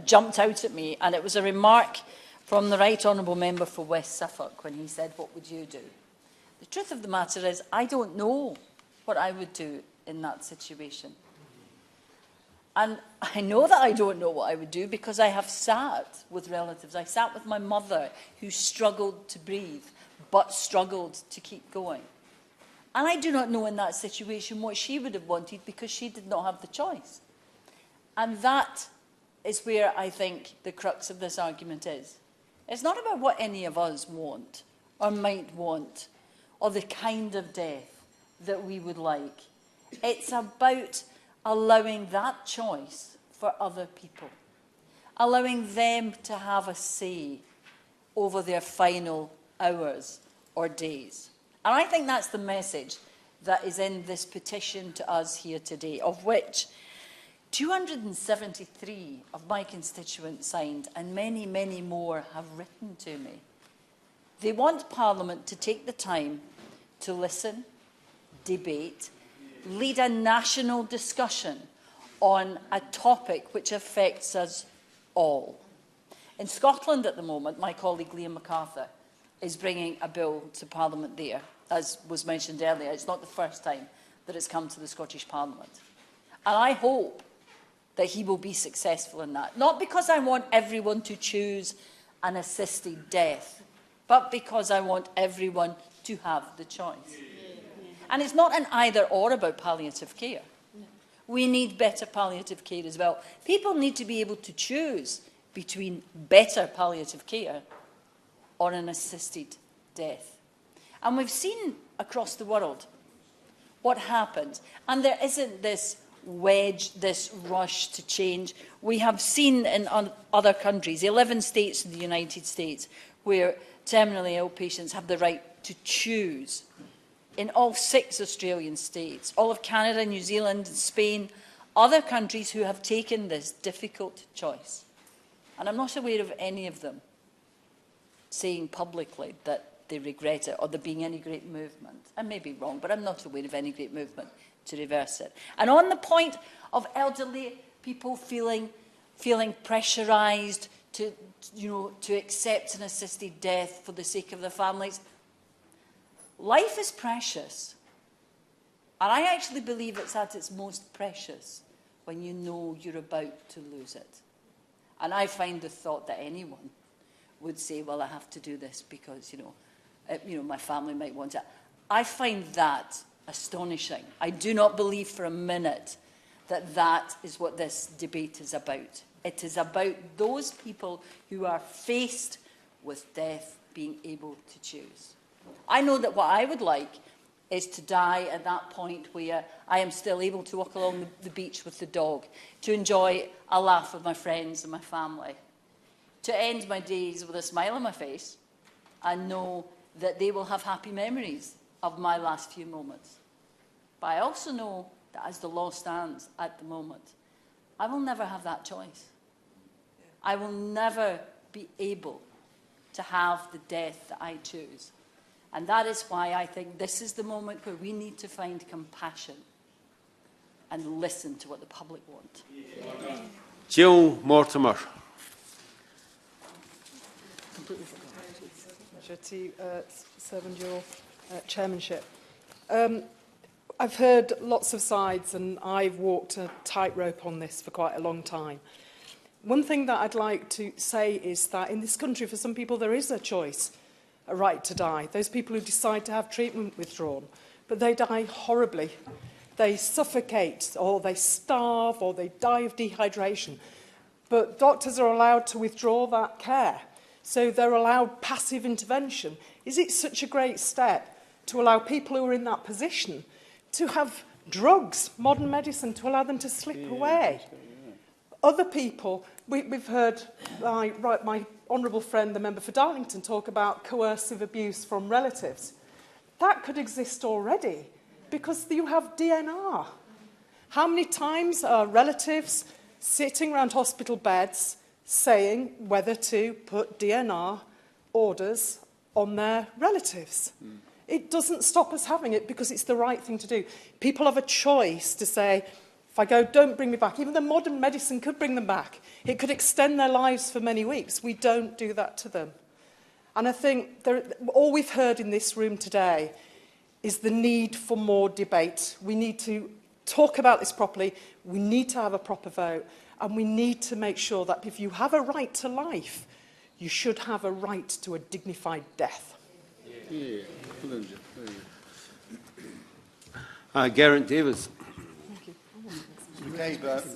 M: jumped out at me, and it was a remark from the Right Honourable Member for West Suffolk when he said, "What would you do?" The truth of the matter is, I don't know what I would do in that situation. And I know that I don't know what I would do because I have sat with relatives. I sat with my mother who struggled to breathe, but struggled to keep going. And I do not know in that situation what she would have wanted because she did not have the choice. And that is where I think the crux of this argument is. It's not about what any of us want or might want or the kind of death that we would like. It's about allowing that choice for other people, allowing them to have a say over their final hours or days. And I think that's the message that is in this petition to us here today, of which 273 of my constituents signed, and many, many more have written to me. They want Parliament to take the time to listen, debate, lead a national discussion on a topic which affects us all. In Scotland at the moment, my colleague Liam MacArthur is bringing a bill to Parliament there. As was mentioned earlier, it's not the first time that it's come to the Scottish Parliament. And I hope that he will be successful in that. Not because I want everyone to choose an assisted death, but because I want everyone to have the choice. And it's not an either-or about palliative care. We need better palliative care as well. People need to be able to choose between better palliative care or an assisted death. And we've seen across the world what happens. And there isn't this wedge, this rush to change. We have seen in other countries, 11 states in the United States, where terminally ill patients have the right to choose. In all 6 Australian states, all of Canada, New Zealand, Spain, other countries who have taken this difficult choice. And I'm not aware of any of them saying publicly that they regret it or there being any great movement. I may be wrong, but I'm not aware of any great movement to reverse it. And on the point of elderly people feeling pressurised to accept an assisted death for the sake of their families, life is precious. And I actually believe it's at its most precious when you know you're about to lose it. And I find the thought that anyone would say, well, I have to do this because, my family might want it. I find that astonishing. I do not believe for a minute that that is what this debate is about. It is about those people who are faced with death being able to choose. I know that what I would like is to die at that point where I am still able to walk along the beach with the dog, to enjoy a laugh with my friends and my family, to end my days with a smile on my face and know that they will have happy memories of my last few moments. But I also know that as the law stands at the moment, I will never have that choice. I will never be able to have the death that I choose. And that is why I think this is the moment where we need to find compassion and listen to what the public want.
T: Jill Mortimer.
Q: Completely forgot. Pleasure to serve under your chairmanship. I've heard lots of sides and I've walked a tightrope on this for quite a long time. One thing that I'd like to say is that in this country, for some people, there is a choice, a right to die. Those people who decide to have treatment withdrawn, but they die horribly. They suffocate, or they starve, or they die of dehydration. But doctors are allowed to withdraw that care. So they're allowed passive intervention. Is it such a great step to allow people who are in that position to have drugs, modern medicine, to allow them to slip away? Other people, we've heard my honourable friend, the member for Darlington, talk about coercive abuse from relatives. That could exist already because you have DNR. How many times are relatives sitting around hospital beds saying whether to put DNR orders on their relatives? It doesn't stop us having it because it's the right thing to do. People have a choice to say, if I go, don't bring me back. Even the modern medicine could bring them back. It could extend their lives for many weeks. We don't do that to them. And I think all we've heard in this room today is the need for more debate. We need to
D: talk about this properly. We need to have a proper vote, and we need to make sure that if you have a right to life, you should have a right to a dignified death.
T: Geraint Davis.
K: Okay, but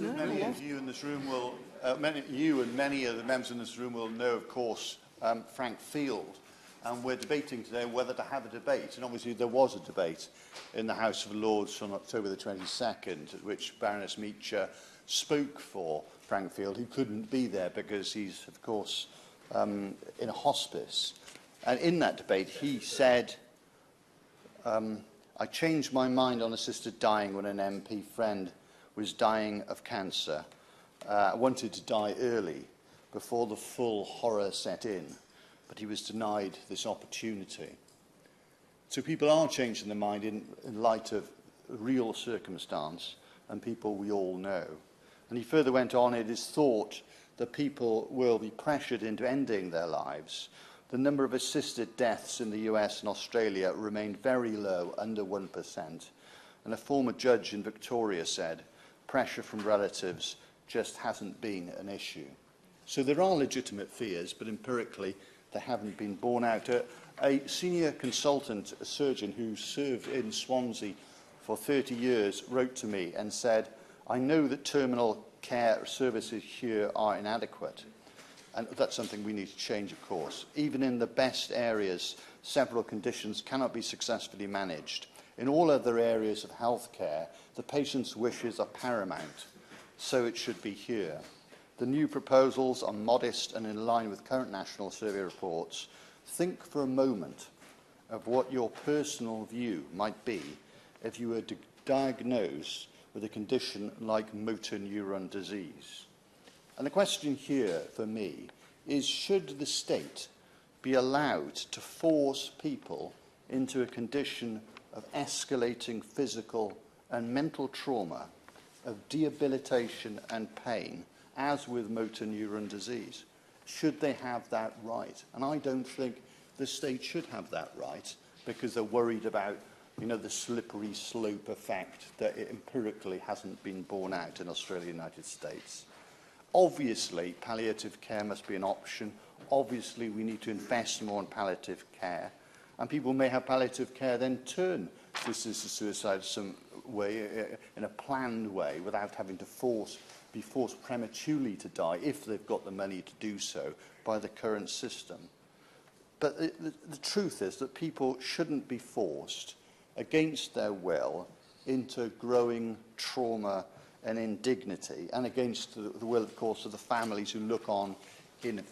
K: many of you in this room will, many of the members in this room will know, of course, Frank Field. And we're debating today whether to have a debate. And obviously there was a debate in the House of Lords on October the 22nd, at which Baroness Meacher spoke for Frank Field, who couldn't be there because he's, of course, in a hospice. And in that debate, he said, I changed my mind on assisted dying when an MP friend was dying of cancer. I wanted to die early, before the full horror set in, but he was denied this opportunity. So people are changing their mind in light of real circumstance and people we all know. And he further went on, it is thought that people will be pressured into ending their lives. The number of assisted deaths in the US and Australia remained very low, under 1%. And a former judge in Victoria said, pressure from relatives just hasn't been an issue. So there are legitimate fears, but empirically they haven't been borne out. A senior consultant, a surgeon who served in Swansea for 30 years, wrote to me and said, I know that terminal care services here are inadequate. And that's something we need to change, of course. Even in the best areas, several conditions cannot be successfully managed. In all other areas of healthcare, the patient's wishes are paramount. So it should be here. The new proposals are modest and in line with current national survey reports. Think for a moment of what your personal view might be if you were diagnosed with a condition like motor neuron disease. And the question here for me is, should the state be allowed to force people into a condition of escalating physical and mental trauma, of debilitation and pain, as with motor neuron disease? Should they have that right? And I don't think the state should have that right, because they're worried about, the slippery slope effect that it empirically hasn't been borne out in Australia and the United States. Obviously, palliative care must be an option. Obviously, we need to invest more in palliative care. And people may have palliative care then turn to assisted suicide some way, in a planned way, without having to be forced prematurely to die, if they've got the money to do so, by the current system. But the truth is that people shouldn't be forced, against their will, into growing trauma and indignity, and against the will, of course, of the families who look on in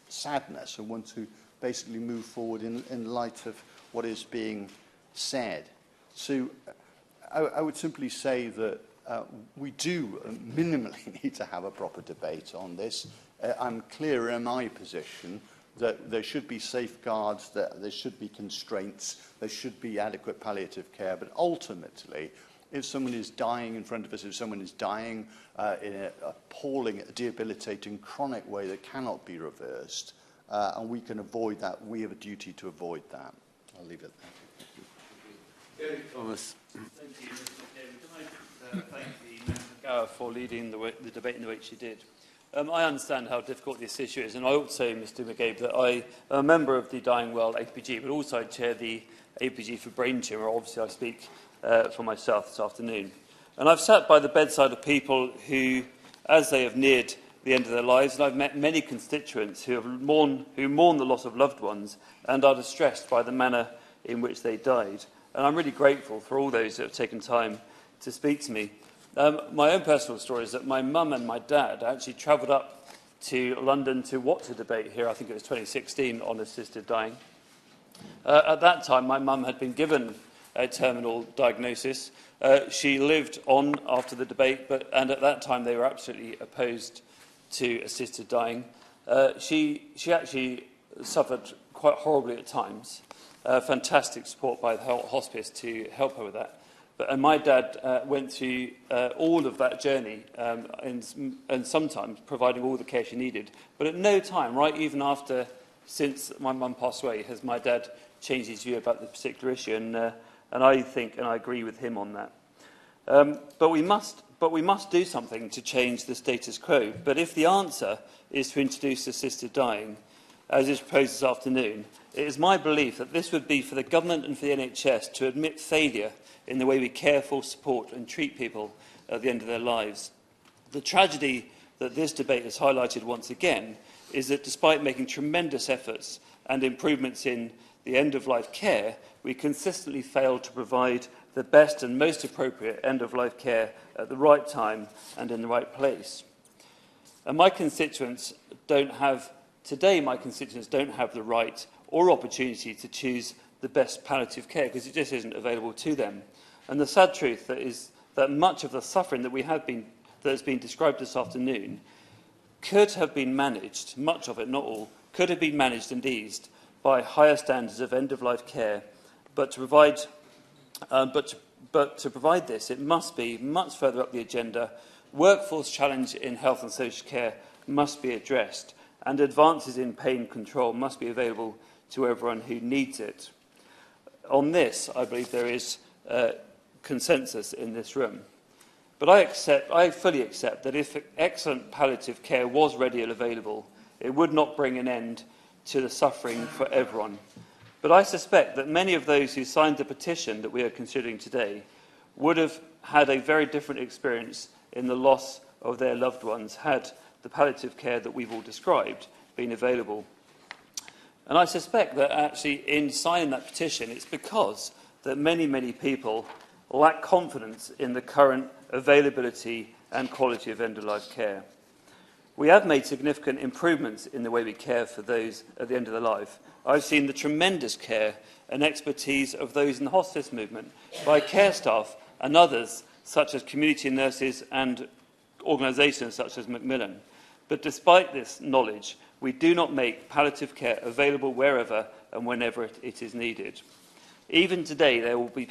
K: sadness and want to basically move forward in light of what is being said. So I would simply say that we do minimally need to have a proper debate on this. I'm clear in my position that there should be safeguards, that there should be constraints, there should be adequate palliative care, but ultimately, if someone is dying in front of us, if someone is dying in an appalling, debilitating, chronic way that cannot be reversed, and we can avoid that, we have a duty to avoid that. I'll leave it there.
T: Gary Thomas.
N: Thank you, Mr. Chairman. Can I thank the Member Gower for leading the debate in the way she did? I understand how difficult this issue is, and I ought to say, Mr McGabe, that I am a member of the Dying Well APG, but also I chair the APG for Brain Tumour. Obviously, I speak for myself this afternoon. And I've sat by the bedside of people who, as they have neared the end of their lives, and I've met many constituents who mourn the loss of loved ones and are distressed by the manner in which they died. And I'm really grateful for all those that have taken time to speak to me. My own personal story is that my mum and my dad actually travelled up to London to watch a debate here, I think it was 2016, on assisted dying. At that time, my mum had been given a terminal diagnosis. She lived on after the debate, and at that time they were absolutely opposed to assisted dying. She actually suffered quite horribly at times. Fantastic support by the hospice to help her with that. And my dad went through all of that journey and sometimes providing all the care she needed. But at no time, right even after, since my mum passed away, has my dad changed his view about the particular issue. And I think, and I agree with him on that. But we must do something to change the status quo. But if the answer is to introduce assisted dying, as is proposed this afternoon, it is my belief that this would be for the government and for the NHS to admit failure in the way we care for, support and treat people at the end of their lives. The tragedy that this debate has highlighted once again is that despite making tremendous efforts and improvements in the end-of-life care, we consistently fail to provide the best and most appropriate end-of-life care at the right time and in the right place. And my constituents don't have the right or opportunity to choose the best palliative care because it just isn't available to them. And the sad truth is that much of the suffering that has been described this afternoon could have been managed, much of it, not all, could have been managed and eased by higher standards of end-of-life care. But to provide this, it must be much further up the agenda. Workforce challenge in health and social care must be addressed, and advances in pain control must be available to everyone who needs it. On this, I believe there is consensus in this room. But I fully accept that if excellent palliative care was ready and available, it would not bring an end to the suffering for everyone. But I suspect that many of those who signed the petition that we are considering today would have had a very different experience in the loss of their loved ones had the palliative care that we've all described been available. And I suspect that actually in signing that petition, it's because that many, many people lack confidence in the current availability and quality of end-of-life care. We have made significant improvements in the way we care for those at the end of their life. I've seen the tremendous care and expertise of those in the hospice movement by care staff and others, such as community nurses and organisations such as Macmillan. But despite this knowledge, we do not make palliative care available wherever and whenever it is needed. Even today, there will be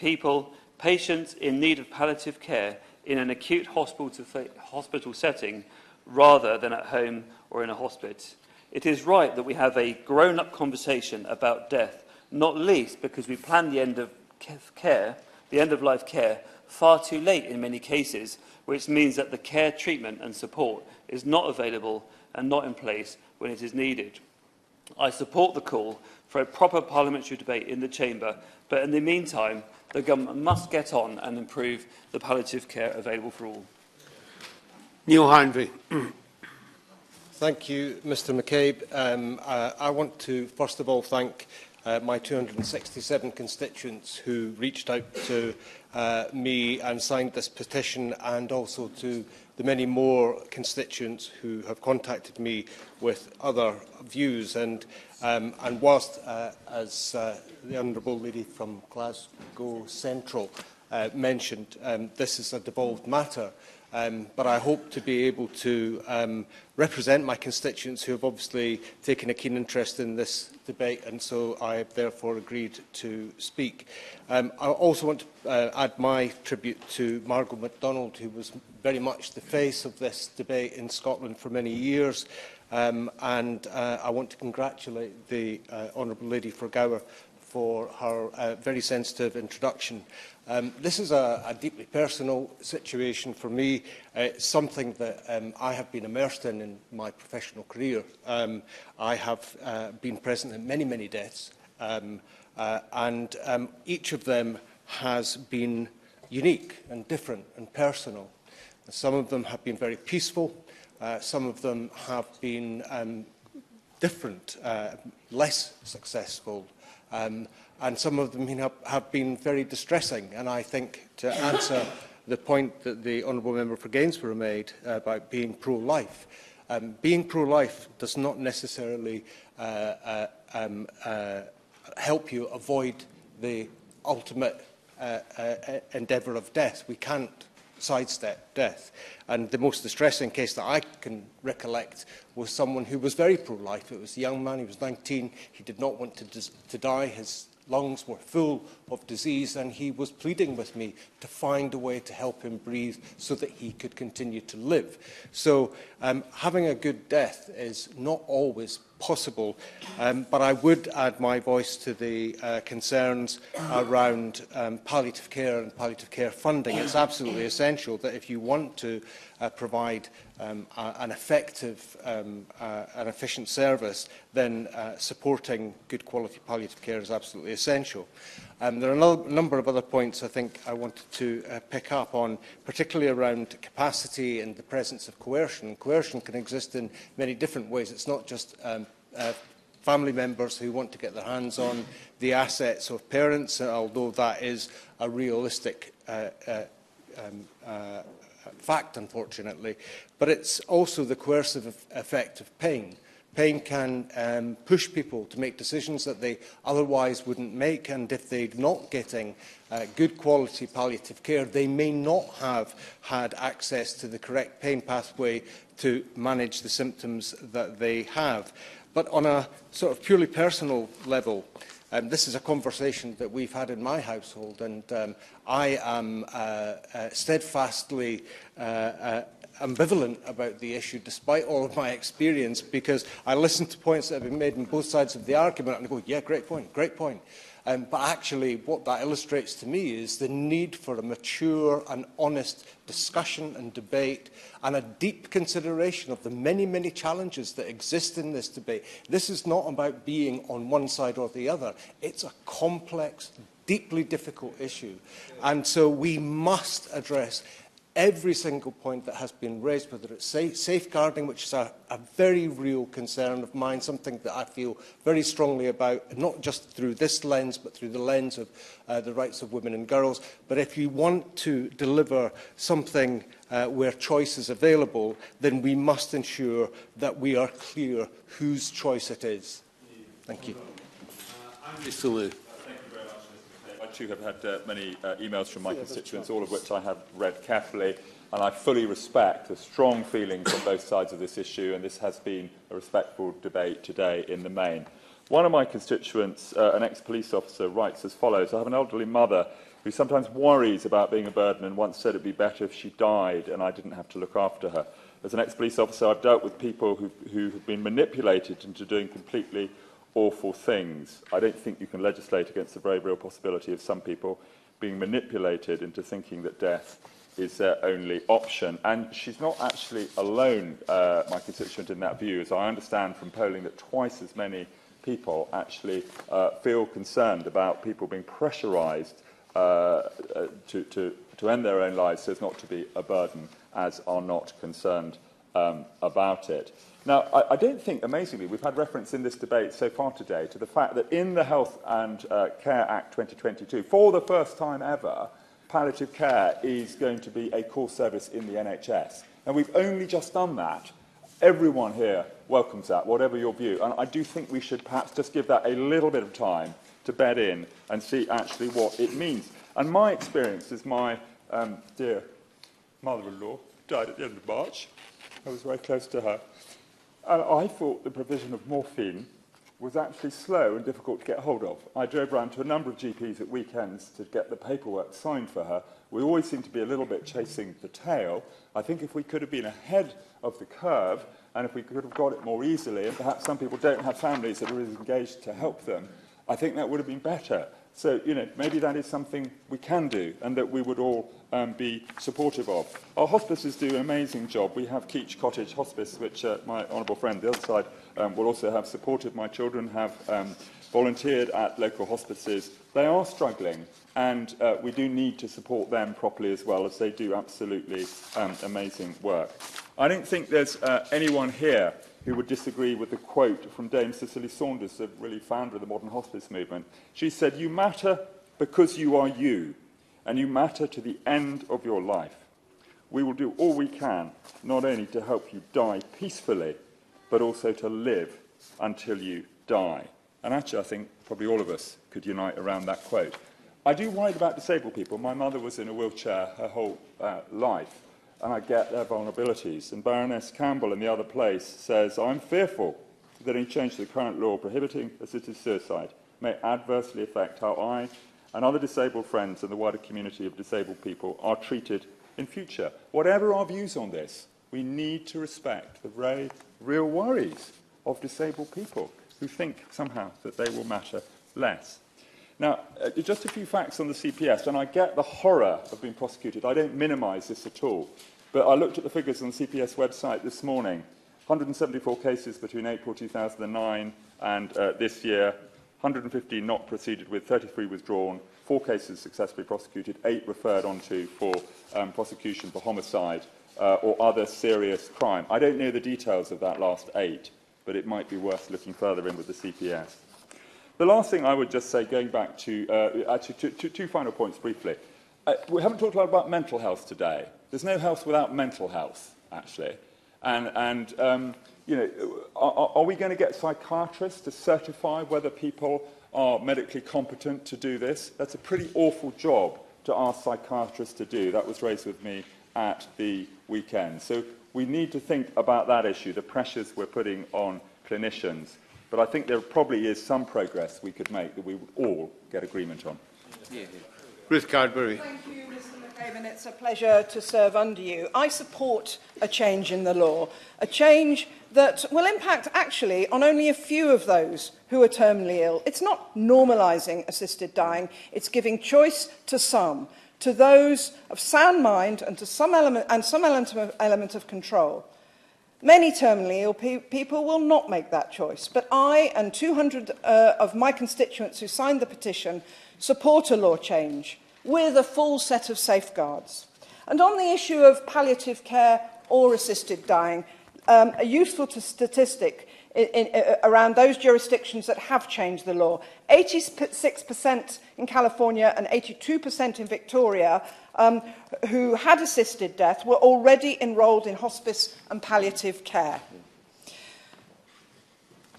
N: patients in need of palliative care in an acute hospital setting rather than at home or in a hospice. It is right that we have a grown-up conversation about death, not least because we plan the end of life care, far too late in many cases, which means that the care, treatment and support is not available and not in place when it is needed. I support the call for a proper parliamentary debate in the Chamber, but in the meantime, the government must get on and improve the palliative care available for all.
T: Neil Hanvey.
A: Thank you, Mr McCabe. I want to first of all thank my 267 constituents who reached out to me and signed this petition, and also to the many more constituents who have contacted me with other views. And whilst, as the Honourable Lady from Glasgow Central mentioned, this is a devolved matter, but I hope to be able to represent my constituents who have obviously taken a keen interest in this debate, and so I have therefore agreed to speak. I also want to add my tribute to Margot MacDonald, who was very much the face of this debate in Scotland for many years, and I want to congratulate the Honourable Lady for Gower for her very sensitive introduction. This is a deeply personal situation for me. It's something that I have been immersed in my professional career. I have been present in many, many deaths, and each of them has been unique and different and personal. Some of them have been very peaceful. Some of them have been different, less successful. And some of them have been very distressing. And I think, to answer the point that the Honourable Member for Gainsborough made about being pro-life, being pro-life does not necessarily help you avoid the ultimate endeavour of death. We can't sidestep death. And the most distressing case that I can recollect was someone who was very pro-life. It was a young man, he was 19, he did not want to die, his lungs were full of disease, and he was pleading with me to find a way to help him breathe so that he could continue to live. So having a good death is not always possible. But I would add my voice to the concerns around palliative care and palliative care funding. It's absolutely essential that if you want to provide an effective and efficient service, then supporting good quality palliative care is absolutely essential. There are a number of other points I think I wanted to pick up on, particularly around capacity and the presence of coercion. Coercion can exist in many different ways. It's not just family members who want to get their hands on the assets of parents, although that is a realistic fact, unfortunately. But it's also the coercive effect of pain. Pain can push people to make decisions that they otherwise wouldn't make, and if they're not getting good quality palliative care, they may not have had access to the correct pain pathway to manage the symptoms that they have. But on a sort of purely personal level, this is a conversation that we've had in my household, and I am steadfastly ambivalent about the issue, despite all of my experience, because I listen to points that have been made on both sides of the argument and I go, yeah, great point, great point. But actually, what that illustrates to me is the need for a mature and honest discussion and debate and a deep consideration of the many, many challenges that exist in this debate. This is not about being on one side or the other. It's a complex, deeply difficult issue. And so we must address every single point that has been raised, whether it's safeguarding, which is a very real concern of mine, something that I feel very strongly about, not just through this lens, but through the lens of the rights of women and girls. But if you want to deliver something where choice is available, then we must ensure that we are clear whose choice it is. Thank you.
T: Andrew Salu.
E: I too have had many emails from my constituents, all of which I have read carefully, and I fully respect the strong feelings on both sides of this issue, and this has been a respectful debate today in the main. One of my constituents, an ex-police officer, writes as follows: I have an elderly mother who sometimes worries about being a burden and once said it would be better if she died and I didn't have to look after her. As an ex-police officer, I've dealt with people who have been manipulated into doing completely awful things. I don't think you can legislate against the very real possibility of some people being manipulated into thinking that death is their only option. And she's not actually alone, my constituent, in that view, as I understand from polling that twice as many people actually feel concerned about people being pressurised to end their own lives so as not to be a burden, as are not concerned about it. Now, I don't think, amazingly, we've had reference in this debate so far today to the fact that in the Health and Care Act 2022, for the first time ever, palliative care is going to be a core service in the NHS. And we've only just done that. Everyone here welcomes that, whatever your view. And I do think we should perhaps just give that a little bit of time to bed in and see actually what it means. And my experience is my dear mother-in-law died at the end of March. I was very close to her. And I thought the provision of morphine was actually slow and difficult to get hold of. I drove around to a number of GPs at weekends to get the paperwork signed for her. We always seem to be a little bit chasing the tail. I think if we could have been ahead of the curve, and if we could have got it more easily, and perhaps some people don't have families that are engaged to help them, I think that would have been better. So, you know, maybe that is something we can do and that we would all be supportive of. Our hospices do an amazing job. We have Keach Cottage Hospice, which my honourable friend, the other side, will also have supported. My children have volunteered at local hospices. They are struggling, and we do need to support them properly as well, as they do absolutely amazing work. I don't think there's anyone here who would disagree with the quote from Dame Cicely Saunders, the really founder of the modern hospice movement. She said, "You matter because you are you, and you matter to the end of your life. We will do all we can, not only to help you die peacefully, but also to live until you die." And actually, I think probably all of us could unite around that quote. I do worry about disabled people. My mother was in a wheelchair her whole life, and I get their vulnerabilities. And Baroness Campbell in the other place says, "I'm fearful that any change to the current law prohibiting assisted suicide may adversely affect how I and other disabled friends and the wider community of disabled people are treated in future." Whatever our views on this, we need to respect the very real worries of disabled people who think somehow that they will matter less. Now, just a few facts on the CPS, and I get the horror of being prosecuted. I don't minimise this at all. But I looked at the figures on the CPS website this morning. 174 cases between April 2009 and this year, 115 not proceeded with, 33 withdrawn, 4 cases successfully prosecuted, 8 referred on to for prosecution for homicide or other serious crime. I don't know the details of that last 8, but it might be worth looking further in with the CPS. The last thing I would just say, going back to actually two final points briefly. We haven't talked a lot about mental health today. There's no health without mental health, actually. And you know, are we going to get psychiatrists to certify whether people are medically competent to do this? That's a pretty awful job to ask psychiatrists to do. That was raised with me at the weekend. So we need to think about that issue, the pressures we're putting on clinicians. But I think there probably is some progress we could make that we would all get agreement on.
T: Yeah. Ruth Cadbury.
H: Thank you, Mr. McCabe, it's a pleasure to serve under you. I support a change in the law, a change that will impact actually on only a few of those who are terminally ill. It's not normalising assisted dying, it's giving choice to some, to those of sound mind and to some element of control. Many terminally ill people will not make that choice, but I and 200 of my constituents who signed the petition support a law change with a full set of safeguards. And on the issue of palliative care or assisted dying, a useful statistic around those jurisdictions that have changed the law. 86% in California and 82% in Victoria who had assisted death were already enrolled in hospice and palliative care.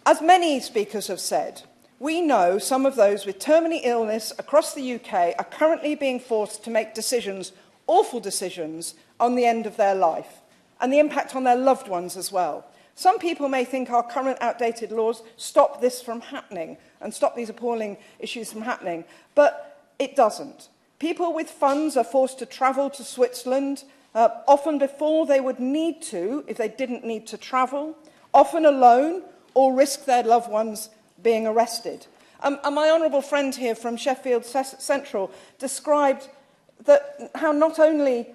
H: As many speakers have said, we know some of those with terminal illness across the UK are currently being forced to make decisions, awful decisions, on the end of their life and the impact on their loved ones as well. Some people may think our current outdated laws stop this from happening and stop these appalling issues from happening, but it doesn't. People with funds are forced to travel to Switzerland, often before they would need to, if they didn't need to travel, often alone, or risk their loved ones being arrested. And my honourable friend here from Sheffield Central described that how not only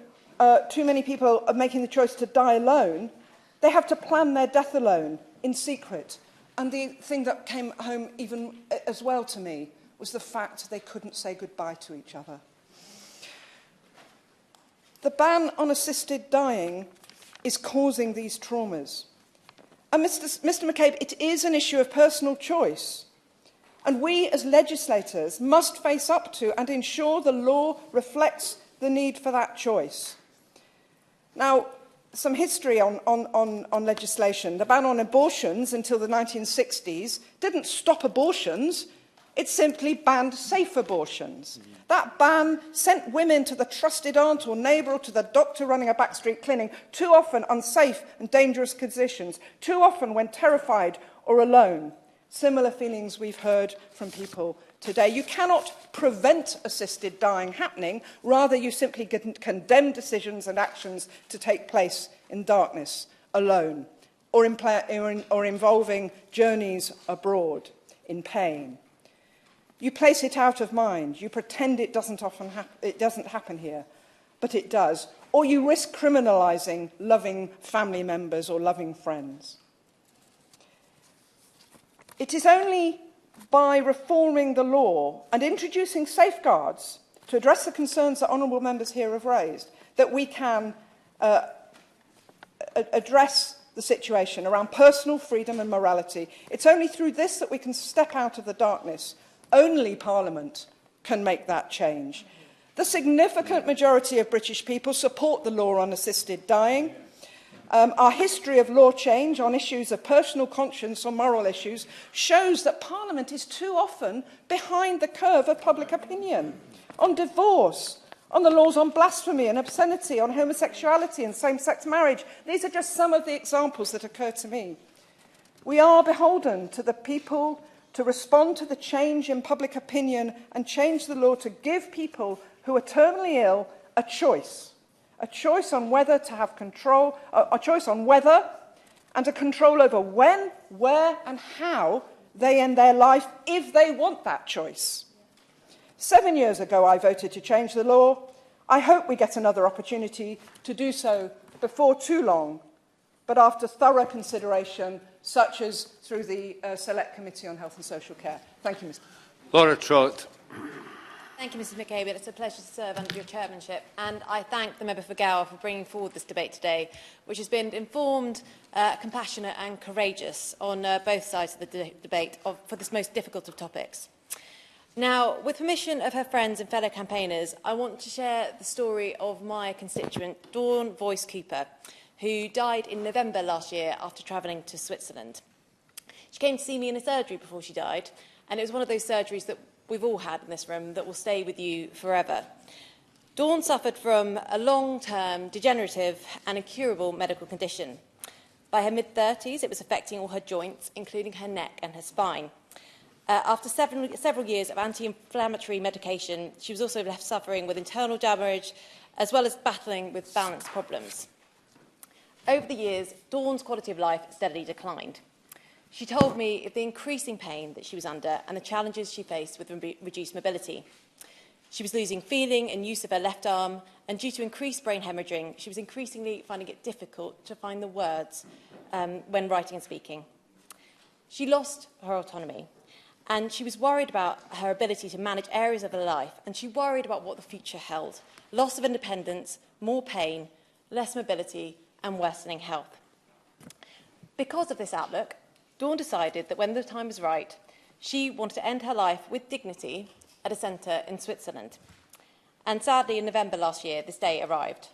H: too many people are making the choice to die alone, they have to plan their death alone, in secret. And the thing that came home even as well to me was the fact they couldn't say goodbye to each other. The ban on assisted dying is causing these traumas. And Mr. McCabe, it is an issue of personal choice. And we as legislators must face up to and ensure the law reflects the need for that choice. Now, some history on legislation. The ban on abortions until the 1960s didn't stop abortions, it simply banned safe abortions. That ban sent women to the trusted aunt or neighbour or to the doctor running a backstreet clinic, too often unsafe and dangerous conditions, too often when terrified or alone. Similar feelings we've heard from people today. You cannot prevent assisted dying happening, rather you simply condemn decisions and actions to take place in darkness, alone, or involving journeys abroad in pain. You place it out of mind, you pretend it doesn't happen here, but it does. Or you risk criminalising loving family members or loving friends. It is only by reforming the law and introducing safeguards to address the concerns that honourable members here have raised that we can address the situation around personal freedom and morality. It's only through this that we can step out of the darkness. Only Parliament can make that change. The significant majority of British people support the law on assisted dying. Our history of law change on issues of personal conscience or moral issues shows that Parliament is too often behind the curve of public opinion. On divorce, on the laws on blasphemy and obscenity, on homosexuality and same-sex marriage. These are just some of the examples that occur to me. We are beholden to the people to respond to the change in public opinion and change the law to give people who are terminally ill a choice on whether to have control, a choice on whether and a control over when, where and how they end their life if they want that choice. 7 years ago, I voted to change the law. I hope we get another opportunity to do so before too long, but after thorough consideration, such as through the Select Committee on Health and Social Care. Thank you, Mr.
T: Laura Trott.
C: Thank you, Mrs McCabe. It's a pleasure to serve under your chairmanship, and I thank the member for Gower for bringing forward this debate today, which has been informed, compassionate and courageous on both sides of the debate for this most difficult of topics. Now, with permission of her friends and fellow campaigners, I want to share the story of my constituent, Dawn Voice Cooper, who died in November last year after travelling to Switzerland. She came to see me in a surgery before she died, and it was one of those surgeries that we've all had in this room that will stay with you forever. Dawn suffered from a long-term, degenerative and incurable medical condition. By her mid-30s, it was affecting all her joints, including her neck and her spine. After several years of anti-inflammatory medication, she was also left suffering with internal damage, as well as battling with balance problems. Over the years, Dawn's quality of life steadily declined. She told me of the increasing pain that she was under and the challenges she faced with reduced mobility. She was losing feeling and use of her left arm, and due to increased brain hemorrhaging, she was increasingly finding it difficult to find the words when writing and speaking. She lost her autonomy, and she was worried about her ability to manage areas of her life, and she worried about what the future held: loss of independence, more pain, less mobility, and worsening health. Because of this outlook, Dawn decided that when the time was right, she wanted to end her life with dignity at a centre in Switzerland. And sadly, in November last year, this day arrived.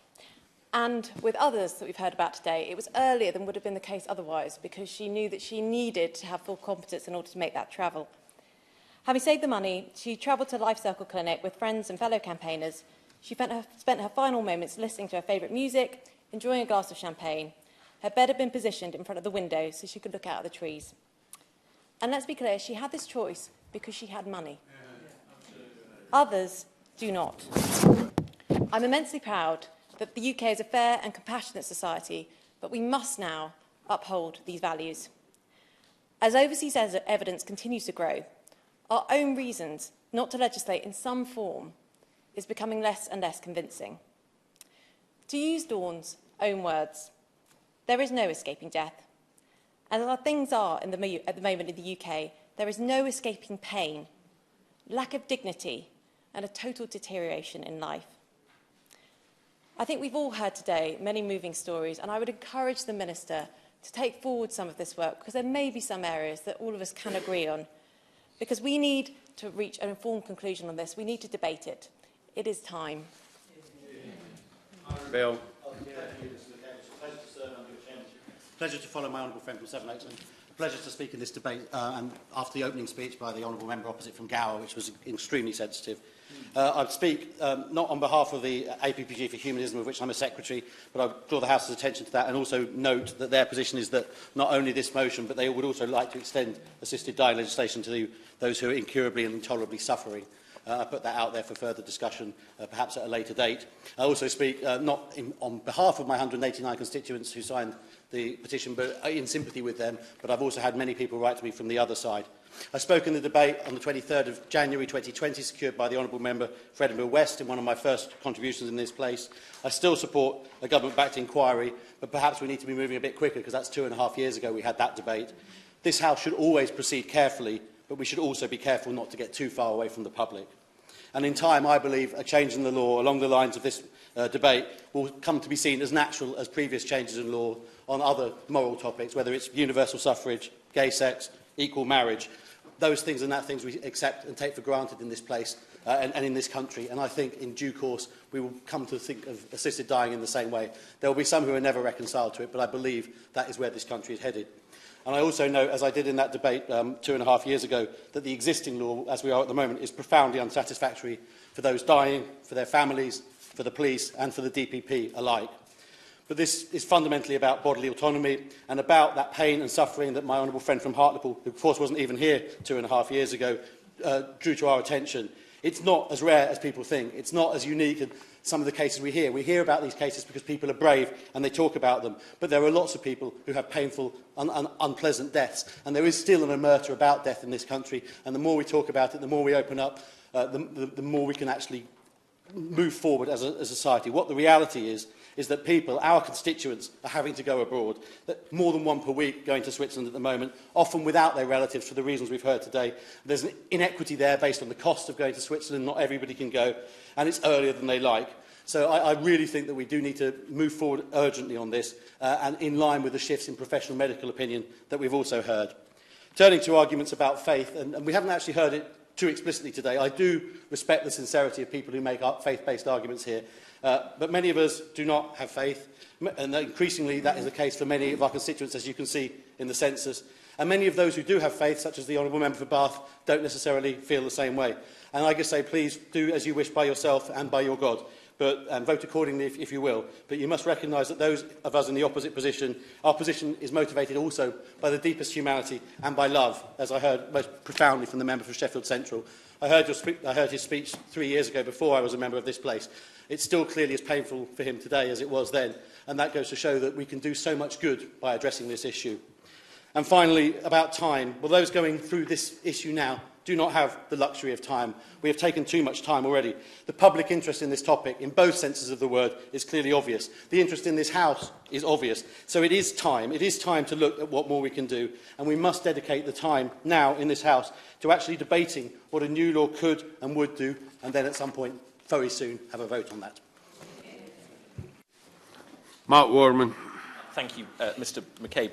C: And with others that we've heard about today, it was earlier than would have been the case otherwise, because she knew that she needed to have full competence in order to make that travel. Having saved the money, she travelled to Life Circle Clinic with friends and fellow campaigners. She spent her final moments listening to her favourite music, enjoying a glass of champagne. Her bed had been positioned in front of the window so she could look out at the trees. And let's be clear, she had this choice because she had money. Others do not. I'm immensely proud that the UK is a fair and compassionate society, but we must now uphold these values. As overseas evidence continues to grow, our own reasons not to legislate in some form is becoming less and less convincing. To use Dawn's own words, there is no escaping death. As our things are at the moment in the UK, there is no escaping pain, lack of dignity, and a total deterioration in life. I think we've all heard today many moving stories, and I would encourage the Minister to take forward some of this work, because there may be some areas that all of us can agree on. Because we need to reach an informed conclusion on this. We need to debate it. It is time.
T: Bill.
O: Pleasure to follow my honourable friend from Severn Oaks, and a pleasure to speak in this debate and after the opening speech by the honourable member opposite from Gower, which was extremely sensitive. I speak not on behalf of the APPG for Humanism, of which I'm a secretary, but I draw the House's attention to that and also note that their position is that not only this motion, but they would also like to extend assisted dying legislation to those who are incurably and intolerably suffering. I put that out there for further discussion, perhaps at a later date. I also speak not on behalf of my 189 constituents who signed the petition, but in sympathy with them, but I've also had many people write to me from the other side. I spoke in the debate on the 23rd of January 2020, secured by the Honourable Member for Edinburgh West in one of my first contributions in this place. I still support a government-backed inquiry, but perhaps we need to be moving a bit quicker, because that's 2.5 years ago we had that debate. This House should always proceed carefully, but we should also be careful not to get too far away from the public. And in time, I believe a change in the law along the lines of this debate will come to be seen as natural as previous changes in law on other moral topics, whether it's universal suffrage, gay sex, equal marriage. Those things are not things we accept and take for granted in this place and in this country. And I think in due course we will come to think of assisted dying in the same way. There will be some who are never reconciled to it, but I believe that is where this country is headed. And I also know, as I did in that debate 2.5 years ago, that the existing law, as we are at the moment, is profoundly unsatisfactory for those dying, for their families, for the police and for the DPP alike. But this is fundamentally about bodily autonomy and about that pain and suffering that my honourable friend from Hartlepool, who of course wasn't even here 2.5 years ago, drew to our attention. It's not as rare as people think. It's not as unique some of the cases we hear. We hear about these cases because people are brave and they talk about them. But there are lots of people who have painful, unpleasant deaths. And there is still an omerta about death in this country. And the more we talk about it, the more we open up, the more we can actually move forward as a society. What the reality is that people, our constituents, are having to go abroad. That more than one per week going to Switzerland at the moment, often without their relatives for the reasons we've heard today. There's an inequity there based on the cost of going to Switzerland. Not everybody can go, and it's earlier than they like. So I really think that we do need to move forward urgently on this, and in line with the shifts in professional medical opinion that we've also heard. Turning to arguments about faith, and we haven't actually heard it too explicitly today. I do respect the sincerity of people who make faith-based arguments here, but many of us do not have faith, and increasingly that is the case for many of our constituents, as you can see in the census. And many of those who do have faith, such as the Honourable Member for Bath, don't necessarily feel the same way. And I just say, please do as you wish by yourself and by your God, and vote accordingly if you will. But you must recognise that those of us in the opposite position, our position is motivated also by the deepest humanity and by love, as I heard most profoundly from the member for Sheffield Central. I heard his speech 3 years ago before I was a member of this place. It's still clearly as painful for him today as it was then, and that goes to show that we can do so much good by addressing this issue. And finally, about time. Well, those going through this issue now do not have the luxury of time. We have taken too much time already. The public interest in this topic, in both senses of the word, is clearly obvious. The interest in this House is obvious. So it is time to look at what more we can do, and we must dedicate the time now in this House to actually debating what a new law could and would do, and then at some point, very soon, have a vote on that.
T: Mark Warman.
P: Thank you, Mr McCabe.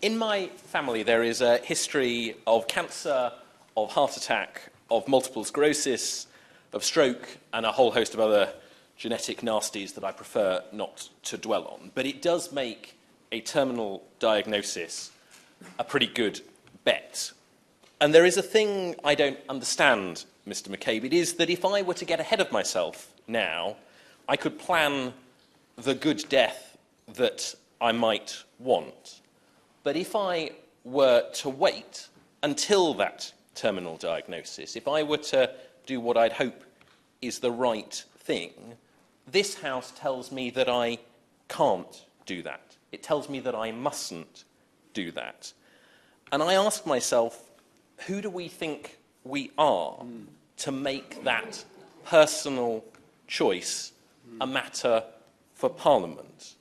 P: In my family, there is a history of cancer, of heart attack, of multiple sclerosis, of stroke, and a whole host of other genetic nasties that I prefer not to dwell on. But it does make a terminal diagnosis a pretty good bet. And there is a thing I don't understand, Mr McCabe. It is that if I were to get ahead of myself now, I could plan the good death that I might want. But if I were to wait until that terminal diagnosis, if I were to do what I'd hope is the right thing, this House tells me that I can't do that. It tells me that I mustn't do that. And I ask myself, who do we think we are to make that personal choice a matter for Parliament?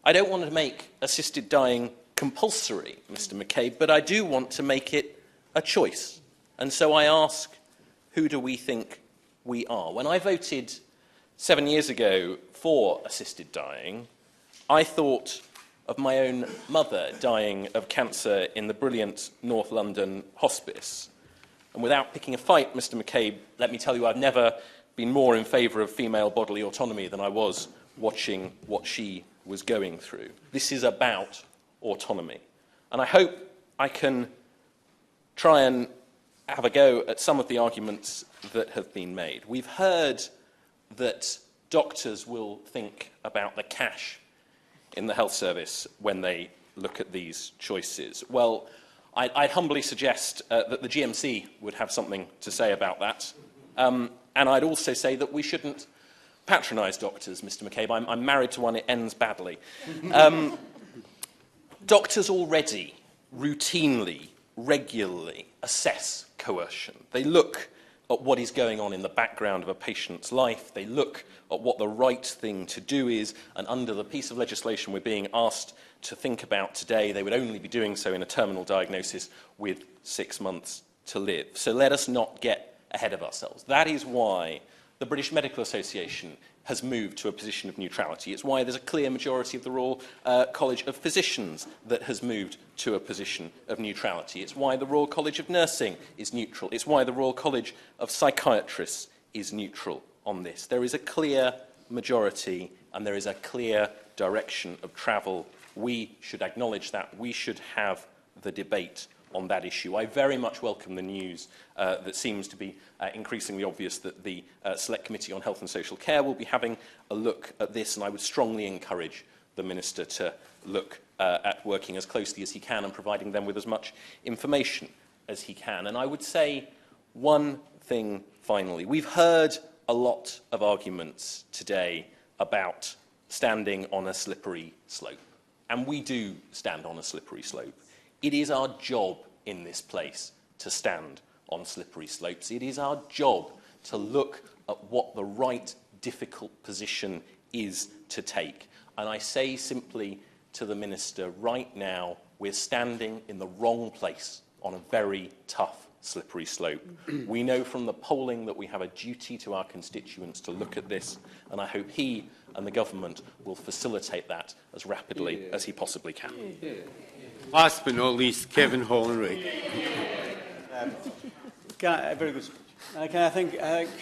P: I don't want to make assisted dying compulsory, Mr McCabe, but I do want to make it a choice. And so I ask, who do we think we are? When I voted 7 years ago for assisted dying, I thought of my own mother dying of cancer in the brilliant North London hospice. And without picking a fight, Mr McCabe, let me tell you I've never been more in favour of female bodily autonomy than I was watching what she was going through. This is about autonomy. And I hope I can try and have a go at some of the arguments that have been made. We've heard that doctors will think about the cash in the health service when they look at these choices. Well, I'd humbly suggest that the GMC would have something to say about that. And I'd also say that we shouldn't patronise doctors, Mr McCabe. I'm married to one, it ends badly. Doctors already routinely, regularly assess coercion. They look at what is going on in the background of a patient's life. They look at what the right thing to do is, and under the piece of legislation we're being asked to think about today, they would only be doing so in a terminal diagnosis with 6 months to live. So let us not get ahead of ourselves. That is why the British Medical Association has moved to a position of neutrality. It's why there's a clear majority of the Royal College of Physicians that has moved to a position of neutrality. It's why the Royal College of Nursing is neutral. It's why the Royal College of Psychiatrists is neutral on this. There is a clear majority and there is a clear direction of travel. We should acknowledge that. We should have the debate on that issue. I very much welcome the news that seems to be increasingly obvious that the Select Committee on Health and Social Care will be having a look at this, and I would strongly encourage the Minister to look at working as closely as he can and providing them with as much information as he can. And I would say one thing finally. We've heard a lot of arguments today about standing on a slippery slope. And we do stand on a slippery slope. It is our job in this place to stand on slippery slopes. It is our job to look at what the right difficult position is to take. And I say simply to the Minister, right now, we're standing in the wrong place on a very tough slippery slope. We know from the polling that we have a duty to our constituents to look at this, and I hope he and the government will facilitate that as rapidly as he possibly can.
T: Last but not least, Kevin Hollinwright.
I: Very good speech. Can I thank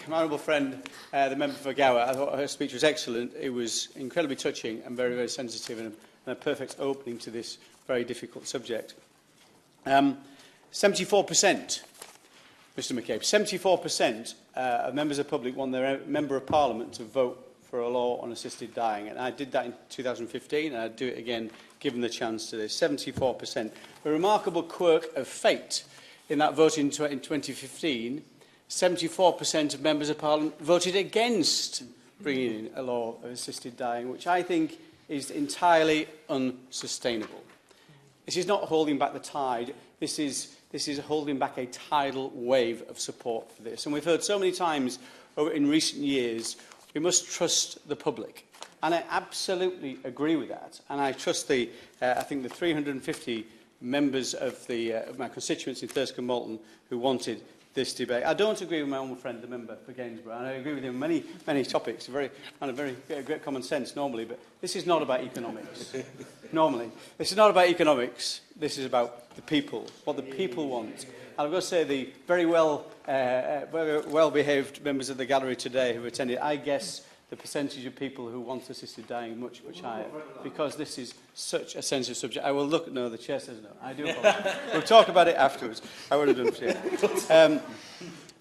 I: my honourable friend, the member for Gower. I thought her speech was excellent. It was incredibly touching and very, very sensitive, and a perfect opening to this very difficult subject. 74%, Mr McCabe, 74% of members of the public want their Member of Parliament to vote for a law on assisted dying. And I did that in 2015, and I'd do it again given the chance to this. 74%. A remarkable quirk of fate in that vote in 2015, 74% of members of Parliament voted against bringing in a law of assisted dying, which I think is entirely unsustainable. This is not holding back the tide. This is holding back a tidal wave of support for this. And we've heard so many times in recent years, we must trust the public. And I absolutely agree with that. And I trust I think the 350 members of my constituents in Thirsk and Malton who wanted this debate. I don't agree with my own friend, the member for Gainsborough, and I agree with him on many topics, very great common sense normally, but this is not about economics. Normally. This is not about economics. This is about the people, what the people want. And I've got to say, the very well-behaved members of the gallery today who attended, I guess the percentage of people who want assisted dying much, much higher, because this is such a sensitive subject. I will look. No, the chair says no. I do apologize. We'll talk about it afterwards. I would have done for you.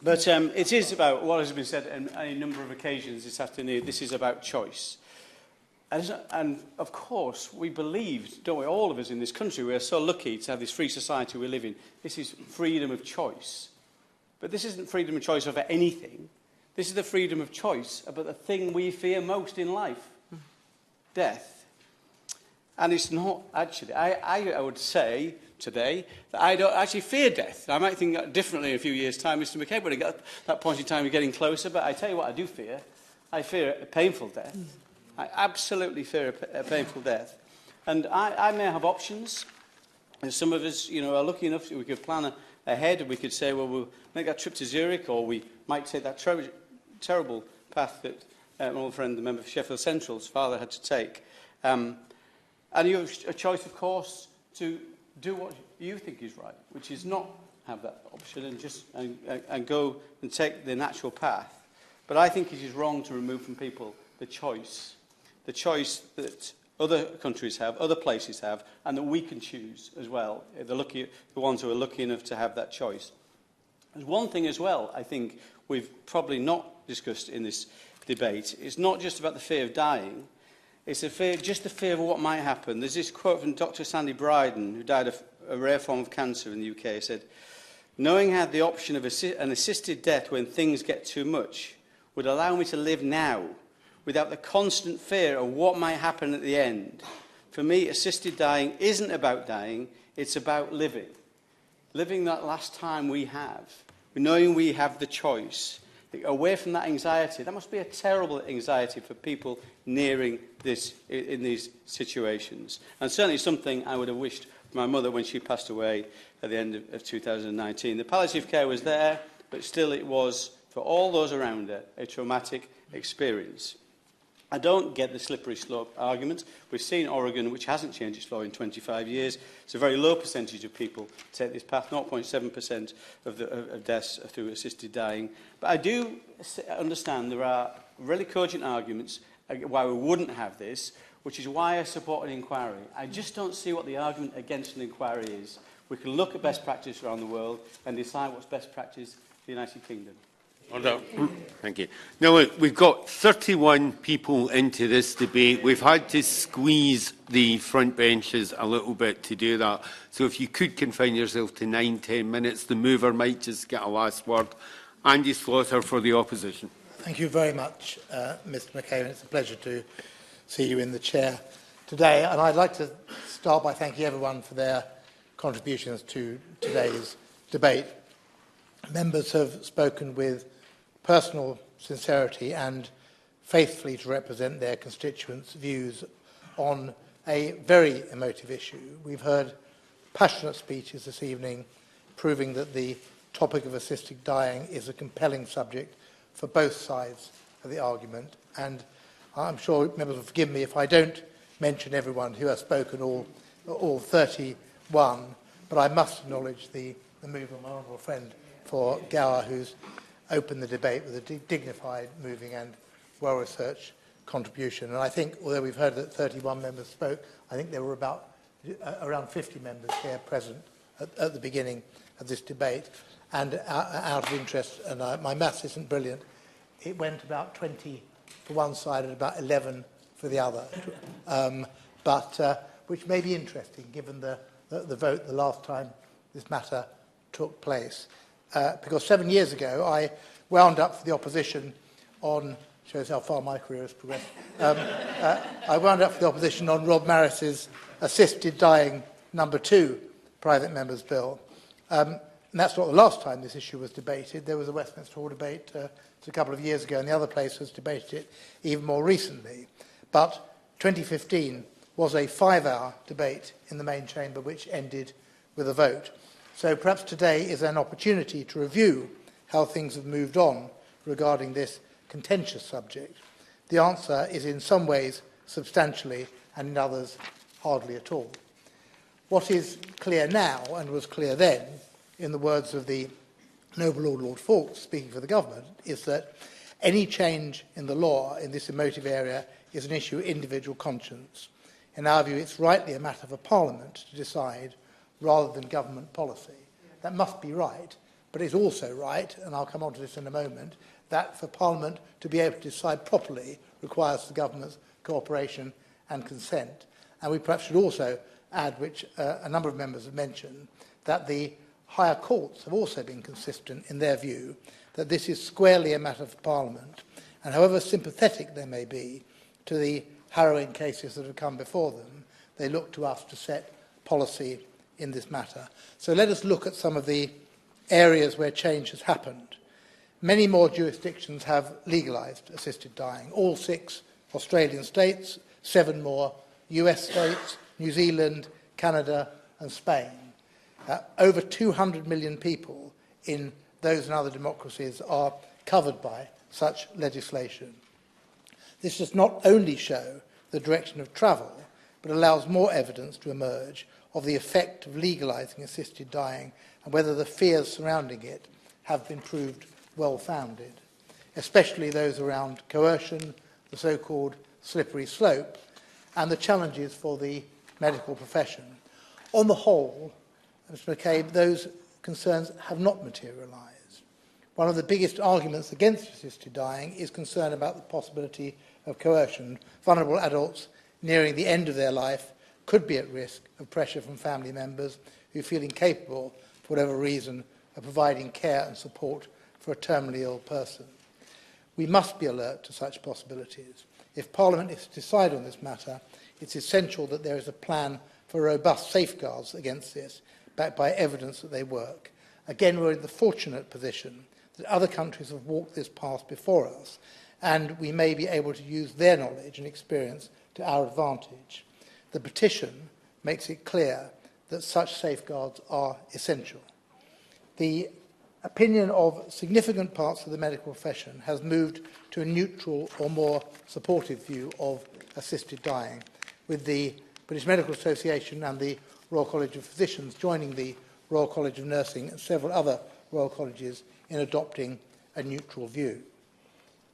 I: But it is about what has been said on a number of occasions this afternoon. This is about choice. And of course, we believe, don't we, all of us in this country, we are so lucky to have this free society we live in. This is freedom of choice. But this isn't freedom of choice over anything. This is the freedom of choice about the thing we fear most in life, death. And it's not actually, I would say today that I don't actually fear death. I might think differently in a few years' time, Mr McCabe, when I get that point in time, we're getting closer. But I tell you what I do fear. I fear a painful death. I absolutely fear a painful death. And I may have options. And some of us, are lucky enough that we could plan ahead, and we could say, well, we'll make that trip to Zurich, or we might take that terrible path that my old friend, the member for Sheffield Central's father had to take. And you have a choice, of course, to do what you think is right, which is not have that option and just and go and take the natural path. But I think it is wrong to remove from people the choice that other countries have, other places have, and that we can choose as well, the ones who are lucky enough to have that choice. There's one thing as well, I think, we've probably not discussed in this debate. It's not just about the fear of dying. It's just the fear of what might happen. There's this quote from Dr. Sandy Bryden, who died of a rare form of cancer in the UK. He said, "Knowing I had the option of an assisted death when things get too much would allow me to live now without the constant fear of what might happen at the end. For me, assisted dying isn't about dying, it's about living. Living that last time we have, knowing we have the choice, away from that anxiety. That must be a terrible anxiety for people nearing this in these situations. And certainly something I would have wished for my mother when she passed away at the end of 2019. The palliative care was there, but still it was, for all those around her, a traumatic experience. I don't get the slippery slope argument. We've seen Oregon, which hasn't changed its law in 25 years. It's a very low percentage of people take this path, 0.7% of deaths through assisted dying. But I do understand there are really cogent arguments why we wouldn't have this, which is why I support an inquiry. I just don't see what the argument against an inquiry is. We can look at best practice around the world and decide what's best practice in the United Kingdom.
T: Thank you. Now, look, we've got 31 people into this debate. We've had to squeeze the front benches a little bit to do that. So if you could confine yourself to 9-10 minutes, the mover might just get a last word. Andy Slaughter for the opposition.
R: Thank you very much, Mr. McCabe. It's a pleasure to see you in the chair today. And I'd like to start by thanking everyone for their contributions to today's debate. Members have spoken with personal sincerity and faithfully to represent their constituents' views on a very emotive issue. We've heard passionate speeches this evening proving that the topic of assisted dying is a compelling subject for both sides of the argument, and I'm sure members will forgive me if I don't mention everyone who has spoken, all 31, but I must acknowledge the move of my honourable friend for Gower, who's opened the debate with a dignified, moving and well-researched contribution. And I think, although we've heard that 31 members spoke, I think there were about around 50 members here present at the beginning of this debate. And out of interest, and my maths isn't brilliant, it went about 20 for one side and about 11 for the other, which may be interesting given the vote the last time this matter took place. Because 7 years ago, I wound up for the opposition on, shows how far my career has progressed, I wound up for the opposition on Rob Marris's assisted dying number 2 private member's bill. And that's not the last time this issue was debated. There was a Westminster Hall debate a couple of years ago, and the other place has debated it even more recently. But 2015 was a 5-hour debate in the main chamber, which ended with a vote. So perhaps today is an opportunity to review how things have moved on regarding this contentious subject. The answer is in some ways substantially, and in others hardly at all. What is clear now, and was clear then, in the words of the Noble Lord Fawkes, speaking for the government, is that any change in the law in this emotive area is an issue of individual conscience. In our view, it's rightly a matter for Parliament to decide rather than government policy. That must be right, but it's also right, and I'll come on to this in a moment, that for Parliament to be able to decide properly requires the government's cooperation and consent. And we perhaps should also add, which a number of members have mentioned, that the higher courts have also been consistent in their view that this is squarely a matter for Parliament, and however sympathetic they may be to the harrowing cases that have come before them, they look to us to set policy in this matter. So let us look at some of the areas where change has happened. Many more jurisdictions have legalised assisted dying. All 6 Australian states, 7 more US states, New Zealand, Canada and Spain. Over 200 million people in those and other democracies are covered by such legislation. This does not only show the direction of travel, but allows more evidence to emerge of the effect of legalising assisted dying and whether the fears surrounding it have been proved well-founded, especially those around coercion, the so-called slippery slope, and the challenges for the medical profession. On the whole, Mr. McCabe, those concerns have not materialised. One of the biggest arguments against assisted dying is concern about the possibility of coercion. Vulnerable adults nearing the end of their life could be at risk of pressure from family members who feel incapable, for whatever reason, of providing care and support for a terminally ill person. We must be alert to such possibilities. If Parliament is to decide on this matter, it's essential that there is a plan for robust safeguards against this, backed by evidence that they work. Again, we're in the fortunate position that other countries have walked this path before us, and we may be able to use their knowledge and experience to our advantage. The petition makes it clear that such safeguards are essential. The opinion of significant parts of the medical profession has moved to a neutral or more supportive view of assisted dying, with the British Medical Association and the Royal College of Physicians joining the Royal College of Nursing and several other Royal Colleges in adopting a neutral view.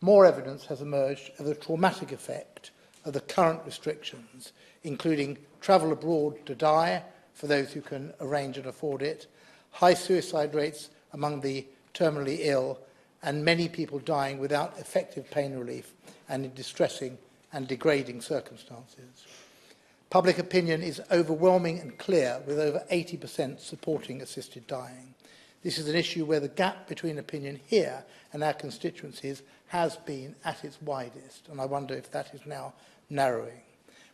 R: More evidence has emerged of the traumatic effect of the current restrictions, including travel abroad to die for those who can arrange and afford it, high suicide rates among the terminally ill, and many people dying without effective pain relief and in distressing and degrading circumstances. Public opinion is overwhelming and clear, with over 80% supporting assisted dying. This is an issue where the gap between opinion here and our constituencies has been at its widest, and I wonder if that is now narrowing.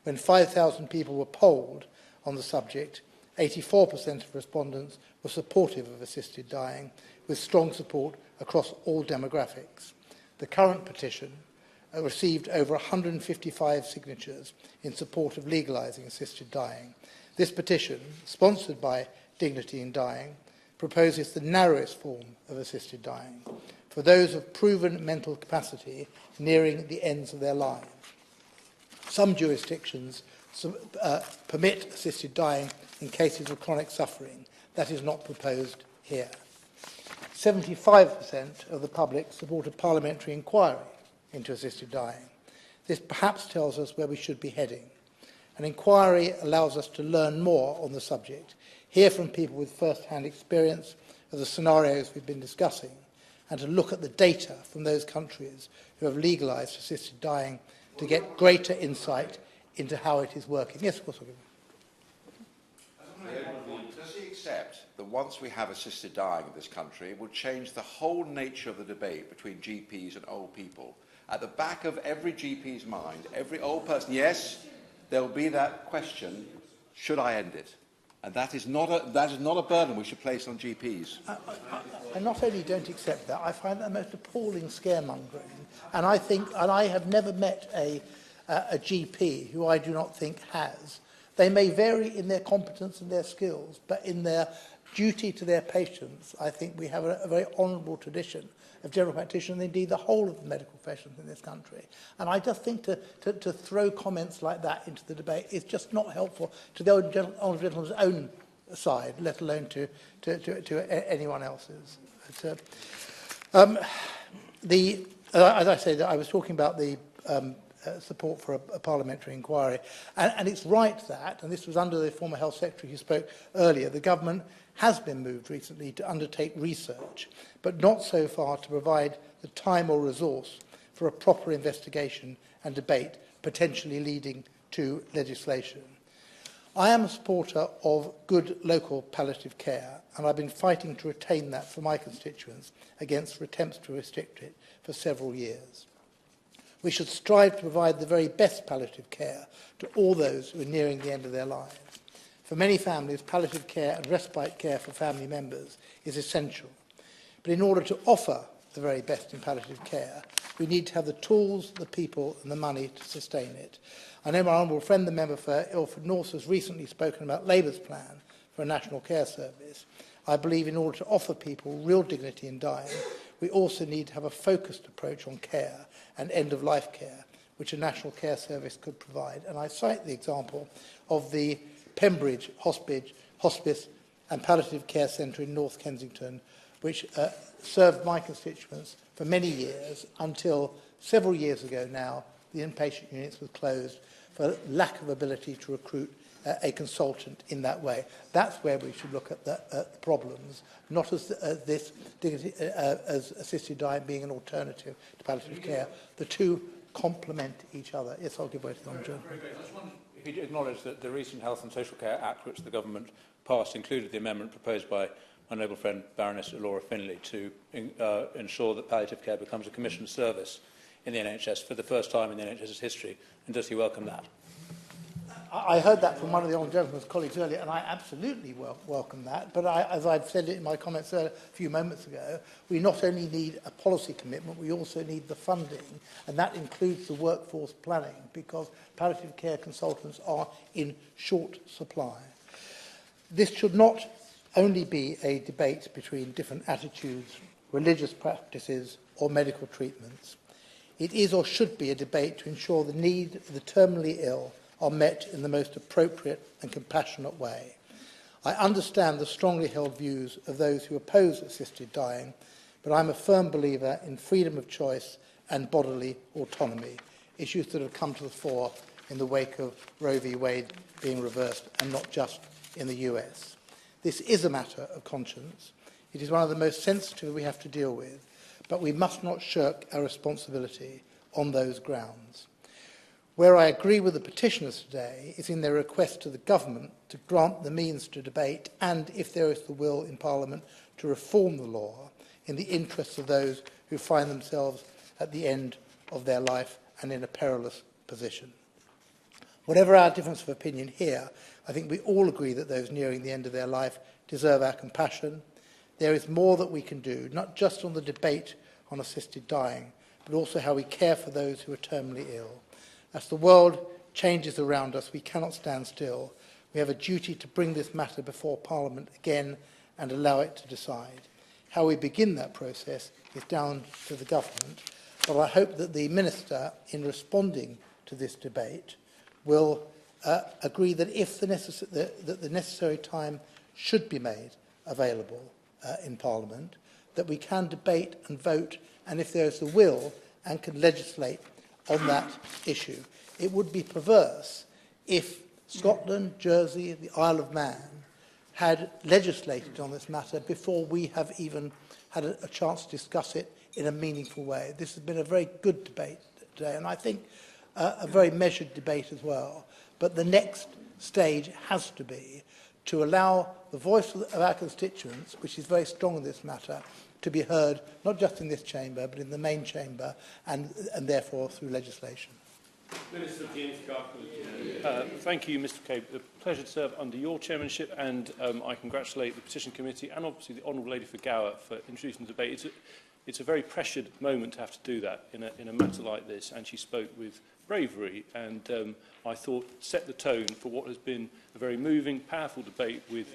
R: When 5,000 people were polled on the subject, 84% of respondents were supportive of assisted dying, with strong support across all demographics. The current petition received over 155 signatures in support of legalising assisted dying. This petition, sponsored by Dignity in Dying, proposes the narrowest form of assisted dying for those of proven mental capacity nearing the ends of their lives. Some jurisdictions permit assisted dying in cases of chronic suffering. That is not proposed here. 75% of the public support a parliamentary inquiry into assisted dying. This perhaps tells us where we should be heading. An inquiry allows us to learn more on the subject, hear from people with first-hand experience of the scenarios we've been discussing, and to look at the data from those countries who have legalised assisted dying to get greater insight into how it is working. Yes, of course.
F: Does he accept that once we have assisted dying in this country, it will change the whole nature of the debate between GPs and old people? At the back of every GP's mind, every old person, yes, there will be that question, should I end it? And that is not a burden we should place on GPs.
R: I not only don't accept that, I find that most appalling scaremongering. And I have never met a GP who I do not think has. They may vary in their competence and their skills, but in their duty to their patients, I think we have a very honourable tradition of general practitioners, and indeed the whole of the medical professions in this country. And I just think to throw comments like that into the debate is just not helpful to the honourable gentleman's own side, let alone to anyone else's. But, as I say, I was talking about the support for a parliamentary inquiry, and it's right that, and this was under the former Health Secretary who spoke earlier, the government has been moved recently to undertake research, but not so far to provide the time or resource for a proper investigation and debate, potentially leading to legislation. I am a supporter of good local palliative care, and I've been fighting to retain that for my constituents against attempts to restrict it for several years. We should strive to provide the very best palliative care to all those who are nearing the end of their lives. For many families, palliative care and respite care for family members is essential. But in order to offer the very best in palliative care, we need to have the tools, the people and the money to sustain it. I know my honourable friend, the member for Ilford North, has recently spoken about Labour's plan for a national care service. I believe in order to offer people real dignity in dying, we also need to have a focused approach on care and end-of-life care, which a national care service could provide. And I cite the example of the Pembridge Hospice and Palliative Care Centre in North Kensington, which served my constituents for many years until several years ago now the inpatient units were closed for lack of ability to recruit a consultant in that way. That's where we should look at the problems, not as assisted dying being an alternative to palliative care. The two complement each other. Yes, I'll give way to the Honourable Gentleman.
S: I just wondered if you'd acknowledge that the recent Health and Social Care Act, which the government passed, included the amendment proposed by my noble friend Baroness Laura Finlay to ensure that palliative care becomes a commissioned service in the NHS for the first time in the NHS's history, and does he welcome that?
R: I heard that from one of the honourable gentleman's colleagues earlier, and I absolutely welcome that. But as I've said it in my comments a few moments ago, we not only need a policy commitment, we also need the funding, and that includes the workforce planning, because palliative care consultants are in short supply. This should not only be a debate between different attitudes, religious practices, or medical treatments. It is or should be a debate to ensure the needs of the terminally ill are met in the most appropriate and compassionate way. I understand the strongly held views of those who oppose assisted dying, but I'm a firm believer in freedom of choice and bodily autonomy, issues that have come to the fore in the wake of Roe v. Wade being reversed, and not just in the US. This is a matter of conscience. It is one of the most sensitive we have to deal with, but we must not shirk our responsibility on those grounds. Where I agree with the petitioners today is in their request to the government to grant the means to debate and, if there is the will in Parliament, to reform the law in the interests of those who find themselves at the end of their life and in a perilous position. Whatever our difference of opinion here, I think we all agree that those nearing the end of their life deserve our compassion. There is more that we can do, not just on the debate on assisted dying, but also how we care for those who are terminally ill. As the world changes around us, we cannot stand still. We have a duty to bring this matter before Parliament again and allow it to decide. How we begin that process is down to the government, but I hope that the Minister, in responding to this debate, will agree that if the necessary time should be made available in Parliament, that we can debate and vote, and if there is the will, and can legislate on that issue. It would be perverse if Scotland, Jersey, the Isle of Man had legislated on this matter before we have even had a chance to discuss it in a meaningful way. This has been a very good debate today, and I think a very measured debate as well. But the next stage has to be to allow the voice of our constituents, which is very strong in this matter, to be heard, not just in this chamber, but in the main chamber, and therefore through legislation.
V: Minister James thank you, Mr. McCabe. A pleasure to serve under your chairmanship, and I congratulate the Petition Committee and obviously the Honourable Lady for Gower for introducing the debate. It's a very pressured moment to have to do that in a matter like this, and she spoke with bravery and I thought set the tone for what has been a very moving, powerful debate with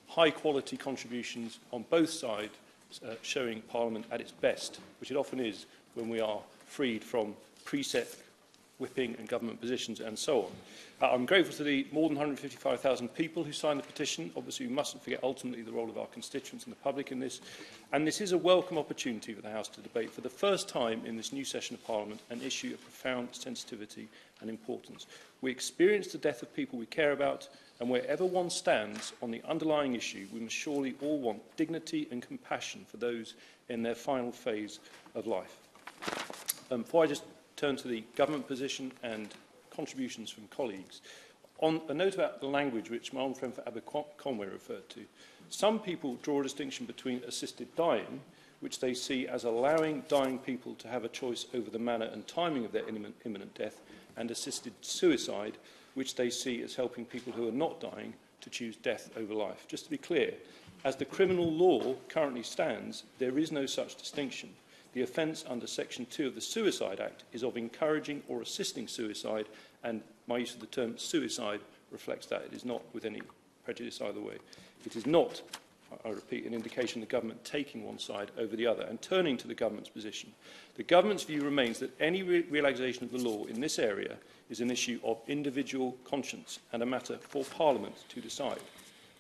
V: high-quality contributions on both sides, showing Parliament at its best, which it often is when we are freed from preset whipping and government positions and so on. I'm grateful to the more than 155,000 people who signed the petition. Obviously, we mustn't forget ultimately the role of our constituents and the public in this. And this is a welcome opportunity for the House to debate for the first time in this new session of Parliament an issue of profound sensitivity and importance. We experience the death of people we care about, and wherever one stands on the underlying issue, we must surely all want dignity and compassion for those in their final phase of life. Before I just turn to the government position and contributions from colleagues, on a note about the language which my old friend for Aberconway referred to, some people draw a distinction between assisted dying, which they see as allowing dying people to have a choice over the manner and timing of their imminent death, and assisted suicide, which they see as helping people who are not dying to choose death over life. Just to be clear, as the criminal law currently stands, there is no such distinction. The offence under Section 2 of the Suicide Act is of encouraging or assisting suicide, and my use of the term suicide reflects that. It is not with any prejudice either way. It is not, I repeat, an indication of the government taking one side over the other. And turning to the government's position, the government's view remains that any relaxation of the law in this area is an issue of individual conscience and a matter for Parliament to decide.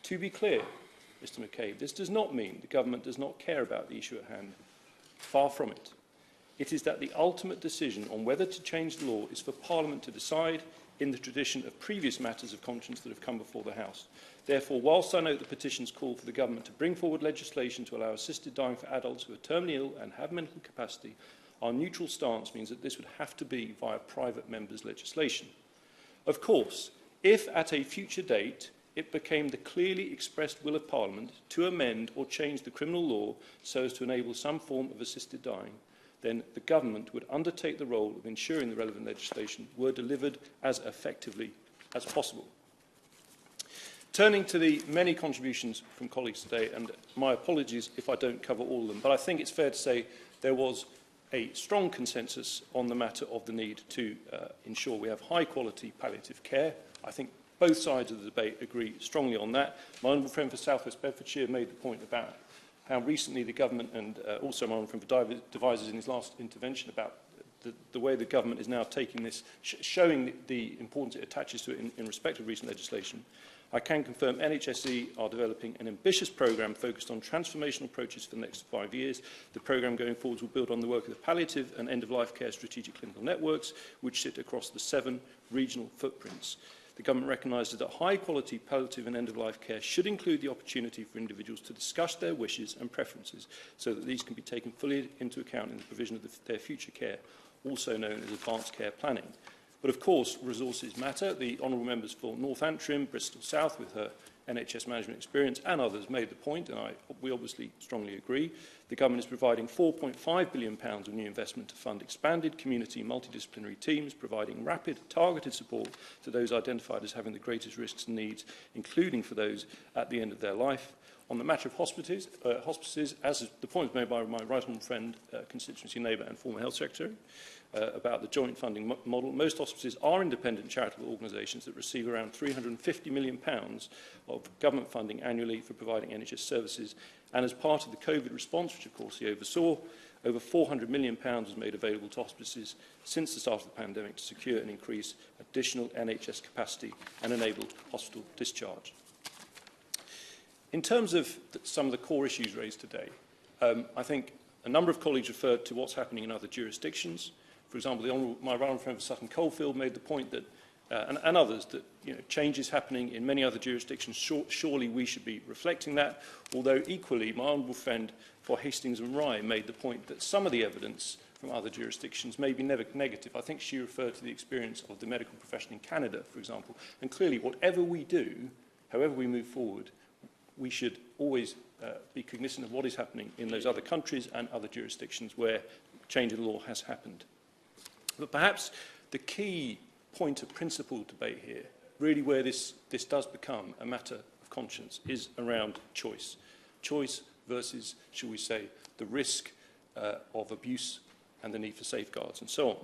V: To be clear, Mr. McCabe, this does not mean the government does not care about the issue at hand. Far from it. It is that the ultimate decision on whether to change the law is for Parliament to decide in the tradition of previous matters of conscience that have come before the House. Therefore, whilst I note the petitions call for the government to bring forward legislation to allow assisted dying for adults who are terminally ill and have mental capacity, our neutral stance means that this would have to be via private members' legislation. Of course, if at a future date it became the clearly expressed will of Parliament to amend or change the criminal law so as to enable some form of assisted dying, then the government would undertake the role of ensuring the relevant legislation were delivered as effectively as possible. Turning to the many contributions from colleagues today, and my apologies if I don't cover all of them, but I think it's fair to say there was a strong consensus on the matter of the need to ensure we have high-quality palliative care. I think both sides of the debate agree strongly on that. My honourable friend for South West Bedfordshire made the point about how recently the government, and also my honourable friend for Devizes in his last intervention, about the way the government is now taking this, showing the importance it attaches to it in respect of recent legislation. I can confirm NHSE are developing an ambitious programme focused on transformational approaches for the next 5 years. The programme going forward will build on the work of the palliative and end-of-life care strategic clinical networks, which sit across the 7 regional footprints. The government recognises that high-quality palliative and end-of-life care should include the opportunity for individuals to discuss their wishes and preferences so that these can be taken fully into account in the provision of their future care, also known as advanced care planning. But of course, resources matter. The honourable members for North Antrim, Bristol South, with her NHS management experience and others made the point, and we obviously strongly agree. The government is providing £4.5 billion of new investment to fund expanded community multidisciplinary teams, providing rapid, targeted support to those identified as having the greatest risks and needs, including for those at the end of their life. On the matter of hospices, as the point made by my right honourable friend, constituency neighbour and former Health Secretary, about the joint funding model, most hospices are independent charitable organisations that receive around £350 million of government funding annually for providing NHS services. And as part of the COVID response, which of course he oversaw, over £400 million was made available to hospices since the start of the pandemic to secure and increase additional NHS capacity and enable hospital discharge. In terms of some of the core issues raised today, I think a number of colleagues referred to what's happening in other jurisdictions. For example, my right honourable friend for Sutton Coldfield made the point that, and others, that change is happening in many other jurisdictions. Surely we should be reflecting that, although equally my honourable friend for Hastings and Rye made the point that some of the evidence from other jurisdictions may be negative. I think she referred to the experience of the medical profession in Canada, for example. And clearly, whatever we do, however we move forward, we should always be cognizant of what is happening in those other countries and other jurisdictions where change in law has happened. But perhaps the key point of principle debate here, really where this does become a matter of conscience, is around choice. Choice versus, shall we say, the risk of abuse and the need for safeguards and so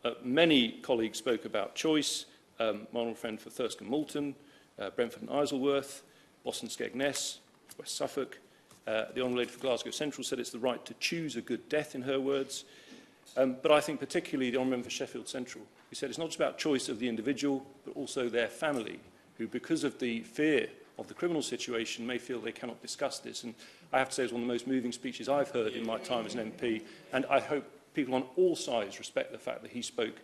V: on. Many colleagues spoke about choice. My honourable friend for Thirsk and Moulton, Brentford and Isleworth, Boston Skegness, West Suffolk. The Honourable Lady for Glasgow Central said it's the right to choose a good death, in her words. But I think particularly the Honourable Member for Sheffield Central, who said it's not just about choice of the individual, but also their family, who, because of the fear of the criminal situation, may feel they cannot discuss this. And I have to say it's one of the most moving speeches I've heard in my time as an MP, and I hope people on all sides respect the fact that he spoke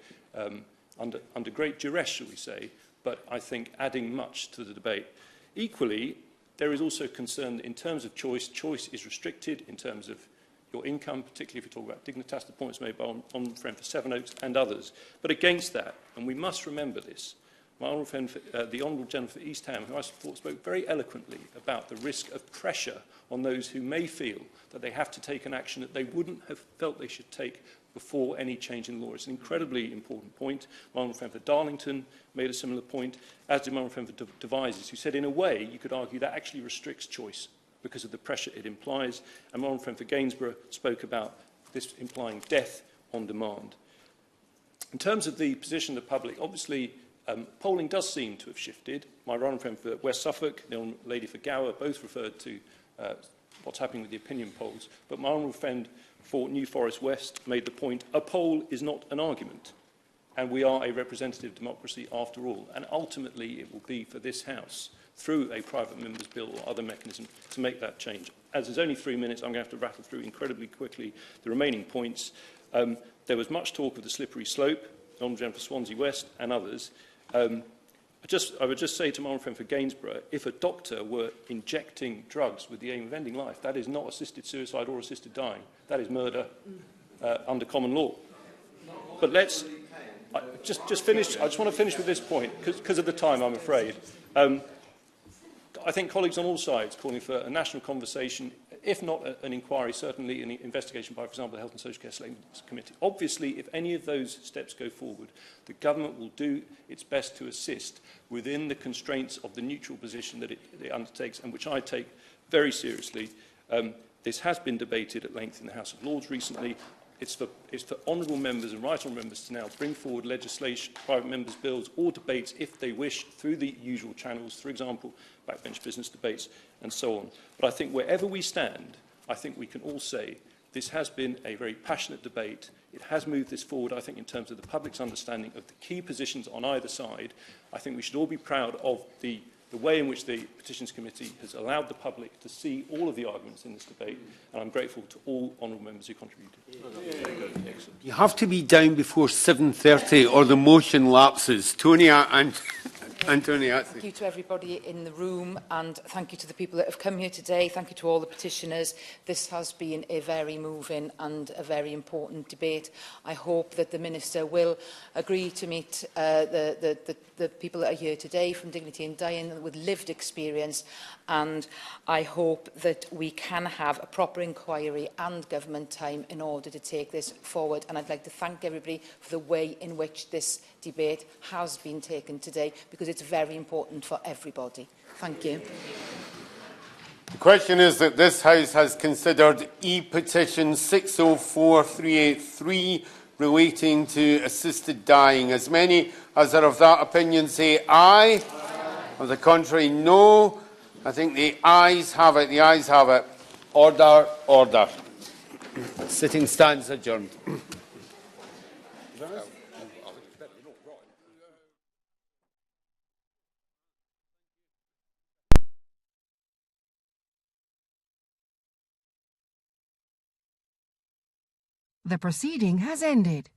V: under great duress, shall we say, but I think adding much to the debate. Equally, there is also concern that in terms of choice, choice is restricted in terms of your income, particularly if you talk about Dignitas, the points made by Honourable Friend for Sevenoaks and others. But against that, and we must remember this, my Honourable Friend, the Honourable Gentleman for East Ham, who I thought spoke very eloquently about the risk of pressure on those who may feel that they have to take an action that they wouldn't have felt they should take before any change in law. It's an incredibly important point. My Honourable Friend for Darlington made a similar point, as did my Honourable Friend for Devizes, who said in a way you could argue that actually restricts choice because of the pressure it implies. And my Honourable Friend for Gainsborough spoke about this implying death on demand. In terms of the position of the public, obviously polling does seem to have shifted. My Honourable Friend for West Suffolk, the Honourable Lady for Gower, both referred to what's happening with the opinion polls. But my Honourable Friend for New Forest West made the point, a poll is not an argument. And we are a representative democracy after all. And ultimately it will be for this House, through a private member's bill or other mechanism, to make that change. As there's only 3 minutes, I'm going to have to rattle through incredibly quickly the remaining points. There was much talk of the slippery slope, the Honourable Gentleman for Swansea West and others. I would just say to my Honourable Friend for Gainsborough, if a doctor were injecting drugs with the aim of ending life, that is not assisted suicide or assisted dying. That is murder under common law. But let's just finish. I just want to finish with this point, because of the time, I'm afraid. I think colleagues on all sides calling for a national conversation, if not an inquiry, certainly an investigation by, for example, the Health and Social Care Select Committee. Obviously, if any of those steps go forward, the government will do its best to assist within the constraints of the neutral position that it undertakes, and which I take very seriously. This has been debated at length in the House of Lords recently. It's for honourable members and right honourable members to now bring forward legislation, private members' bills or debates if they wish through the usual channels, for example, backbench business debates and so on. But I think wherever we stand, I think we can all say this has been a very passionate debate. It has moved this forward, I think, in terms of the public's understanding of the key positions on either side. I think we should all be proud of the way in which the Petitions Committee has allowed the public to see all of the arguments in this debate, and I'm grateful to all honourable members who contributed.
T: You have to be down before 7:30 or the motion lapses. Tonia Antoniazzi.
J: Thank you to everybody in the room, and thank you to the people that have come here today. Thank you to all the petitioners. This has been a very moving and a very important debate. I hope that the Minister will agree to meet the people that are here today from Dignity in Dying with lived experience, and I hope that we can have a proper inquiry and government time in order to take this forward. And I'd like to thank everybody for the way in which this debate has been taken today, because it's very important for everybody. Thank you.
T: The question is that this House has considered E-petition 604383 relating to assisted dying. As many as are of that opinion say aye. On the contrary, no. I think the ayes have it. The ayes have it. Order, order. Sitting stands adjourned.
U: The proceeding has ended.